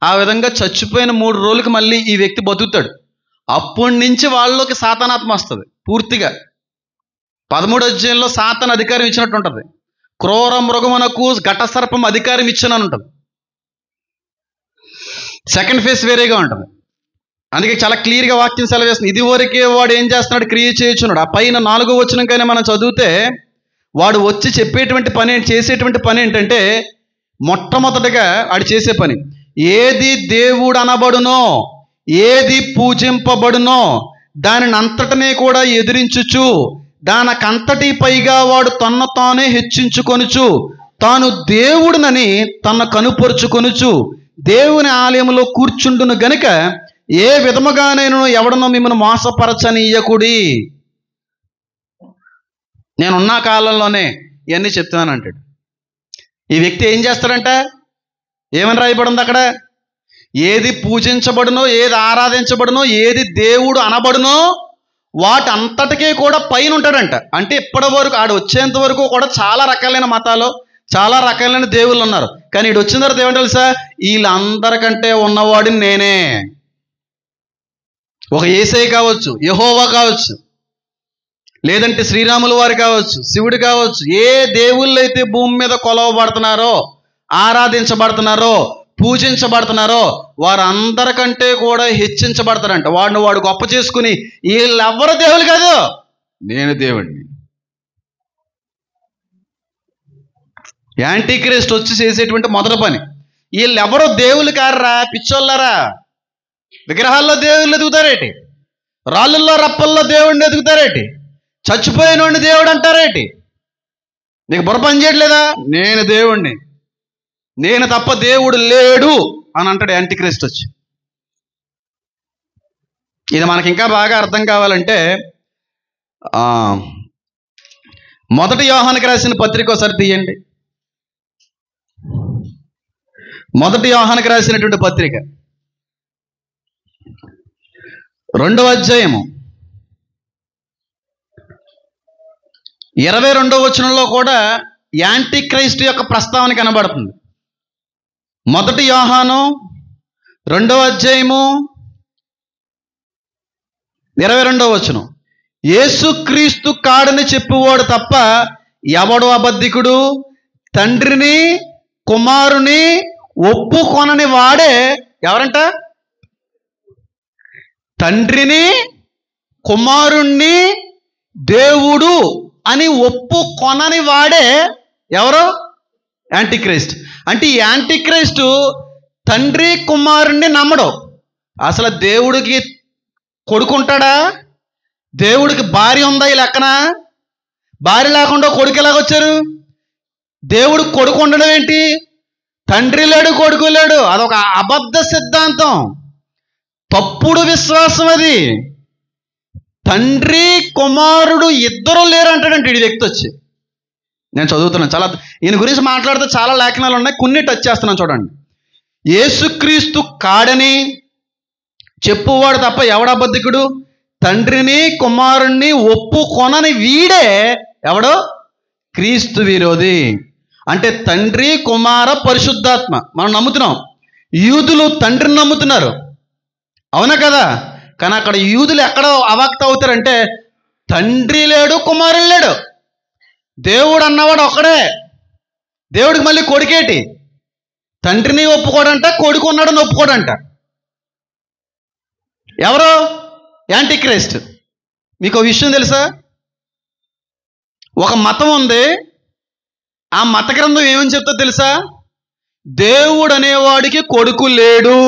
ఆ విధంగా చచ్చిపోయిన 3 రోజులకి మళ్ళీ ఈ వ్యక్తి బతుకుతాడు. అప్పటి నుంచి వాళ్ళలోకి సాతానాత్మ వస్తుంది పూర్తిగా. 13వ అధ్యాయంలో సాతాను అధికారం ఇచ్చినట్టు ఉంటుంది. క్రూర మృగమునకు ఘటసర్పం అధికారం ఇచ్చినని ఉంటుంది. సెకండ్ ఫేస్ వేరేగా ఉంటుంది. అందుకే చాలా క్లియర్గా వాక్యం సెలవేస్తుంది. ఇదివరకే వాడు ఏం చేస్తున్నాడు? క్రియ చేయుచున్నాడు. ఆ పైన 4వ వచనంకైనా మనం చదివితే వాడు వచ్చి చెప్పేటువంటి పని, చేసేటువంటి పని ఏంటంటే, మొట్టమొదటిగా వాడు చేసే పని, ఏది దేవుడు అనబడునో, ఏది పూజింపబడునో దానిని అంతటనే కూడా ఎదిరించుచు, దానికంతటి పైగా వాడు తన్ను తానే హెచ్చించుకొనుచు, తాను దేవుడునని తన కనుపరుచుకొనుచు దేవుని ఆలయంలో కూర్చుండును గనుక ఏ విధముగానైనా ఎవడనో మిమ్మల్ని మోసపరచనీయకుడి. నేనున్న కాలంలోనే ఇవన్నీ చెప్తున్నాను అంటాడు. ఈ వ్యక్తి ఏం చేస్తాడంట? ఏమని రాయబడింది అక్కడ? ఏది పూజించబడునో, ఏది ఆరాధించబడునో, ఏది దేవుడు అనబడునో వాటంతటికీ కూడా పైన ఉంటాడంట. అంటే ఇప్పటి వరకు ఆడు వచ్చేంత వరకు కూడా చాలా రకాలైన మతాలు, చాలా రకాలైన దేవుళ్ళు ఉన్నారు. కానీ ఇటు వచ్చిన తర్వాత ఏమంటే తెలుసా? వీళ్ళందరికంటే ఉన్నవాడిని నేనే. ఒక యేసయ్య కావచ్చు, యెహోవా కావచ్చు, లేదంటే శ్రీరాముల వారు కావచ్చు, శివుడు కావచ్చు, ఏ దేవుళ్ళు అయితే భూమి మీద కొలవబడుతున్నారో, ఆరాధించబడుతున్నారో, పూజించబడుతున్నారో వారందరికంటే కూడా హెచ్చించబడతారంట. వాడు గొప్ప చేసుకుని వీళ్ళెవ్వరు దేవులు కాదు, నేను దేవుడిని. యాంటీ క్రైస్ట్ వచ్చి చేసేటువంటి మొదటి పని, వీళ్ళెవరో దేవులు కారరా, పిచ్చోళ్ళరా. విగ్రహాల్లో దేవుళ్ళు ఎదుగుతారేటి? రాళ్ళల్లో రప్పల్లో దేవుడిని ఎదుగుతారేటి? చచ్చిపోయిన వాడిని దేవుడు అంటారేటి? నీకు బుర్ర పని చేయట్లేదా? నేను దేవుణ్ణి, నేను తప్ప దేవుడు లేడు అని అంటాడు యాంటిక్రైస్ట్ వచ్చి. ఇది మనకి ఇంకా బాగా అర్థం కావాలంటే మొదటి యోహానుకి రాసిన పత్రిక ఒకసారి తీయండి. మొదటి యోహానుకి రాసినటువంటి పత్రిక 2వ అధ్యాయము 22వ వచనంలో కూడా యాంటీ క్రైస్ట్ యొక్క ప్రస్తావన కనబడుతుంది. మొదటి యోహాను 2వ అధ్యాయము 22వ వచనం, యేసుక్రీస్తు కాడని చెప్పువాడు తప్ప ఎవడు అబద్ధికుడు, తండ్రిని కుమారుని ఒప్పుకొనని వాడే. ఎవరంట? తండ్రిని కుమారుణ్ణి దేవుడు అని ఒప్పుకొనని వాడే ఎవరు? Anti Christ. అంటే ఈ యాంటీ క్రైస్ట్ తండ్రి కుమారుణ్ణి నమ్మడు. అసలు దేవుడికి కొడుకుంటాడా? దేవుడికి భార్య ఉందా? ఈ లెక్కన భార్య లేకుండా కొడుకు ఎలాగొచ్చారు? దేవుడికి కొడుకు ఉండడం ఏంటి? తండ్రి లేడు, కొడుకు లేడు. అదొక అబద్ధ సిద్ధాంతం, తప్పుడు విశ్వాసం అది. తండ్రి కుమారుడు ఇద్దరు లేరు అంటాడంటే ఈ వ్యక్తి వచ్చి. నేను చదువుతున్నాను, చాలా ఈయన గురించి మాట్లాడితే చాలా లేఖనాలు ఉన్నాయి, కొన్ని టచ్ చేస్తున్నాను చూడండి. యేసుక్రీస్తు కాడని చెప్పువాడు తప్ప ఎవడబద్ధికుడు? తండ్రిని కుమారుణ్ణి ఒప్పుకొనని వీడే ఎవడో క్రీస్తు విరోధి. అంటే తండ్రి, కుమార, పరిశుద్ధాత్మ మనం నమ్ముతున్నాం. యూదులు తండ్రిని నమ్ముతున్నారు, అవునా కదా? కానీ అక్కడ యూదులు ఎక్కడ అవాక్త అవుతారంటే తండ్రి లేడు, కుమారుడు లేడు, దేవుడు అన్నవాడు ఒక్కడే. దేవుడికి మళ్ళీ కొడుకేటి? తండ్రిని ఒప్పుకోడంట, కొడుకు ఉన్నాడని ఒప్పుకోడంట. ఎవరో యాంటీ క్రైస్ట్. మీకు విషయం తెలుసా? ఒక మతం ఉంది, ఆ మత గ్రంథం ఏమని చెప్తా తెలుసా? దేవుడు అనేవాడికి కొడుకు లేడు,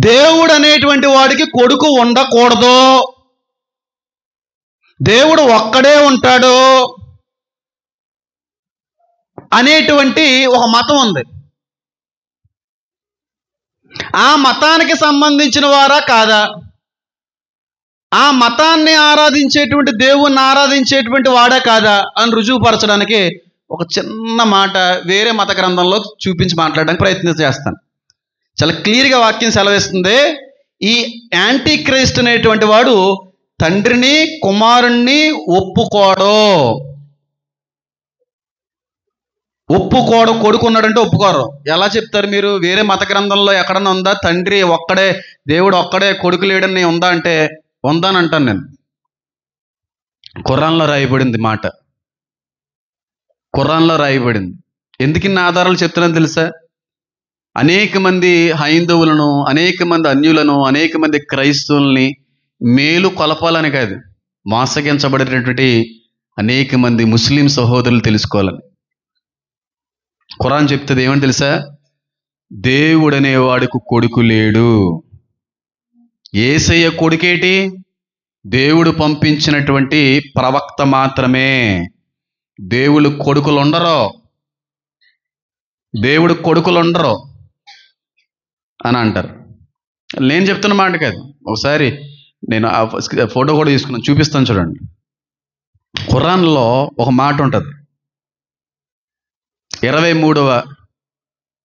దేవుడు అనేటువంటి వాడికి కొడుకు ఉండకూడదు, దేవుడు ఒక్కడే ఉంటాడు అనేటువంటి ఒక మతం ఉంది. ఆ మతానికి సంబంధించిన వారా కాదా? ఆ మతాన్ని ఆరాధించేటువంటి, దేవుణ్ణి ఆరాధించేటువంటి వాడా కాదా అని రుజువుపరచడానికి ఒక చిన్న మాట వేరే మత గ్రంథంలో చూపించి మాట్లాడడానికి ప్రయత్నం చేస్తాను. చాలా క్లియర్గా వాక్యం సెలవిస్తుంది. ఈ యాంటీ క్రైస్ట్ అనేటువంటి వాడు తండ్రిని కుమారుణ్ణి ఒప్పుకోడు, కొడుకున్నాడంటే ఒప్పుకోరు. ఎలా చెప్తారు మీరు? వేరే మత గ్రంథంలో ఎక్కడన్నా ఉందా తండ్రి ఒక్కడే, దేవుడు ఒక్కడే, కొడుకు లేడని ఉందా అంటే ఉందని అంటాను నేను. ఖురాన్లో రాయబడింది మాట, ఖురాన్లో రాయబడింది. ఎందుకు ఇన్ని ఆధారాలు చెప్తున్నాను తెలుసా? అనేక మంది హైందవులను, అనేక మంది అన్యులను, అనేక మంది క్రైస్తవుల్ని మేలు కొలపాలని కాదు, మోసగించబడినటువంటి అనేక మంది ముస్లిం సహోదరులు తెలుసుకోవాలని. ఖురాన్ చెప్తుంది ఏమని తెలుసా? దేవుడు అనేవాడికి కొడుకు లేడు. యేసయ్య కొడుకేటి? దేవుడు పంపించినటువంటి ప్రవక్త మాత్రమే. దేవుడు కొడుకులు ఉండరు, దేవుడు కొడుకులు ఉండరు అని అంటారు. నేను చెప్తున్న మాట కాదు. ఒకసారి నేను ఆ ఫోటో కూడా తీసుకున్నాను, చూపిస్తాను చూడండి. ఖురాన్లో ఒక మాట ఉంటుంది, 23వ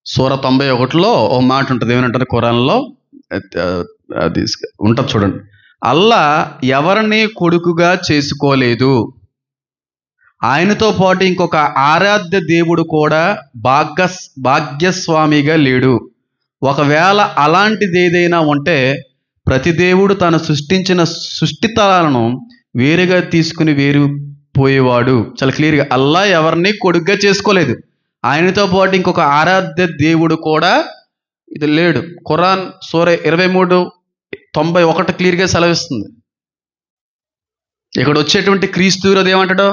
సూర 91లో ఒక మాట ఉంటుంది. ఏమనంటారు ఖురాన్లో? అది ఉంటుంది చూడండి. అల్లా ఎవరిని కొడుకుగా చేసుకోలేదు, ఆయనతో పాటు ఇంకొక ఆరాధ్య దేవుడు కూడా భాగ్యస్వామిగా లేడు. ఒకవేళ అలాంటిది ఏదైనా ఉంటే ప్రతి దేవుడు తాను సృష్టించిన సృష్టితలను వేరుగా తీసుకుని వేరుపోయేవాడు. చాలా క్లియర్గా అల్లా ఎవరిని కొడుకుగా చేసుకోలేదు, ఆయనతో పాటు ఇంకొక ఆరాధ్య దేవుడు కూడా ఇది లేడు. ఖురాన్ సూర 23:91 క్లియర్గా సెలవిస్తుంది. ఇక్కడ వచ్చేటువంటి క్రీస్తు విరోధి ఏమంటాడు?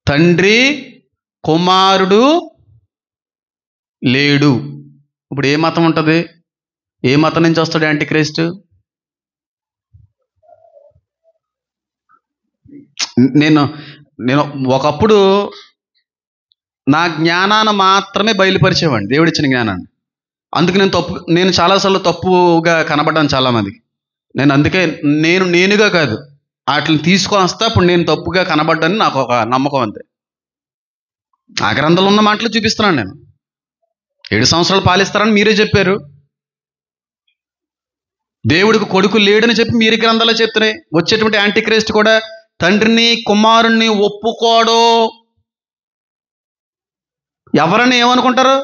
తండ్రి కుమారుడు లేడు. ఇప్పుడు ఏ మతం ఉంటుంది? ఏ మతం నుంచి వస్తాడు యాంటీ క్రైస్ట్? నేను ఒకప్పుడు నా జ్ఞానాన్ని మాత్రమే బయలుపరిచేవాడిని, దేవుడిచ్చిన జ్ఞానాన్ని. అందుకు నేను చాలాసార్లు తప్పుగా కనబడ్డాను చాలామందికి. అందుకే నేనుగా కాదు, వాటిని తీసుకొని వస్తా. ఇప్పుడు నేను తప్పుగా కనబడ్డాను, నాకు ఒక నమ్మకం అంతే. ఆ గ్రంథంలో ఉన్న మాటలు చూపిస్తున్నాను నేను. 7 సంవత్సరాలు పాలిస్తారని మీరే చెప్పారు. దేవుడికి కొడుకు లేడని చెప్పి మీరు గ్రంథాలు చెప్తున్నాయి. వచ్చేటువంటి యాంటీ క్రైస్ట్ కూడా తండ్రిని కుమారుణ్ణి ఒప్పుకోడు. ఎవరని ఏమనుకుంటారు?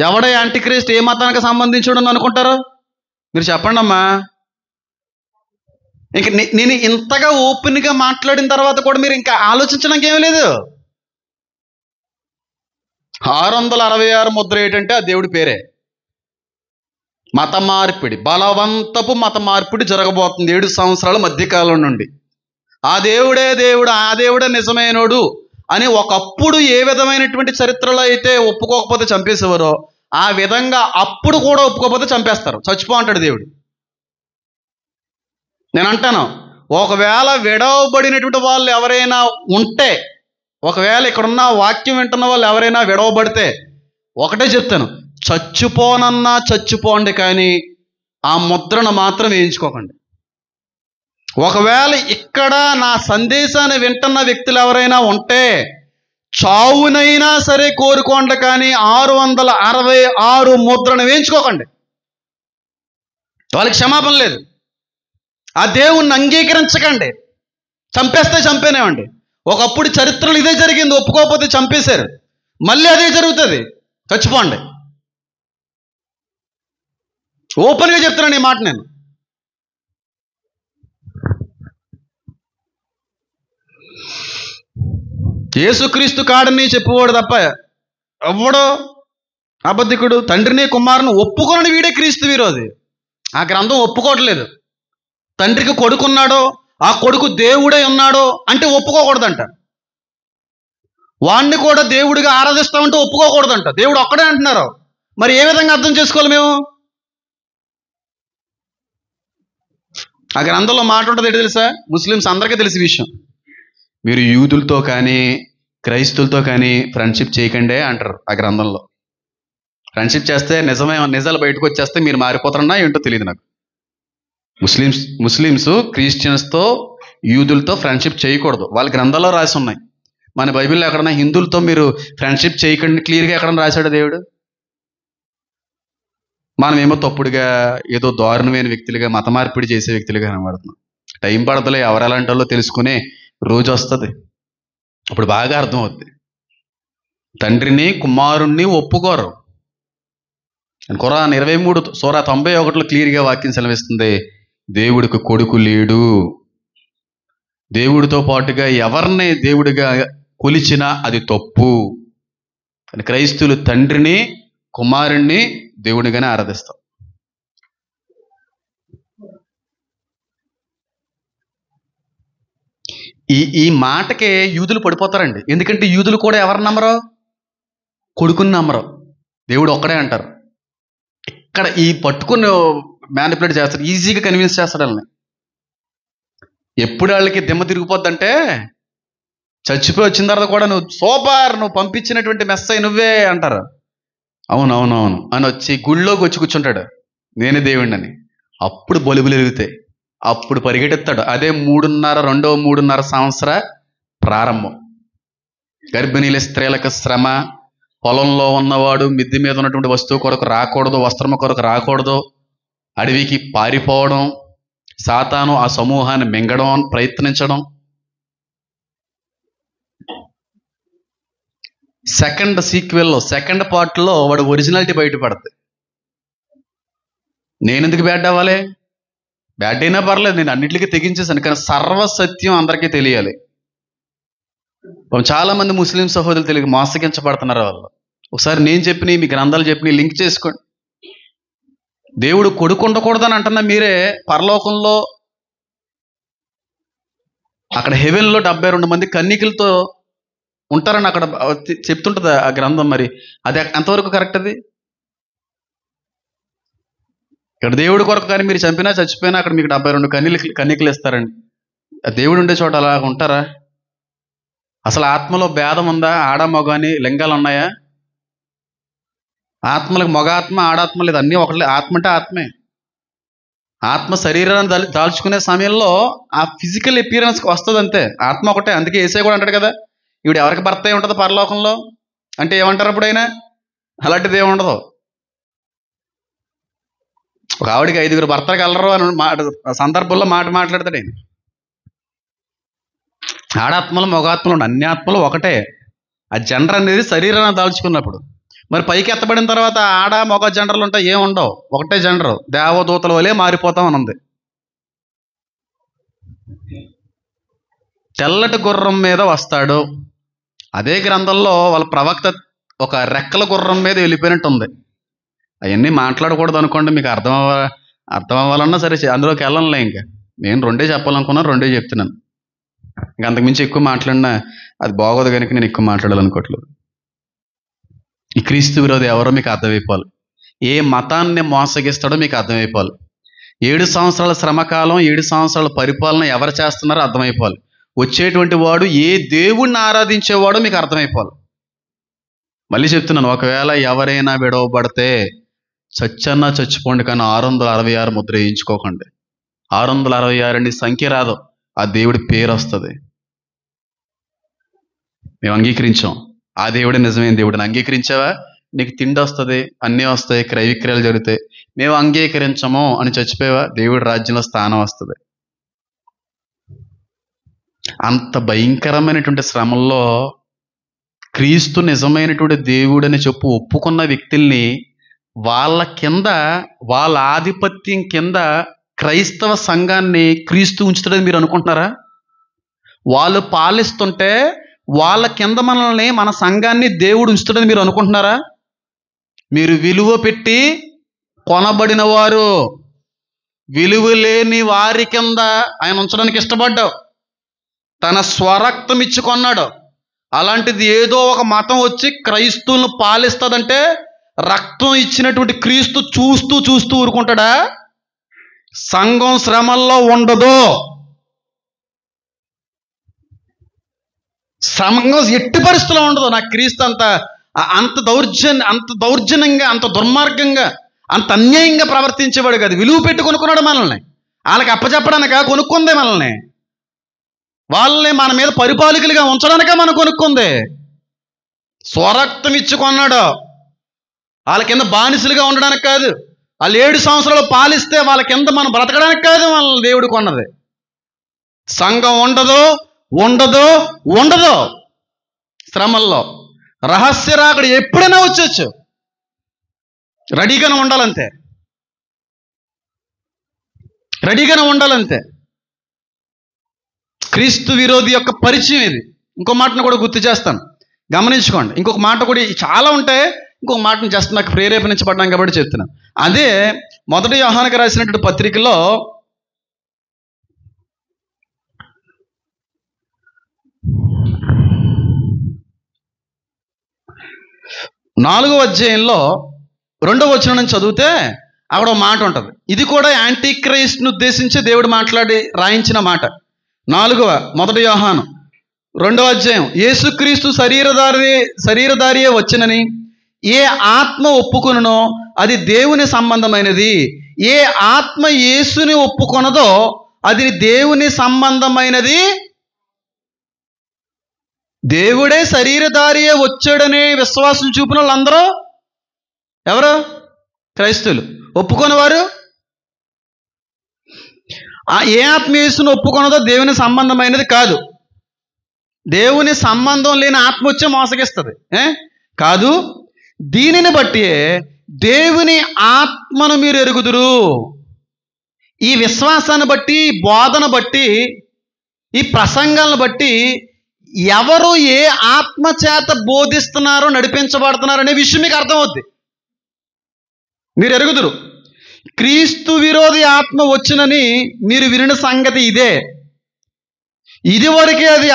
ఎవడ యాంటీ క్రైస్ట్ ఏ మతానికి సంబంధించడం అనుకుంటారు? మీరు చెప్పండి అమ్మా. ఇంక నేను ఇంతగా ఓపెన్గా మాట్లాడిన తర్వాత కూడా మీరు ఇంకా ఆలోచించడానికి ఏమీ లేదు. 666 ముద్ర ఏంటంటే ఆ దేవుడి పేరే. మత మార్పిడి, బలవంతపు మత మార్పిడి జరగబోతుంది 7 సంవత్సరాల మధ్యకాలం నుండి. ఆ దేవుడే దేవుడు, ఆ దేవుడే నిజమైనోడు అని ఒకప్పుడు ఏ విధమైనటువంటి చరిత్రలో అయితే ఒప్పుకోకపోతే చంపేసేవారో ఆ విధంగా అప్పుడు కూడా ఒప్పుకోకపోతే చంపేస్తారు. చచ్చిపో అంటాడు దేవుడు. నేను అంటాను, ఒకవేళ విడవబడినటువంటి వాళ్ళు ఎవరైనా ఉంటే, ఒకవేళ ఇక్కడున్న వాక్యం వింటున్న వాళ్ళు ఎవరైనా విడవబడితే ఒకటే చెప్తాను, చచ్చిపోనన్నా చచ్చిపోండి, కానీ ఆ ముద్రను మాత్రం వేయించుకోకండి. ఒకవేళ ఇక్కడ నా సందేశాన్ని వింటున్న వ్యక్తులు ఎవరైనా ఉంటే చావునైనా సరే కోరుకోండి, కానీ 666 ముద్రను వేయించుకోకండి. వాళ్ళకి క్షమాపణ లేదు. ఆ దేవుణ్ణి అంగీకరించకండి. చంపేస్తే చంపేనేవండి. ఒకప్పుడు చరిత్రలో ఇదే జరిగింది, ఒప్పుకోకపోతే చంపేశారు. మళ్ళీ అదే జరుగుతుంది, చచ్చిపోండి. ఓపెన్గా చెప్తున్నాను ఈ మాట నేను. యేసుక్రీస్తు కాడని చెప్పువాడు తప్ప ఎవడో అబద్ధికుడు తండ్రిని కుమారుని ఒప్పుకోని వీడే క్రీస్తు విరోధి. ఆ గ్రంథం ఒప్పుకోవట్లేదు. తండ్రికి కొడుకున్నాడో, ఆ కొడుకు దేవుడే ఉన్నాడో అంటే ఒప్పుకోకూడదంట. వాణ్ణి కూడా దేవుడిగా ఆరాధిస్తామంటే ఒప్పుకోకూడదంట. దేవుడు ఒక్కడే అంటున్నారు. మరి ఏ విధంగా అర్థం చేసుకోవాలి మేము? ఆ గ్రంథంలో మాట ఉంటుంది ఏంటి తెలుసా? ముస్లిమ్స్ అందరికీ తెలిసి విషయం. మీరు యూదులతో కానీ క్రైస్తులతో కానీ ఫ్రెండ్షిప్ చేయకండి అంటారు ఆ గ్రంథంలో. ఫ్రెండ్షిప్ చేస్తే నిజాలు బయటకు వచ్చేస్తే మీరు మారిపోతారన్నా ఏంటో తెలియదు నాకు. ముస్లిమ్స్ క్రిస్టియన్స్తో యూదులతో ఫ్రెండ్షిప్ చేయకూడదు, వాళ్ళ గ్రంథాల్లో రాసి ఉన్నాయి. మన బైబిల్లో ఎక్కడన్నా హిందువులతో మీరు ఫ్రెండ్షిప్ చేయకండి క్లియర్గా ఎక్కడన్నా రాశాడు దేవుడు? మనమేమో తప్పుడుగా ఏదో దారుణమైన వ్యక్తులుగా, మత మార్పిడి చేసే వ్యక్తులుగా కనబడుతున్నాం. టైం పడతలే, ఎవరు ఎలాంటి వాళ్ళో తెలుసుకునే రోజు వస్తుంది, అప్పుడు బాగా అర్థమవుద్ది. తండ్రిని కుమారుణ్ణి ఒప్పుకోరు. ఖురాన్ 23 సూరా 91 క్లియర్గా వాక్యం సెలవిస్తుంది, దేవుడికి కొడుకు లేడు. దేవుడితో పాటుగా ఎవరిని దేవుడిగా కొలిచినా అది తప్పు. కానీ క్రైస్తువులు తండ్రిని కుమారుణ్ణి దేవుడిగానే ఆరాధిస్తాం. ఈ మాటకే యూదులు పడిపోతారండి. ఎందుకంటే యూదులు కూడా ఎవరు నమ్మరు? కొడుకుని నమ్మరు, దేవుడు ఒక్కడే అంటారు. ఇక్కడ ఈ పట్టుకుని మ్యానిపులేట్ చేస్తాడు, ఈజీగా కన్విన్స్ చేస్తాడు వాళ్ళని. ఎప్పుడు వాళ్ళకి దిమ్మ తిరిగిపోద్దంటే చచ్చిపోయి వచ్చిన తర్వాత కూడా నువ్వు సూపర్, నువ్వు పంపించినటువంటి మెస్సై నువ్వే అంటారు. అవునవునవును అని వచ్చి గుళ్ళోకి వచ్చి కూర్చుంటాడు, నేనే దేవుడిని అని. అప్పుడు బలుబులు ఎరుగుతాయి, అప్పుడు పరిగెడెత్తాడు. అదే 3.5 సంవత్సర ప్రారంభం. గర్భిణీల స్త్రీలకు శ్రమ, పొలంలో ఉన్నవాడు మిద్ది మీద ఉన్నటువంటి వస్తువు కొరకు రాకూడదు, వస్త్రము కొరకు రాకూడదు, అడవికి పారిపోవడం, సాతాను ఆ సమూహాన్ని మింగడం ప్రయత్నించడం. సెకండ్ సీక్వెల్లో, సెకండ్ పార్ట్లో వాడు ఒరిజినాలిటీ బయటపడుతుంది. నేనెందుకు బ్యాడ్ అవ్వాలి? బ్యాడ్ అయినా పర్లేదు, నేను అన్నింటికి తెగించేసాను, కానీ సర్వసత్యం అందరికీ తెలియాలి. చాలా మంది ముస్లిం సహోదరులు తెలియక మోసగించబడుతున్నారు వాళ్ళు. ఒకసారి నేను చెప్పిన మీ గ్రంథాలు చెప్పిన లింక్ చేసుకోండి. దేవుడు కొడుకు ఉండకూడదని అంటున్నా మీరే, పరలోకంలో అక్కడ హెవెన్లో 72 మంది కన్యకలతో ఉంటారని అక్కడ చెప్తుంటుంది ఆ గ్రంథం. మరి అది ఎంతవరకు కరెక్ట్? అది ఇక్కడ దేవుడి కొరకు కానీ మీరు చంపినా చచ్చిపోయినా అక్కడ మీకు 72 కన్యకలు ఇస్తారండి. దేవుడు ఉండే చోట అలా ఉంటారా? అసలు ఆత్మలో భేదం ఉందా? ఆడ మగ అని లింగాలు ఉన్నాయా? ఆత్మలకు మగ ఆత్మ ఆడాత్మ లేదు, అన్నీ ఒకటి. ఆత్మ అంటే ఆత్మే. ఆత్మ శరీరాన్ని దాల్చుకునే సమయంలో ఆ ఫిజికల్ అపియరెన్స్ వస్తుంది అంతే. ఆత్మ ఒకటే. అందుకే యేసయ్య కూడా అంటాడు కదా, ఈవిడ ఎవరికి భర్త అయి ఉంటుంది పరలోకంలో అంటే ఏమంటారు అప్పుడైనా? అలాంటిది ఏమి ఉండదు. ఒక ఆవిడికి 5 భర్తలు కలరు అని సందర్భంలో మాట్లాడతాడు ఆయన. ఆడాత్మలు మగాత్మలు ఉండి అన్ని ఆత్మలు ఒకటే. ఆ జెండర్ అనేది శరీరాన్ని దాల్చుకున్నప్పుడు. మరి పైకి ఎత్తబడిన తర్వాత ఆడ మగ జెండర్లు ఉంటాయి, ఏం ఉండవు, ఒకటే జెండరు. దేవదూతల వలె మారిపోతాం అని ఉంది. తెల్లటి గుర్రం మీద వస్తాడు. అదే గ్రంథంలో వాళ్ళ ప్రవక్త ఒక రెక్కల గుర్రం మీద వెళ్ళిపోయినట్టు ఉంది. అవన్నీ మాట్లాడకూడదు అనుకోండి, మీకు అర్థం అవ్వాలన్నా సరే అందులోకి వెళ్ళనులే. ఇంకా నేను 2 చెప్పాలనుకున్నాను, 2 చెప్తున్నాను. ఇంకా అంతకుమించి ఎక్కువ మాట్లాడినా అది బాగోదు కనుక నేను ఎక్కువ మాట్లాడాలనుకోవట్లేదు. ఈ క్రీస్తు విరోధి ఎవరో మీకు అర్థమైపోవాలి. ఏ మతాన్ని మోసగిస్తాడో మీకు అర్థమైపోవాలి. 7 సంవత్సరాల శ్రమకాలం, 7 సంవత్సరాల పరిపాలన ఎవరు చేస్తున్నారో అర్థమైపోవాలి. వచ్చేటువంటి వాడు ఏ దేవుణ్ణి ఆరాధించేవాడో మీకు అర్థమైపోవాలి. మళ్ళీ చెప్తున్నాను, ఒకవేళ ఎవరైనా విడవబడితే చచ్చన్నా చచ్చిపోండి, కానీ 666 ముద్ర వేయించుకోకండి. 666 అండి సంఖ్య రాదు, ఆ దేవుడి పేరు వస్తుంది. మేము అంగీకరించాం, ఆ దేవుడే నిజమైన దేవుడిని. అంగీకరించావా? నీకు తిండి వస్తుంది, అన్నీ వస్తాయి, క్రయ విక్రయాలు జరుగుతాయి. మేము అంగీకరించము అని చచ్చిపోయావా? దేవుడి రాజ్యంలో స్థానం వస్తుంది. అంత భయంకరమైనటువంటి శ్రమల్లో క్రీస్తు నిజమైనటువంటి దేవుడని చెప్పు ఒప్పుకున్న వ్యక్తుల్ని వాళ్ళ కింద, వాళ్ళ ఆధిపత్యం కింద క్రైస్తవ సంఘాన్ని క్రీస్తు ఉంచుతాడని మీరు అనుకుంటున్నారా? వాళ్ళు పాలిస్తుంటే వాళ్ళ కింద మనల్ని, మన సంఘాన్ని దేవుడు ఉంచుతాడని మీరు అనుకుంటున్నారా? మీరు విలువ పెట్టి కొనబడిన వారు, విలువ లేని వారి కింద ఆయన ఉంచడానికి ఇష్టపడ్డావు. తన స్వరక్తం ఇచ్చి కొన్నాడు. అలాంటిది ఏదో ఒక మతం వచ్చి క్రైస్తవులను పాలిస్తుందంటే రక్తం ఇచ్చినటువంటి క్రీస్తు చూస్తూ చూస్తూ ఊరుకుంటాడా? సంఘం శ్రమల్లో ఉండదు. సంఘం ఎట్టి పరిస్థితుల్లో ఉండదు. నాకు క్రీస్తు అంత దౌర్జన్యంగా, అంత దుర్మార్గంగా, అంత అన్యాయంగా ప్రవర్తించేవాడు కాదు. విలువ పెట్టి కొనుక్కున్నాడు మనల్ని. వాళ్ళకి అప్పచెప్పడానిక కొనుక్కుందే మనల్ని? వాళ్ళని మన మీద పరిపాలకులుగా ఉంచడానిక మనం కొనుక్కుంది. స్వరక్తం ఇచ్చి కొన్నాడు. వాళ్ళ కింద బానిసలుగా ఉండడానికి కాదు. వాళ్ళు 7 సంవత్సరాలు పాలిస్తే వాళ్ళ కింద మనం బ్రతకడానికి కాదు మనల్ని దేవుడు కొన్నది. సంఘం ఉండదు, ఉండదు, ఉండదు. శ్రమల్లో రహస్య రాకడ ఎప్పుడైనా వచ్చేచ్చు. రెడీగానే ఉండాలంతే, రెడీగానే ఉండాలంతే. క్రీస్తు విరోధి యొక్క పరిచయం ఇది. ఇంకో మాటను కూడా గుర్తు చేస్తాను, గమనించుకోండి. ఇంకొక మాట కూడా చాలా ఉంటాయి, ఇంకొక మాటను జస్ట్ నాకు ప్రేరేపణించబడ్డాను కాబట్టి చెప్తున్నాను. అదే 1 యోహానుకు రాసినటువంటి పత్రికలో 4వ అధ్యాయంలో 2వ వచనం నుంచి చదివితే అక్కడ ఒక మాట ఉంటుంది. ఇది కూడా యాంటీ క్రైస్ట్ను ఉద్దేశించి దేవుడు మాట్లాడి రాయించిన మాట. 1 యోహాను 2వ అధ్యాయం, యేసుక్రీస్తు శరీరధారియే వచ్చినని ఏ ఆత్మ ఒప్పుకొనునో అది దేవుని సంబంధమైనది. ఏ ఆత్మ యేసుని ఒప్పుకొనదో అది దేవుని సంబంధమైనది. దేవుడే శరీరధారియే వచ్చాడనే విశ్వాసం చూపిన వాళ్ళందరూ ఎవరు? క్రైస్తవులు. ఒప్పుకొని వారు ఏ ఆత్మ యేసుని ఒప్పుకొనదో దేవుని సంబంధమైనది కాదు. దేవుని సంబంధం లేని ఆత్మ వచ్చే మోసగిస్తుంది కాదు. దీనిని బట్టి దేవుని ఆత్మను మీరు ఎరుగుదురు. ఈ విశ్వాసాన్ని బట్టి, బోధన బట్టి, ఈ ప్రసంగాలను బట్టి ఎవరు ఏ ఆత్మ చేత బోధిస్తున్నారో, నడిపించబడుతున్నారో అనే విషయం మీకు అర్థమవుద్ది, మీరు ఎరుగుదురు. క్రీస్తు విరోధి ఆత్మ వచ్చినని మీరు వినిన సంగతి ఇదే. ఇదివరకే అది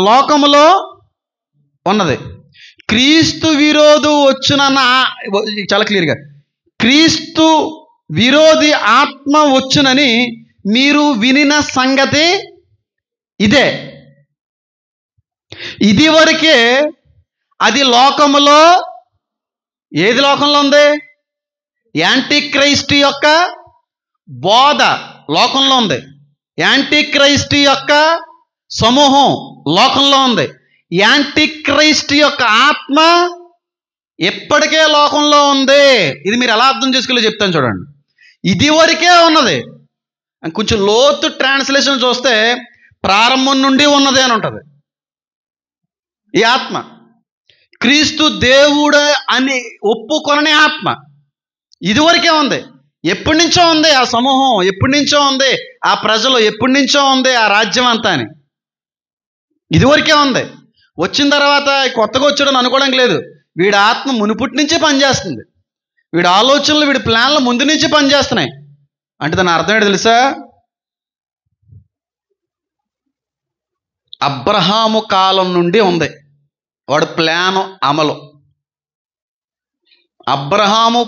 లోకములో ఉన్నది. క్రీస్తు విరోధి వచ్చునన్న, చాలా క్లియర్గా, క్రీస్తు విరోధి ఆత్మ వచ్చునని మీరు వినిన సంగతి ఇదే. ఇది వరకే అది లోకములో, ఏది లోకంలో ఉంది? యాంటీ క్రైస్ట్ యొక్క బోధ లోకంలో ఉంది. యాంటీ క్రైస్ట్ యొక్క సమూహం లోకంలో ఉంది. యాంటీ క్రైస్ట్ యొక్క ఆత్మ ఎప్పటికే లోకంలో ఉంది. ఇది మీరు ఎలా అర్థం చేసుకోవాలో చెప్తాను చూడండి. ఇది వరకే ఉన్నది. కొంచెం లోతు ట్రాన్స్లేషన్ చూస్తే ప్రారంభం నుండి ఉన్నది అని ఉంటుంది. ఈ ఆత్మ క్రీస్తు దేవుడు అని ఒప్పుకొనని ఆత్మ ఇదివరకే ఉంది. ఎప్పటి నుంచో ఉంది ఆ సమూహం, ఎప్పటి నుంచో ఉంది ఆ ప్రజలు, ఎప్పటి నుంచో ఉంది ఆ రాజ్యం అంతా అని ఇదివరకే ఉంది. వచ్చిన తర్వాత కొత్తగా వచ్చాడని అనుకోవడానికి లేదు. వీడి ఆత్మ మునుపుటి నుంచే పనిచేస్తుంది. వీడి ఆలోచనలు, వీడి ప్లాన్లు ముందు నుంచి పనిచేస్తున్నాయి. అంటే దాని అర్థం ఏంటో తెలుసా? అబ్రహాము కాలం నుండి ఉంది. వాడు ప్లాన్ అమలు. అబ్రహాము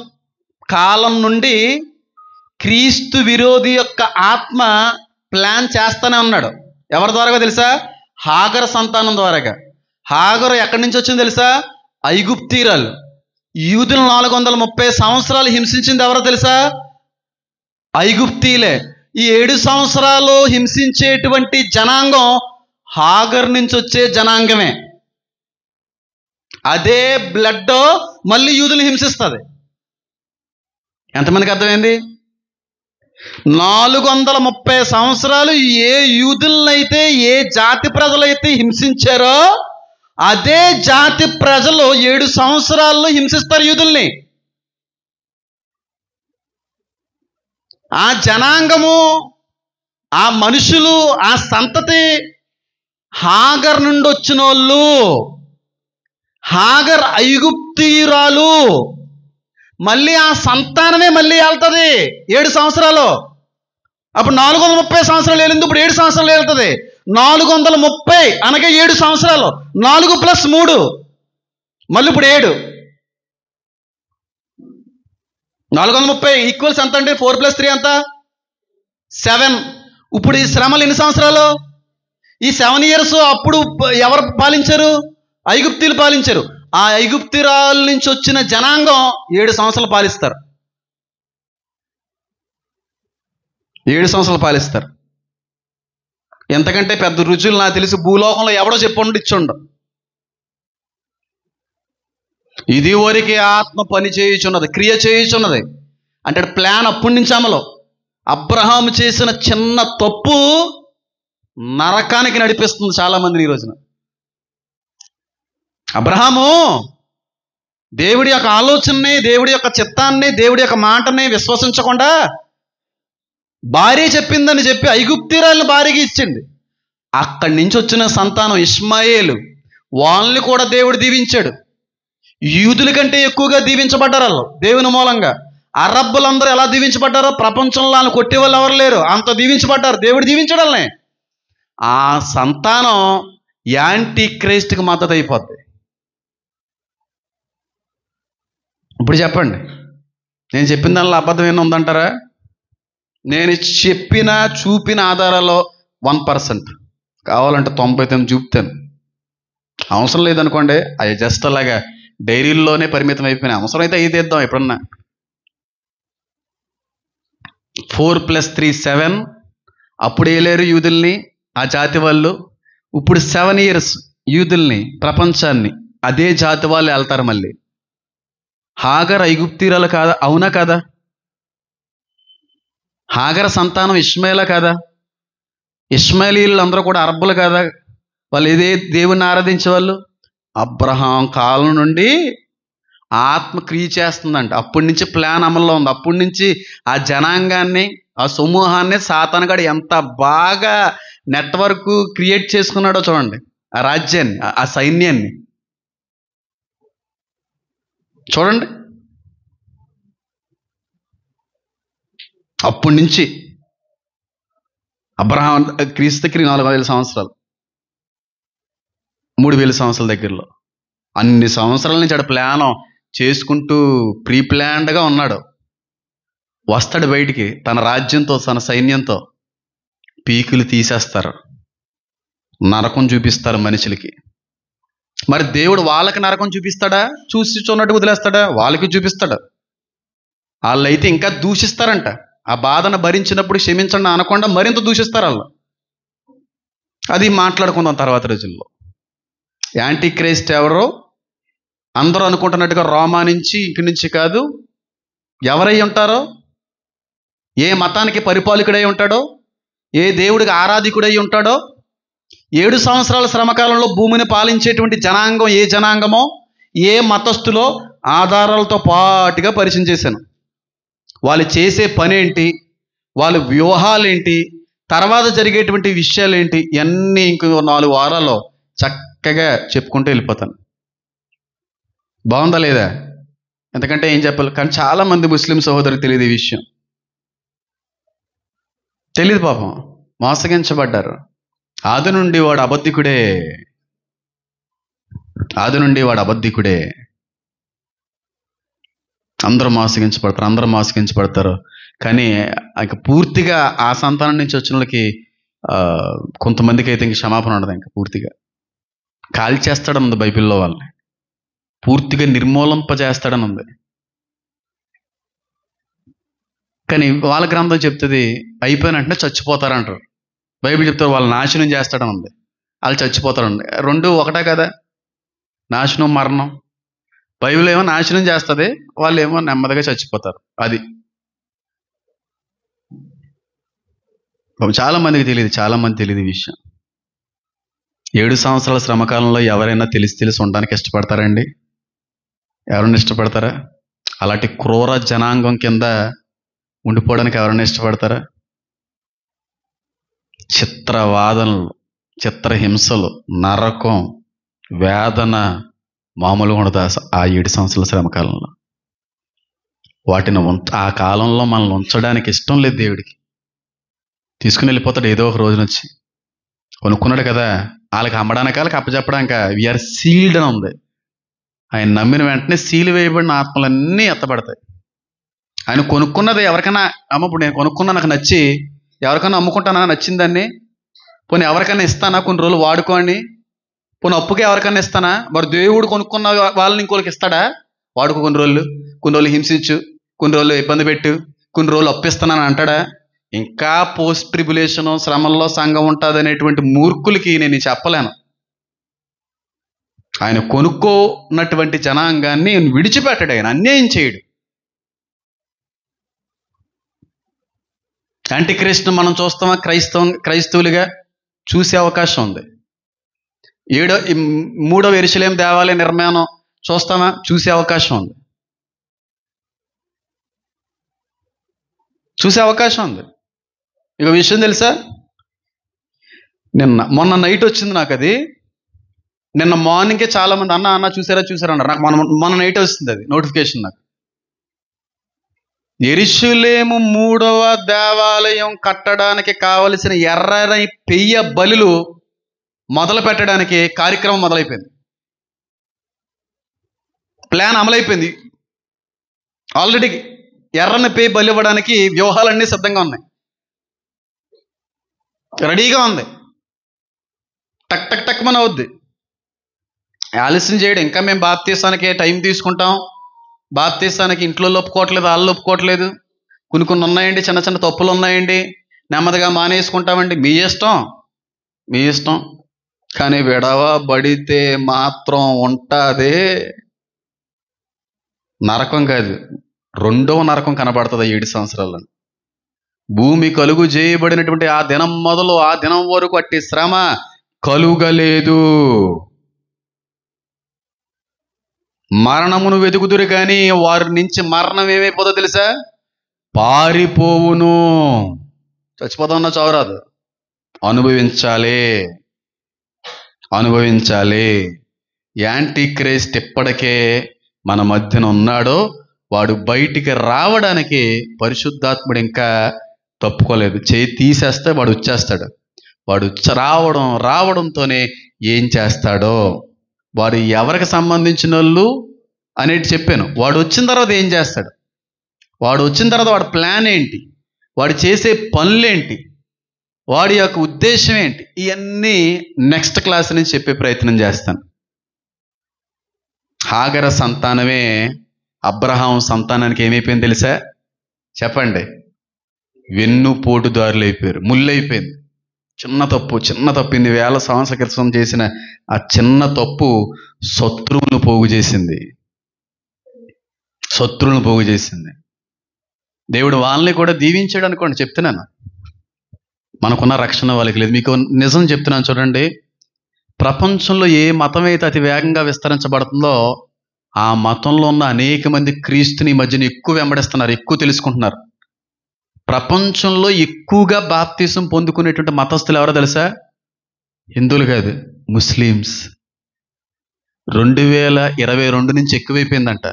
కాలం నుండి క్రీస్తు విరోధి యొక్క ఆత్మ ప్లాన్ చేస్తూనే ఉన్నాడు. ఎవరి ద్వారాగా తెలుసా? హాగరు సంతానం ద్వారాగా. హాగరు ఎక్కడి నుంచి వచ్చింది తెలుసా? ఐగుప్తీరాలు. యూదులు 430 సంవత్సరాలు హింసించింది ఎవరో తెలుసా? ఐగుప్తీలే. ఈ 7 సంవత్సరాలు హింసించేటువంటి జనాంగం హాగర్ నుంచి వచ్చే జనాంగమే. అదే బ్లడ్ మళ్ళీ యూదులు హింసిస్తుంది. ఎంతమందికి అర్థమైంది? 430 సంవత్సరాలు ఏ యూదులనైతే, ఏ జాతి ప్రజలైతే హింసించారో అదే జాతి ప్రజలు 7 సంవత్సరాల్లో హింసిస్తారు యూదుల్ని. ఆ జనాంగము, ఆ మనుషులు, ఆ సంతతి హాగర్ నుండి వచ్చిన వాళ్ళు. హాగర్ ఐగుప్తీయురాలు. మళ్ళీ ఆ సంతానమే మళ్ళీ వెళ్తుంది 7 సంవత్సరాలు. అప్పుడు 430 సంవత్సరాలు వెళ్ళింది, ఇప్పుడు 7 సంవత్సరాలు వెళ్తుంది. 430 అనగా 7 సంవత్సరాలు. 4 + 3 మళ్ళీ ఇప్పుడు 7. 430 ఈక్వల్స్ ఎంత అంటే 4 + 3 ఎంత? 7. ఇప్పుడు ఈ శ్రమలు ఎన్ని సంవత్సరాలు? ఈ 7 years. అప్పుడు ఎవరు పాలించారు? ఐగుప్తీలు పాలించారు. ఆ ఐగుప్తిరాల నుంచి వచ్చిన జనాంగం 7 సంవత్సరాలు పాలిస్తారు. 7 సంవత్సరాలు పాలిస్తారు. ఎంతకంటే పెద్ద రుజువులు నాకు తెలిసి భూలోకంలో ఎవడో చెప్పండి ఇచ్చుండ. ఇది వరకే ఆత్మ పని చేయుచున్నది, క్రియ చేయుచున్నది అంటే ప్లాన్ అప్పటి నుంచి అమలు. అబ్రహాము చేసిన చిన్న తప్పు నరకానికి నడిపిస్తుంది చాలా మందిని ఈ రోజున. అబ్రహాము దేవుడి యొక్క ఆలోచనని, దేవుడి యొక్క చిత్తాన్ని, దేవుడి యొక్క మాటని విశ్వసించకుండా భార్య చెప్పిందని చెప్పి ఐగుప్తీరాలను భార్యగా ఇచ్చింది. అక్కడి నుంచి వచ్చిన సంతానం ఇష్మాయేలు. వాళ్ళని కూడా దేవుడు దీవించాడు. యూదుల కంటే ఎక్కువగా దీవించబడ్డారు వాళ్ళు దేవుని మూలంగా. అరబ్బులందరూ ఎలా దీవించబడ్డారో ప్రపంచంలో వాళ్ళు కొట్టే వాళ్ళు ఎవరు లేరు, అంత దీవించబడ్డారు. దేవుడు దీవించడాలనే. ఆ సంతానం యాంటీ క్రైస్ట్కి మద్దతు అయిపోద్ది. ఇప్పుడు చెప్పండి, నేను చెప్పిన దానిలో అబద్ధం ఏమైనా ఉందంటారా? నేను చెప్పిన చూపిన ఆధారాల్లో 1%, కావాలంటే 99 చూపుతాను. అవసరం లేదనుకోండి, అవి జస్ట్ అలాగా డైరీల్లోనే పరిమితం అయిపోయినాయి. అవసరం అయితే 5 ఇద్దాం ఎప్పుడన్నా. 4 + 3 7. అప్పుడు వేయలేరు యూదుల్ని ఆ జాతి వాళ్ళు. ఇప్పుడు 7 years యూదుల్ని, ప్రపంచాన్ని అదే జాతి వాళ్ళు వెళ్తారు మళ్ళీ. హాగర్ ఐగుప్తీరాలు కాదా? అవునా కాదా? హాగర్ సంతానం ఇష్మాయేలా కాదా? ఇష్మాయేలీలు అందరూ కూడా అరబ్బులు కాదా? వాళ్ళు ఏదే దేవుణ్ణి ఆరాధించే వాళ్ళు. అబ్రహాం కాలం నుండి ఆత్మ క్రియ చేస్తుందంట. అప్పటి నుంచి ప్లాన్ అమల్లో ఉంది. అప్పటి నుంచి ఆ జనాంగాన్ని, ఆ సమూహాన్ని సాతానుగాడు ఎంత బాగా నెట్వర్క్ క్రియేట్ చేసుకున్నాడో చూడండి. ఆ రాజ్యాన్ని, ఆ సైన్యాన్ని చూడండి. అప్పటి నుంచి అబ్రహాం క్రీస్తుకి 4,000 సంవత్సరాలు, 3,000 సంవత్సరాల దగ్గరలో. అన్ని సంవత్సరాల నుంచి ఆడ ప్లాన్ చేసుకుంటూ ప్రీ ప్లాన్డ్గా ఉన్నాడు. వస్తాడు బయటికి తన రాజ్యంతో, తన సైన్యంతో. పీకులు తీసేస్తారు, నరకం చూపిస్తారు మనుషులకి. మరి దేవుడు వాళ్ళకి నరకం చూపిస్తాడా? చూసి చూన్నట్టు వదిలేస్తాడా? వాళ్ళకి చూపిస్తాడు. వాళ్ళైతే ఇంకా దూషిస్తారంట. ఆ బాధను భరించినప్పుడు క్షమించండి అనకుండా మరింత దూషిస్తారు వాళ్ళు. అది మాట్లాడుకుందాం తర్వాత రోజుల్లో. యాంటీ క్రైస్ట్ ఎవరో అందరూ అనుకుంటున్నట్టుగా రోమా నుంచి, ఇంటి నుంచి కాదు. ఎవరై ఉంటారో, ఏ మతానికి పరిపాలకుడై ఉంటాడో, ఏ దేవుడికి ఆరాధికుడై ఉంటాడో, 7 సంవత్సరాల శ్రమకాలంలో భూమిని పాలించేటువంటి జనాంగం ఏ జనాంగమో, ఏ మతస్థులో ఆధారాలతో పాటుగా పరిచయం చేశాను. వాళ్ళు చేసే పని ఏంటి, వాళ్ళ వ్యూహాలేంటి, తర్వాత జరిగేటువంటి విషయాలు ఏంటి, ఇవన్నీ ఇంకో 4 వారాల్లో చక్కగా చెప్పుకుంటూ వెళ్ళిపోతాను. బాగుందా లేదా? ఎందుకంటే ఏం చెప్పాలి, కానీ చాలామంది ముస్లిం సహోదరులకు తెలియదు ఈ విషయం. తెలీదు పాపం, మోసగించబడ్డారు. ఆది నుండి వాడు అబద్ధికుడే, ఆది నుండి వాడు అబద్ధికుడే. అందరూ మోసగించబడతారు. కానీ ఇంక పూర్తిగా ఆ సంతానం నుంచి వచ్చిన వాళ్ళకి కొంతమందికి అయితే ఇంక క్షమాపణ ఉండదు. ఇంకా పూర్తిగా కాల్చేస్తాడని ఉంది బైబిల్లో, వాళ్ళని పూర్తిగా నిర్మూలింపజేస్తాడని ఉంది. కానీ వాళ్ళ గ్రంథం చెప్తుంది అయిపోయిన వెంటనే చచ్చిపోతారంటారు. బైబిల్ చెప్తారు వాళ్ళు నాశనం చేస్తాడని ఉంది, వాళ్ళు చచ్చిపోతారండి. రెండు ఒకటే కదా, నాశనం మరణం. బైబిల్ ఏమో నాశనం చేస్తుంది, వాళ్ళు ఏమో నెమ్మదిగా చచ్చిపోతారు. అది చాలా మందికి తెలియదు ఈ విషయం. 7 సంవత్సరాల శ్రమకాలంలో ఎవరైనా తెలిసి ఉండడానికి ఇష్టపడతారండి? ఎవరైనా ఇష్టపడతారా? అలాంటి క్రూర జనాంగం కింద ఉండిపోవడానికి ఎవరైనా ఇష్టపడతారా? చిత్రవాదనలు, చిత్రహింసలు, నరకం, వేదన మామూలుగా ఉండదు ఆ 7 సంవత్సరాల శ్రమకాలంలో. వాటిని ఆ కాలంలో మనల్ని ఉంచడానికి ఇష్టం లేదు దేవుడికి. తీసుకుని వెళ్ళిపోతాడు ఏదో ఒక రోజున వచ్చి. కొనుక్కున్నాడు కదా, వాళ్ళకి అమ్మడానికి, వాళ్ళకి అప్పచెప్పడానిక. వీఆర్ సీల్డ్ అని ఉంది. ఆయన నమ్మిన వెంటనే సీలు వేయబడిన ఆత్మలన్నీ ఎత్తబడతాయి. ఆయన కొనుక్కున్నది ఎవరికైనా, ఇప్పుడు నేను కొనుక్కున్నా, నాకు నచ్చి ఎవరికైనా అమ్ముకుంటానా, నచ్చిందాన్ని, పోనీ ఎవరికైనా ఇస్తానా, కొన్ని రోజులు వాడుకోండి, పోనీ అప్పుకే ఎవరికైనా ఇస్తానా? మరి దేవుడు కొనుక్కున్న వాళ్ళని ఇంకోళ్ళకి ఇస్తాడా? వాడుకో కొన్ని రోజులు హింసించు, కొన్ని రోజులు ఇబ్బంది పెట్టు, కొన్ని రోజులు అప్పిస్తున్నాను అంటాడా? ఇంకా పోస్ట్ ట్రిబులేషను, శ్రమల్లో సంఘం ఉంటుంది అనేటువంటి మూర్ఖులకి నేను చెప్పలేను. ఆయన కొనుక్కోన్నటువంటి జనాంగాన్ని విడిచిపెట్టాడు, ఆయన అన్యాయం చేయడు. యాంటిక్రిస్ట్ను మనం చూస్తామా? క్రైస్తవులుగా చూసే అవకాశం ఉంది. 3వ యెరూషలేము దేవాలయ నిర్మాణం చూస్తామా? చూసే అవకాశం ఉంది. ఇక విషయం తెలుసా, మొన్న నైట్ వచ్చింది నాకు అది. నిన్న మార్నింగే చాలా మంది అన్న చూసారా అన్నారు. నాకు మొన్న నైట్ వస్తుంది అది నోటిఫికేషన్. నాకు యెరూషలేము 3వ దేవాలయం కట్టడానికి కావలసిన ఎర్రని పెయ్య బలులు మొదలు పెట్టడానికి కార్యక్రమం మొదలైపోయింది. ప్లాన్ అమలైపోయింది. ఆల్రెడీ ఎర్రని పెయ్య బలి ఇవ్వడానికి వ్యూహాలన్నీ సిద్ధంగా ఉన్నాయి, రెడీగా ఉంది. టక్ మన అవుద్ది. ఆలస్యం చేయడం. ఇంకా మేము బాప్తీసానికి టైం తీసుకుంటాం. బాప్తీసానికి ఇంట్లో ఒప్పుకోవట్లేదు, వాళ్ళు ఒప్పుకోవట్లేదు. కొన్ని ఉన్నాయండి, చిన్న తప్పులు ఉన్నాయండి, నెమ్మదిగా మానేసుకుంటామండి. మీ ఇష్టం. కానీ విడవబడితే మాత్రం ఉంటుంది నరకం కాదు, 2వ నరకం కనబడుతుంది 7 సంవత్సరాలను. భూమి కలుగు చేయబడినటువంటి ఆ దినం మొదలు ఆ దినం వరకు అట్టి శ్రమ కలుగలేదు. మరణమును వెతుకుదురు కానీ వారి నుంచి మరణం ఏమైపోతుందో తెలుసా? పారిపోవును. చచ్చిపోతామన్నా చావరాదు, అనుభవించాలి. యాంటీ క్రైస్ట్ ఎప్పటికే మన మధ్యన ఉన్నాడో వాడు బయటికి రావడానికి పరిశుద్ధాత్ముడు ఇంకా తప్పుకోలేదు. చేయి తీసేస్తే వాడు వచ్చేస్తాడు. వాడు రావడంతోనే ఏం చేస్తాడో, వాడు ఎవరికి సంబంధించిన వాళ్ళు అనేది చెప్పాను. వాడు వచ్చిన తర్వాత ఏం చేస్తాడు, వాడు వచ్చిన తర్వాత వాడి ప్లాన్ ఏంటి, వాడు చేసే పనులేంటి, వాడి యొక్క ఉద్దేశం ఏంటి, ఇవన్నీ నెక్స్ట్ క్లాస్ నుంచి చెప్పే ప్రయత్నం చేస్తాను. హాగర సంతానమే అబ్రహాం సంతానానికి ఏమైపోయింది తెలుసా? చెప్పండి. వెన్నుపోటుదారులు అయిపోయారు, ముళ్ళైపోయింది. చిన్న తప్పింది. 1000 సంవత్సరాల క్రితం చేసిన ఆ చిన్న తప్పు శత్రువులను పోగు చేసింది. దేవుడు వాళ్ళని కూడా దీవించాడు అనుకోండి. చెప్తున్నాను, మనకున్న రక్షణ వాళ్ళకి లేదు. మీకు నిజం చెప్తున్నాను చూడండి. ప్రపంచంలో ఏ మతం అయితే అతి వేగంగా విస్తరించబడుతుందో ఆ మతంలో ఉన్న అనేక మంది క్రీస్తుని మధ్యన ఎక్కువ వెంబడిస్తున్నారు, ఎక్కువ తెలుసుకుంటున్నారు. ప్రపంచంలో ఎక్కువగా బాప్తిసం పొందుకునేటువంటి మతస్థులు ఎవరో తెలుసా? హిందువులు కాదు, ముస్లిమ్స్. 2022 నుంచి ఎక్కువైపోయిందంట.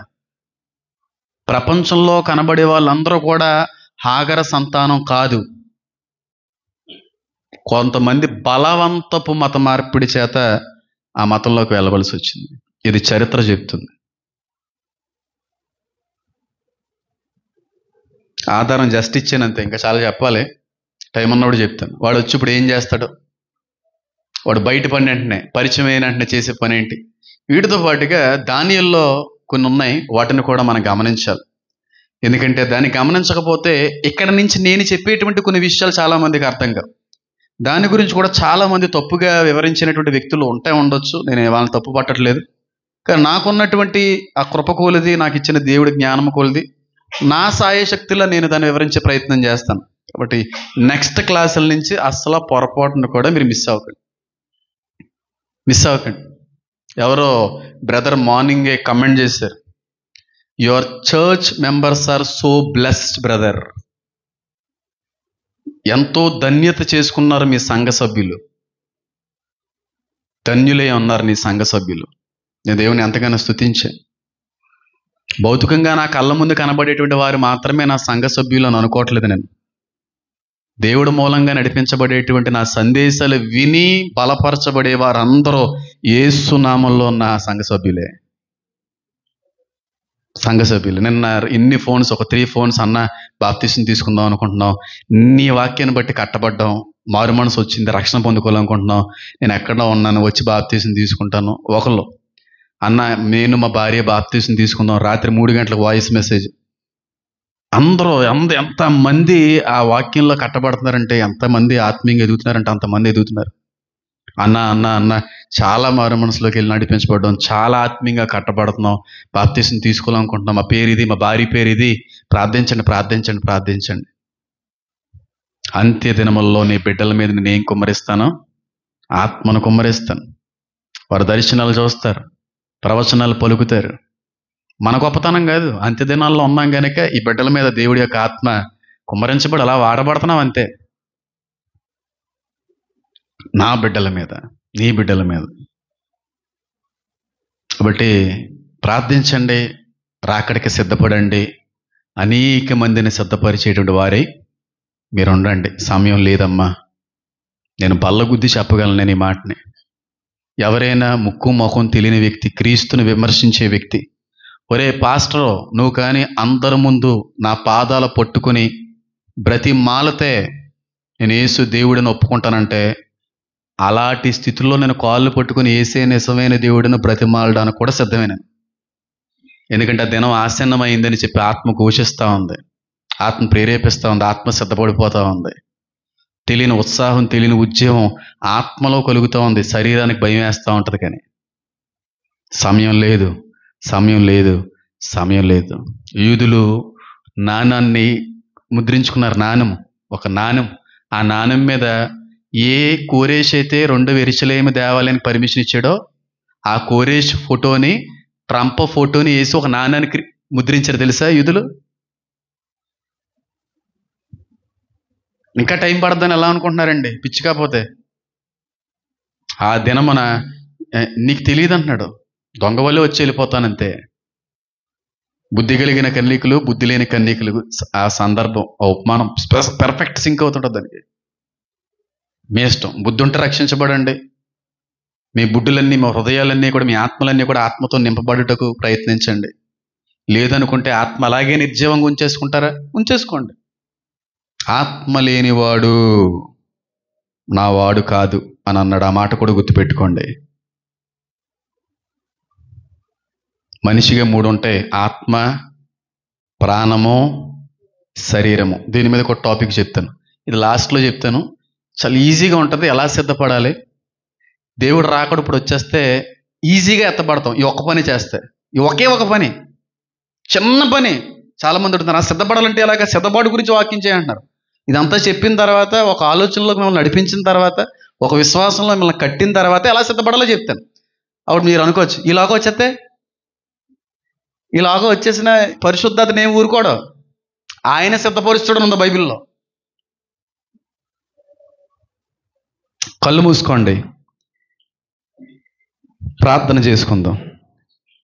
ప్రపంచంలో కనబడే వాళ్ళందరూ కూడా హాగర సంతానం కాదు. కొంతమంది బలవంతపు మత మార్పిడి చేత ఆ మతంలోకి వెళ్ళవలసి వచ్చింది. ఇది చరిత్ర చెప్తుంది. ఆధారం జస్ట్ ఇచ్చానంతే, ఇంకా చాలా చెప్పాలి, టైం ఉన్నప్పుడు చెప్తాను. వాడు వచ్చి ఇప్పుడు ఏం చేస్తాడు? వాడు బయట పని వెంటనే, పరిచయం అయిన వెంటనే చేసే పని ఏంటి? వీటితో పాటుగా దానియల్లో కొన్ని ఉన్నాయి, వాటిని కూడా మనం గమనించాలి. ఎందుకంటే దాన్ని గమనించకపోతే ఇక్కడ నుంచి నేను చెప్పేటువంటి కొన్ని విషయాలు చాలా మందికి అర్థం కావు. దాని గురించి కూడా చాలా మంది తప్పుగా వివరించినటువంటి వ్యక్తులు ఉండొచ్చు. నేను వాళ్ళని తప్పు పట్టట్లేదు. కానీ నాకున్నటువంటి ఆ కృప కొలది, నాకు ఇచ్చిన దేవుడి జ్ఞానం కొలది, నా సాయశక్తిలో నేను దాన్ని వివరించే ప్రయత్నం చేస్తాను. కాబట్టి నెక్స్ట్ క్లాసుల నుంచి అస్సలు పొరపాటును కూడా మీరు మిస్ అవ్వకండి. ఎవరో బ్రదర్ మార్నింగే కమెంట్ చేశారు, your church members are so blessed brother. ఎంతో ధన్యత చేసుకున్నారు మీ సంఘ సభ్యులు, ధన్యులే ఉన్నారు నీ సంఘ సభ్యులు. నేను దేవుని ఎంతగానో స్తుతించాను. భౌతికంగా నా కళ్ళ ముందు కనబడేటువంటి వారు మాత్రమే నా సంఘ సభ్యులు అని అనుకోవట్లేదు. నేను దేవుడు మూలంగా నడిపించబడేటువంటి నా సందేశాలు విని బలపరచబడే వారందరూ యేసు నామంలో ఉన్న సంఘ సభ్యులే. నిన్న ఇన్ని ఫోన్స్, ఒక 3 ఫోన్స్, అన్న బాప్తీసం తీసుకుందాం అనుకుంటున్నాం, నీ వాక్యాన్ని బట్టి కట్టబడ్డాం, మారు మనసు వచ్చింది, రక్షణ పొందుకోవాలనుకుంటున్నాం, నేను ఎక్కడ ఉన్నాను, వచ్చి బాప్తీసం తీసుకుంటాను. ఒకళ్ళు, అన్న నేను మా భార్య బాప్తీసం తీసుకుందాం, రాత్రి 3 గంటలకు వాయిస్ మెసేజ్. అందరూ ఎంతమంది ఆ వాక్యంలో కట్టబడుతున్నారంటే, ఎంతమంది ఆత్మీయంగా ఎదుగుతున్నారంటే అంతమంది ఎదుగుతున్నారు. అన్న చాలా మారు మనసులోకి వెళ్ళి నడిపించబడ్డాం, చాలా ఆత్మీయంగా కట్టబడుతున్నాం, బాప్తీసం తీసుకోవాలనుకుంటున్నాం, మా పేరు ఇది, మా భార్య పేరు ఇది, ప్రార్థించండి. అంత్య దినముల్లో నీ బిడ్డల మీద నేను ఏం కుమ్మరిస్తానో? ఆత్మను కుమ్మరిస్తాను. వారు దర్శనాలు చూస్తారు, ప్రవచనాలు పలుకుతారు. మన గొప్పతనం కాదు, అంత్య దినాల్లో ఉన్నాం కనుక ఈ బిడ్డల మీద దేవుడి యొక్క ఆత్మ కుమ్మరించబడి అలా వాడబడుతున్నాం అంతే. నా బిడ్డల మీద, నీ బిడ్డల మీద. కాబట్టి ప్రార్థించండి, రాకడికి సిద్ధపడండి, అనేక మందిని సిద్ధపరిచేటువంటి వారై మీరు ఉండండి. సమయం లేదమ్మా, నేను బల్లగుద్ది చెప్పగలను నేను ఈ మాటని. ఎవరైనా ముక్కు మొఖం తెలియని వ్యక్తి, క్రీస్తుని విమర్శించే వ్యక్తి, ఒరే పాస్టరో నువ్వు కానీ అందరి ముందు నా పాదాలు పట్టుకుని బ్రతిమాలితే నేను యేసు దేవుడిని ఒప్పుకుంటానంటే, అలాంటి స్థితిలో నేను కాళ్ళు పట్టుకుని యేసే నిజమైన దేవుడిని బ్రతిమాలడానికి కూడా సిద్ధమైనాను. ఎందుకంటే ఆ దినం ఆసన్నమైందని చెప్పి ఆత్మ ఘోషిస్తూ ఉంది, ఆత్మ ప్రేరేపిస్తూ ఉంది, ఆత్మ సిద్ధపడిపోతూ ఉంది. తెలియని ఉత్సాహం, తెలియని ఉద్యమం ఆత్మలో కలుగుతూ ఉంది, శరీరానికి భయం వేస్తూ ఉంటుంది. కానీ సమయం లేదు. యూదులు నాణాన్ని ముద్రించుకున్నారు. ఒక నాణం. ఆ నాణం మీద ఏ కోరేష్ అయితే 2 యెరూషలేము దేవాలయానికి పర్మిషన్ ఇచ్చాడో ఆ కోరేష్ ఫోటోని, ట్రంప్ ఫోటోని వేసి ఒక నాణానికి ముద్రించారు. తెలుసా యూదులు? ఇంకా టైం పడద్దని ఎలా అనుకుంటున్నారండి? పిచ్చి కాకపోతే ఆ దినమున నీకు తెలియదు అంటున్నాడు, దొంగ వల్లే వచ్చి వెళ్ళిపోతానంతే. బుద్ధి కలిగిన కన్యకులు, బుద్ధి లేని కన్యకులు, ఆ సందర్భం, ఆ ఉపమానం పర్ఫెక్ట్ సింక్ అవుతుంటుంది దానికి. మీ ఇష్టం. బుద్ధి ఉంటే రక్షించబడండి. మీ బుద్ధులన్నీ, మీ హృదయాలన్నీ కూడా, మీ ఆత్మలన్నీ కూడా ఆత్మతో నింపబడుటకు ప్రయత్నించండి. లేదనుకుంటే ఆత్మ అలాగే నిర్జీవంగా ఉంచేసుకోండి. ఆత్మ లేనివాడు నా వాడు కాదు అని అన్నాడు. ఆ మాట కూడా గుర్తుపెట్టుకోండి. మనిషిగా 3 ఉంటాయి: ఆత్మ, ప్రాణము, శరీరము. దీని మీద ఒక టాపిక్ చెప్తాను, ఇది లాస్ట్లో చెప్తాను. చాలా ఈజీగా ఉంటుంది ఎలా సిద్ధపడాలి. దేవుడు రాకడు ఇప్పుడు వచ్చేస్తే ఈజీగా ఎత్తపడతాం ఈ ఒక్క పని చేస్తే. ఈ ఒకే ఒక పని, చిన్న పని. చాలామంది అడుగుతున్నారు, ఆ సిద్ధపడాలంటే ఎలాగ? సిద్ధపాటు గురించి వాక్యం చేయంటున్నారు. ఇదంతా చెప్పిన తర్వాత, ఒక ఆలోచనలోకి మిమ్మల్ని నడిపించిన తర్వాత, ఒక విశ్వాసంలో మిమ్మల్ని కట్టిన తర్వాత ఎలా సిద్ధపడాలో చెప్తాను. అప్పుడు మీరు అనుకోవచ్చు, ఇలాగో వచ్చేసిన పరిశుద్ధతను ఏం ఊరుకోవడం, ఆయన సిద్ధపరుస్తాడు ఉంది బైబిల్లో. కళ్ళు మూసుకోండి, ప్రార్థన చేసుకుందాం.